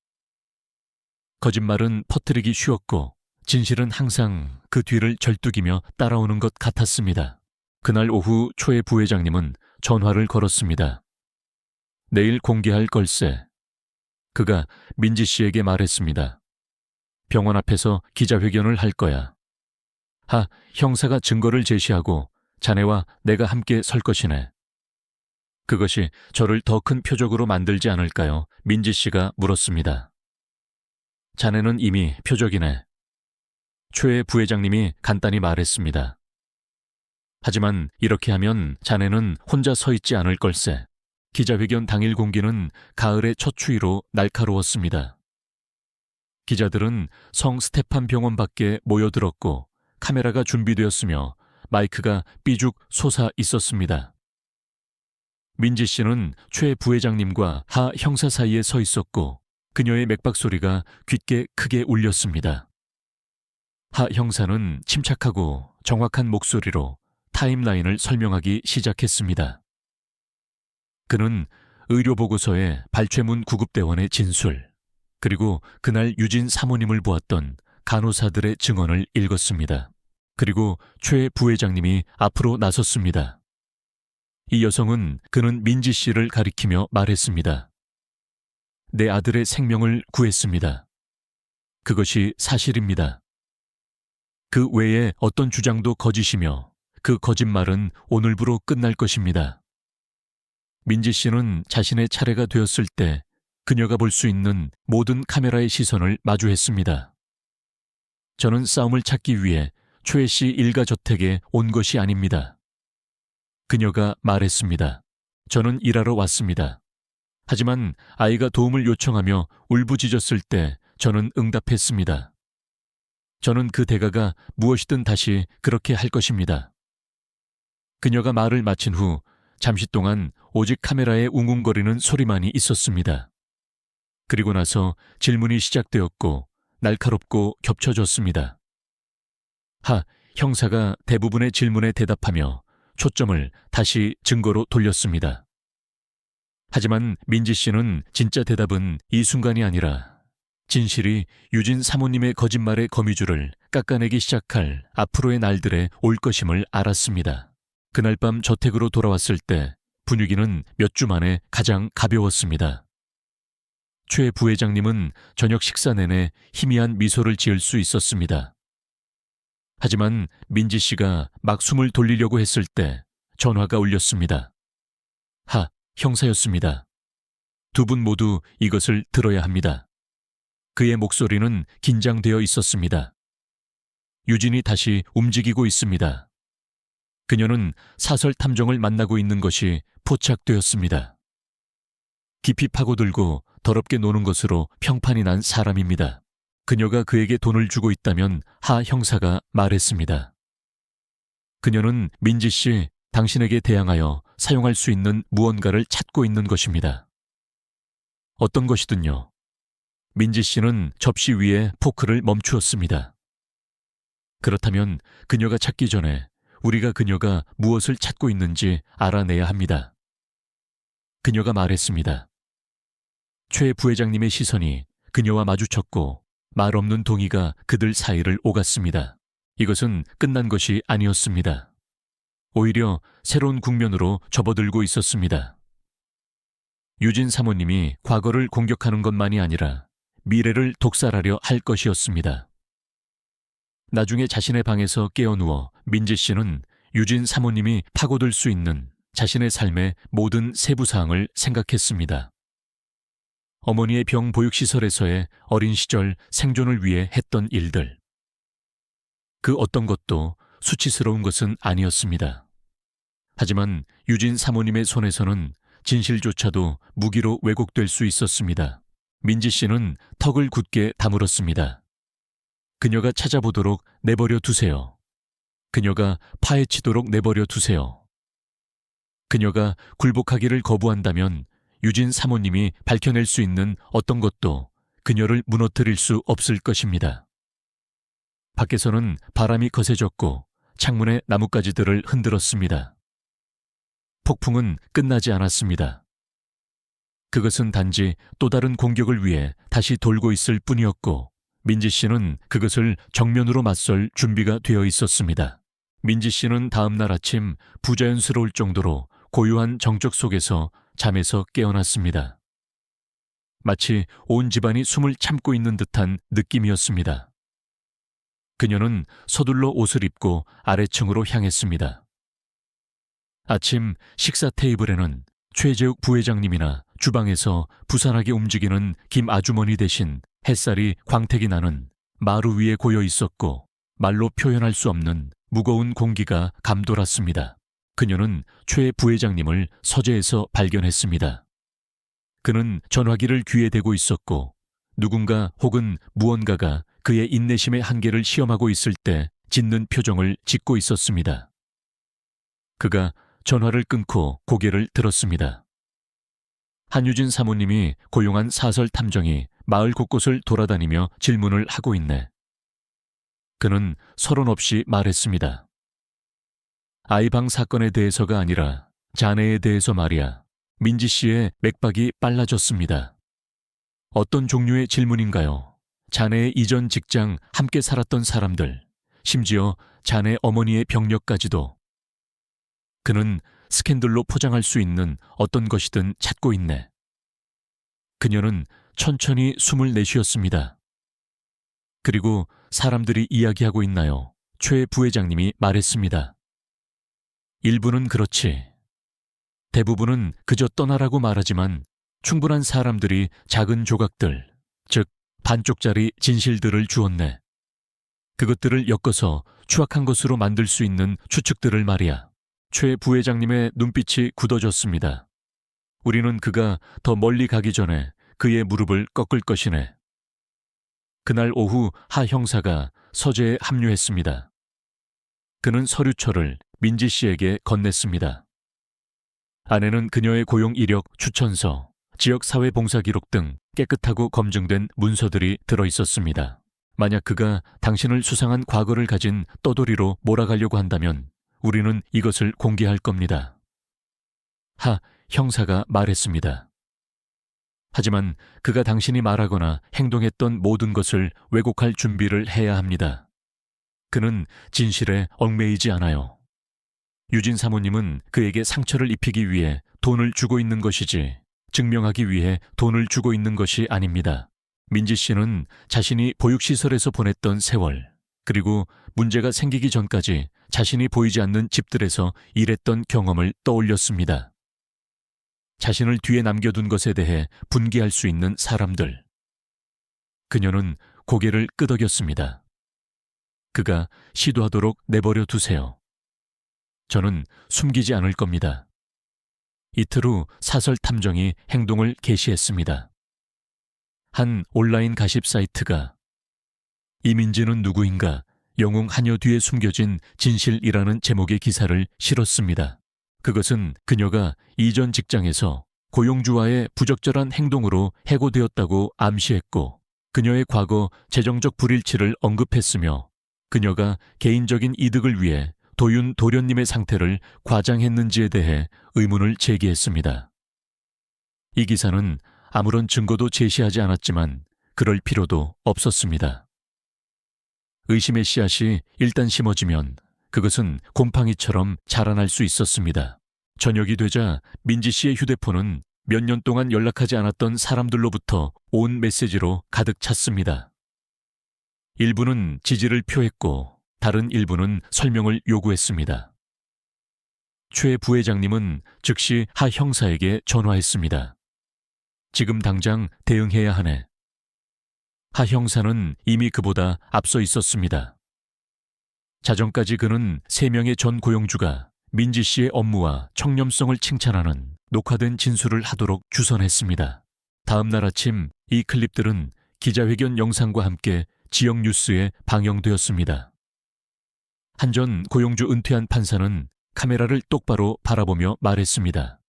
거짓말은 퍼뜨리기 쉬웠고 진실은 항상 그 뒤를 절뚝이며 따라오는 것 같았습니다. 그날 오후 초의 부회장님은 전화를 걸었습니다. 내일 공개할 걸세. 그가 민지 씨에게 말했습니다. 병원 앞에서 기자회견을 할 거야. 형사가 증거를 제시하고 자네와 내가 함께 설 것이네. 그것이 저를 더 큰 표적으로 만들지 않을까요? 민지 씨가 물었습니다. 자네는 이미 표적이네. 최 부회장님이 간단히 말했습니다. 하지만 이렇게 하면 자네는 혼자 서 있지 않을 걸세. 기자회견 당일 공기는 가을의 첫 추위로 날카로웠습니다. 기자들은 성 스테판 병원 밖에 모여들었고 카메라가 준비되었으며 마이크가 삐죽 솟아 있었습니다. 민지 씨는 최 부회장님과 하 형사 사이에 서 있었고 그녀의 맥박 소리가 귓게 크게 울렸습니다. 하 형사는 침착하고 정확한 목소리로 타임라인을 설명하기 시작했습니다. 그는 의료보고서에 발췌문 구급대원의 진술, 그리고 그날 유진 사모님을 보았던 간호사들의 증언을 읽었습니다. 그리고 최 부회장님이 앞으로 나섰습니다. 이 여성은 그는 민지 씨를 가리키며 말했습니다. 내 아들의 생명을 구했습니다. 그것이 사실입니다. 그 외에 어떤 주장도 거짓이며 그 거짓말은 오늘부로 끝날 것입니다. 민지 씨는 자신의 차례가 되었을 때 그녀가 볼 수 있는 모든 카메라의 시선을 마주했습니다. 저는 싸움을 찾기 위해 최 씨 일가 저택에 온 것이 아닙니다. 그녀가 말했습니다. 저는 일하러 왔습니다. 하지만 아이가 도움을 요청하며 울부짖었을 때 저는 응답했습니다. 저는 그 대가가 무엇이든 다시 그렇게 할 것입니다. 그녀가 말을 마친 후 잠시 동안 오직 카메라에 웅웅거리는 소리만이 있었습니다. 그리고 나서 질문이 시작되었고 날카롭고 겹쳐졌습니다. 형사가 대부분의 질문에 대답하며 초점을 다시 증거로 돌렸습니다. 하지만 민지 씨는 진짜 대답은 이 순간이 아니라 진실이 유진 사모님의 거짓말의 거미줄을 깎아내기 시작할 앞으로의 날들에 올 것임을 알았습니다. 그날 밤 저택으로 돌아왔을 때 분위기는 몇 주 만에 가장 가벼웠습니다. 최 부회장님은 저녁 식사 내내 희미한 미소를 지을 수 있었습니다. 하지만 민지 씨가 막 숨을 돌리려고 했을 때 전화가 울렸습니다. 형사였습니다. 두 분 모두 이것을 들어야 합니다. 그의 목소리는 긴장되어 있었습니다. 유진이 다시 움직이고 있습니다. 그녀는 사설 탐정을 만나고 있는 것이 포착되었습니다. 깊이 파고들고 더럽게 노는 것으로 평판이 난 사람입니다. 그녀가 그에게 돈을 주고 있다면 하 형사가 말했습니다. 그녀는 민지 씨, 당신에게 대항하여 사용할 수 있는 무언가를 찾고 있는 것입니다. 어떤 것이든요. 민지 씨는 접시 위에 포크를 멈추었습니다. 그렇다면 그녀가 찾기 전에 우리가 그녀가 무엇을 찾고 있는지 알아내야 합니다. 그녀가 말했습니다. 최 부회장님의 시선이 그녀와 마주쳤고 말 없는 동의가 그들 사이를 오갔습니다. 이것은 끝난 것이 아니었습니다. 오히려 새로운 국면으로 접어들고 있었습니다. 유진 사모님이 과거를 공격하는 것만이 아니라 미래를 독살하려 할 것이었습니다. 나중에 자신의 방에서 깨어누워 민지 씨는 유진 사모님이 파고들 수 있는 자신의 삶의 모든 세부사항을 생각했습니다. 어머니의 병 보육시설에서의 어린 시절 생존을 위해 했던 일들. 그 어떤 것도 수치스러운 것은 아니었습니다. 하지만 유진 사모님의 손에서는 진실조차도 무기로 왜곡될 수 있었습니다. 민지 씨는 턱을 굳게 다물었습니다. 그녀가 찾아보도록 내버려 두세요. 그녀가 파헤치도록 내버려 두세요. 그녀가 굴복하기를 거부한다면 유진 사모님이 밝혀낼 수 있는 어떤 것도 그녀를 무너뜨릴 수 없을 것입니다. 밖에서는 바람이 거세졌고 창문의 나뭇가지들을 흔들었습니다. 폭풍은 끝나지 않았습니다. 그것은 단지 또 다른 공격을 위해 다시 돌고 있을 뿐이었고 민지 씨는 그것을 정면으로 맞설 준비가 되어 있었습니다. 민지 씨는 다음 날 아침 부자연스러울 정도로 고요한 정적 속에서 잠에서 깨어났습니다. 마치 온 집안이 숨을 참고 있는 듯한 느낌이었습니다. 그녀는 서둘러 옷을 입고 아래층으로 향했습니다. 아침 식사 테이블에는 최재욱 부회장님이나 주방에서 부산하게 움직이는 김 아주머니 대신 햇살이 광택이 나는 마루 위에 고여 있었고 말로 표현할 수 없는 무거운 공기가 감돌았습니다. 그녀는 최 부회장님을 서재에서 발견했습니다. 그는 전화기를 귀에 대고 있었고 누군가 혹은 무언가가 그의 인내심의 한계를 시험하고 있을 때 짓는 표정을 짓고 있었습니다. 그가 전화를 끊고 고개를 들었습니다. 한유진 사모님이 고용한 사설 탐정이 마을 곳곳을 돌아다니며 질문을 하고 있네. 그는 서론 없이 말했습니다. 아이방 사건에 대해서가 아니라 자네에 대해서 말이야. 민지 씨의 맥박이 빨라졌습니다. 어떤 종류의 질문인가요? 자네의 이전 직장 함께 살았던 사람들, 심지어 자네 어머니의 병력까지도. 그는 스캔들로 포장할 수 있는 어떤 것이든 찾고 있네. 그녀는 천천히 숨을 내쉬었습니다. 그리고 사람들이 이야기하고 있나요? 최 부회장님이 말했습니다. 일부는 그렇지. 대부분은 그저 떠나라고 말하지만 충분한 사람들이 작은 조각들, 즉 반쪽짜리 진실들을 주었네. 그것들을 엮어서 추악한 것으로 만들 수 있는 추측들을 말이야. 최 부회장님의 눈빛이 굳어졌습니다. 우리는 그가 더 멀리 가기 전에 그의 무릎을 꺾을 것이네. 그날 오후 하 형사가 서재에 합류했습니다. 그는 서류철을 민지 씨에게 건넸습니다. 안에는 그녀의 고용 이력 추천서, 지역사회봉사 기록 등 깨끗하고 검증된 문서들이 들어있었습니다. 만약 그가 당신을 수상한 과거를 가진 떠돌이로 몰아가려고 한다면 우리는 이것을 공개할 겁니다. 하 형사가 말했습니다. 하지만 그가 당신이 말하거나 행동했던 모든 것을 왜곡할 준비를 해야 합니다. 그는 진실에 얽매이지 않아요. 유진 사모님은 그에게 상처를 입히기 위해 돈을 주고 있는 것이지 증명하기 위해 돈을 주고 있는 것이 아닙니다. 민지 씨는 자신이 보육시설에서 보냈던 세월, 그리고 문제가 생기기 전까지 자신이 보이지 않는 집들에서 일했던 경험을 떠올렸습니다. 자신을 뒤에 남겨둔 것에 대해 분개할 수 있는 사람들. 그녀는 고개를 끄덕였습니다. 그가 시도하도록 내버려 두세요. 저는 숨기지 않을 겁니다. 이틀 후 사설 탐정이 행동을 개시했습니다. 한 온라인 가십 사이트가 이민지는 누구인가? 영웅 한여 뒤에 숨겨진 진실이라는 제목의 기사를 실었습니다. 그것은 그녀가 이전 직장에서 고용주와의 부적절한 행동으로 해고되었다고 암시했고, 그녀의 과거 재정적 불일치를 언급했으며, 그녀가 개인적인 이득을 위해 도윤 도련님의 상태를 과장했는지에 대해 의문을 제기했습니다. 이 기사는 아무런 증거도 제시하지 않았지만 그럴 필요도 없었습니다. 의심의 씨앗이 일단 심어지면 그것은 곰팡이처럼 자라날 수 있었습니다. 저녁이 되자 민지 씨의 휴대폰은 몇 년 동안 연락하지 않았던 사람들로부터 온 메시지로 가득 찼습니다. 일부는 지지를 표했고 다른 일부는 설명을 요구했습니다. 최 부회장님은 즉시 하 형사에게 전화했습니다. 지금 당장 대응해야 하네. 하 형사는 이미 그보다 앞서 있었습니다. 자정까지 그는 3명의 전 고용주가 민지 씨의 업무와 청렴성을 칭찬하는 녹화된 진술을 하도록 주선했습니다. 다음 날 아침 이 클립들은 기자회견 영상과 함께 지역 뉴스에 방영되었습니다. 한 전 고용주 은퇴한 판사는 카메라를 똑바로 바라보며 말했습니다.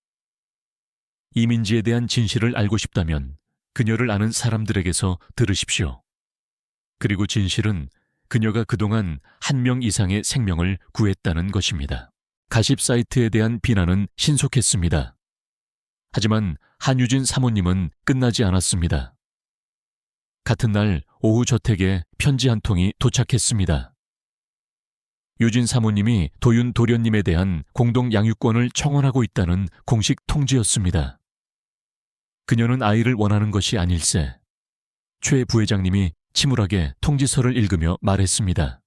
이민지에 대한 진실을 알고 싶다면 그녀를 아는 사람들에게서 들으십시오. 그리고 진실은 그녀가 그동안 1명 이상의 생명을 구했다는 것입니다. 가십 사이트에 대한 비난은 신속했습니다. 하지만 한유진 사모님은 끝나지 않았습니다. 같은 날 오후 저택에 편지 한 통이 도착했습니다. 유진 사모님이 도윤 도련님에 대한 공동 양육권을 청원하고 있다는 공식 통지였습니다. 그녀는 아이를 원하는 것이 아닐세. 최 부회장님이 침울하게 통지서를 읽으며 말했습니다.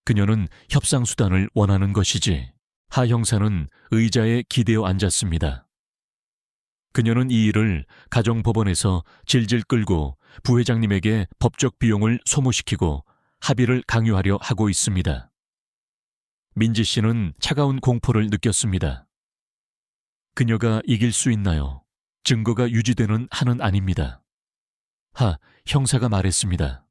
그녀는 협상수단을 원하는 것이지. 하 형사는 의자에 기대어 앉았습니다. 그녀는 이 일을 가정법원에서 질질 끌고 부회장님에게 법적 비용을 소모시키고 합의를 강요하려 하고 있습니다. 민지 씨는 차가운 공포를 느꼈습니다. 그녀가 이길 수 있나요? 증거가 유지되는 한은 아닙니다. 하 형사가 말했습니다.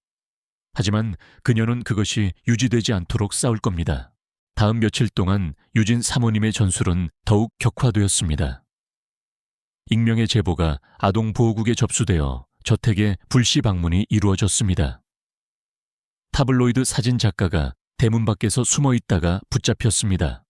하지만 그녀는 그것이 유지되지 않도록 싸울 겁니다. 다음 며칠 동안 유진 사모님의 전술은 더욱 격화되었습니다. 익명의 제보가 아동보호국에 접수되어 저택에 불시 방문이 이루어졌습니다. 타블로이드 사진 작가가 대문 밖에서 숨어 있다가 붙잡혔습니다.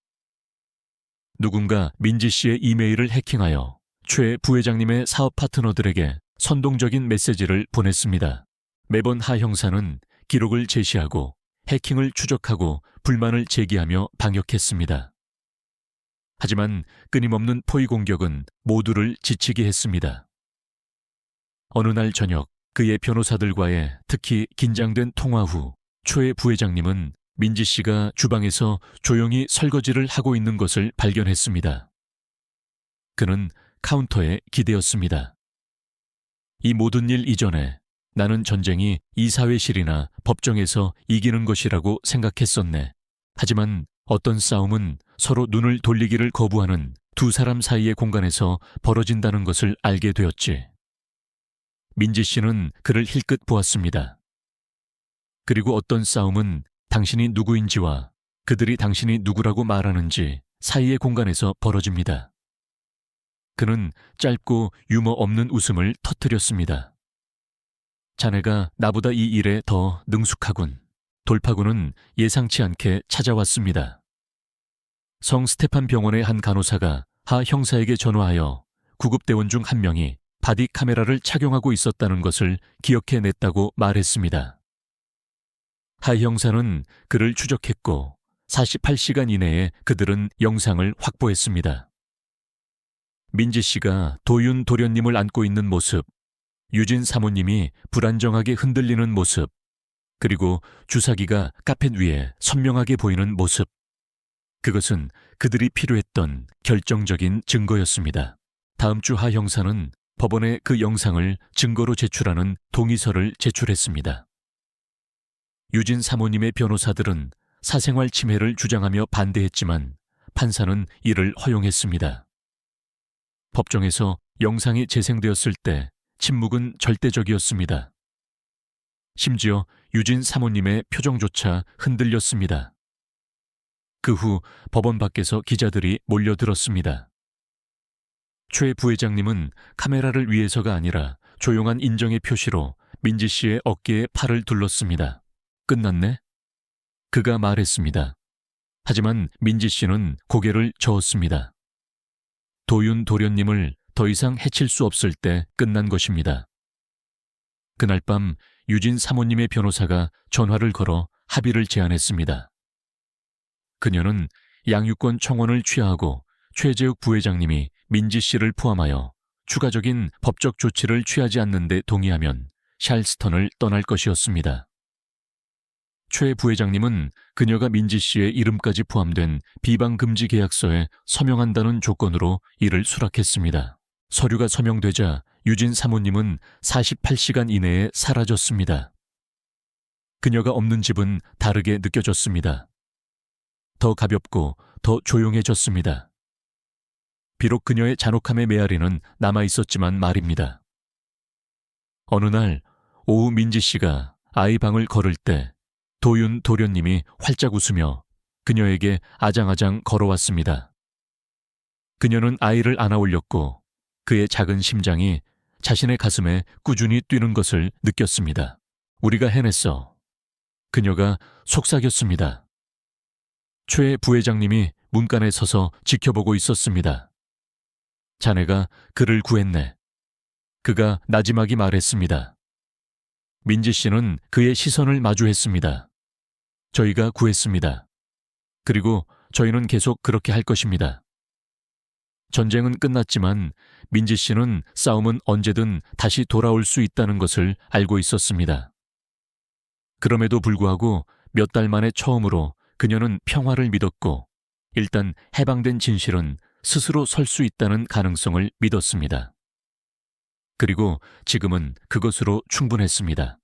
누군가 민지 씨의 이메일을 해킹하여 최 부회장님의 사업 파트너들에게 선동적인 메시지를 보냈습니다. 매번 하 형사는 기록을 제시하고 해킹을 추적하고 불만을 제기하며 방역했습니다. 하지만 끊임없는 포위 공격은 모두를 지치게 했습니다. 어느 날 저녁 그의 변호사들과의 특히 긴장된 통화 후 최 부회장님은 민지 씨가 주방에서 조용히 설거지를 하고 있는 것을 발견했습니다. 그는 카운터에 기대었습니다. 이 모든 일 이전에 나는 전쟁이 이사회실이나 법정에서 이기는 것이라고 생각했었네. 하지만 어떤 싸움은 서로 눈을 돌리기를 거부하는 두 사람 사이의 공간에서 벌어진다는 것을 알게 되었지. 민지 씨는 그를 힐끗 보았습니다. 그리고 어떤 싸움은 당신이 누구인지와 그들이 당신이 누구라고 말하는지 사이의 공간에서 벌어집니다. 그는 짧고 유머 없는 웃음을 터뜨렸습니다. 자네가 나보다 이 일에 더 능숙하군. 돌파구는 예상치 않게 찾아왔습니다. 성 스테판 병원의 한 간호사가 하 형사에게 전화하여 구급대원 중 한 명이 바디 카메라를 착용하고 있었다는 것을 기억해냈다고 말했습니다. 하 형사는 그를 추적했고 48시간 이내에 그들은 영상을 확보했습니다. 민지 씨가 도윤 도련님을 안고 있는 모습, 유진 사모님이 불안정하게 흔들리는 모습, 그리고 주사기가 카펫 위에 선명하게 보이는 모습. 그것은 그들이 필요했던 결정적인 증거였습니다. 다음 주 하 형사는 법원에 그 영상을 증거로 제출하는 동의서를 제출했습니다. 유진 사모님의 변호사들은 사생활 침해를 주장하며 반대했지만 판사는 이를 허용했습니다. 법정에서 영상이 재생되었을 때 침묵은 절대적이었습니다. 심지어 유진 사모님의 표정조차 흔들렸습니다. 그 후 법원 밖에서 기자들이 몰려들었습니다. 최 부회장님은 카메라를 위해서가 아니라 조용한 인정의 표시로 민지 씨의 어깨에 팔을 둘렀습니다. 끝났네? 그가 말했습니다. 하지만 민지 씨는 고개를 저었습니다. 도윤 도련님을 더 이상 해칠 수 없을 때 끝난 것입니다. 그날 밤 유진 사모님의 변호사가 전화를 걸어 합의를 제안했습니다. 그녀는 양육권 청원을 취하하고 최재욱 부회장님이 민지 씨를 포함하여 추가적인 법적 조치를 취하지 않는 데 동의하면 샬스턴을 떠날 것이었습니다. 최 부회장님은 그녀가 민지 씨의 이름까지 포함된 비방금지 계약서에 서명한다는 조건으로 이를 수락했습니다. 서류가 서명되자 유진 사모님은 48시간 이내에 사라졌습니다. 그녀가 없는 집은 다르게 느껴졌습니다. 더 가볍고 더 조용해졌습니다. 비록 그녀의 잔혹함의 메아리는 남아있었지만 말입니다. 어느 날 오후 민지 씨가 아이 방을 걸을 때 도윤 도련님이 활짝 웃으며 그녀에게 아장아장 걸어왔습니다. 그녀는 아이를 안아 올렸고 그의 작은 심장이 자신의 가슴에 꾸준히 뛰는 것을 느꼈습니다. 우리가 해냈어. 그녀가 속삭였습니다. 최 부회장님이 문간에 서서 지켜보고 있었습니다. 자네가 그를 구했네. 그가 나지막이 말했습니다. 민지 씨는 그의 시선을 마주했습니다. 저희가 구했습니다. 그리고 저희는 계속 그렇게 할 것입니다. 전쟁은 끝났지만 민지 씨는 싸움은 언제든 다시 돌아올 수 있다는 것을 알고 있었습니다. 그럼에도 불구하고 몇 달 만에 처음으로 그녀는 평화를 믿었고 일단 해방된 진실은 스스로 설 수 있다는 가능성을 믿었습니다. 그리고 지금은 그것으로 충분했습니다.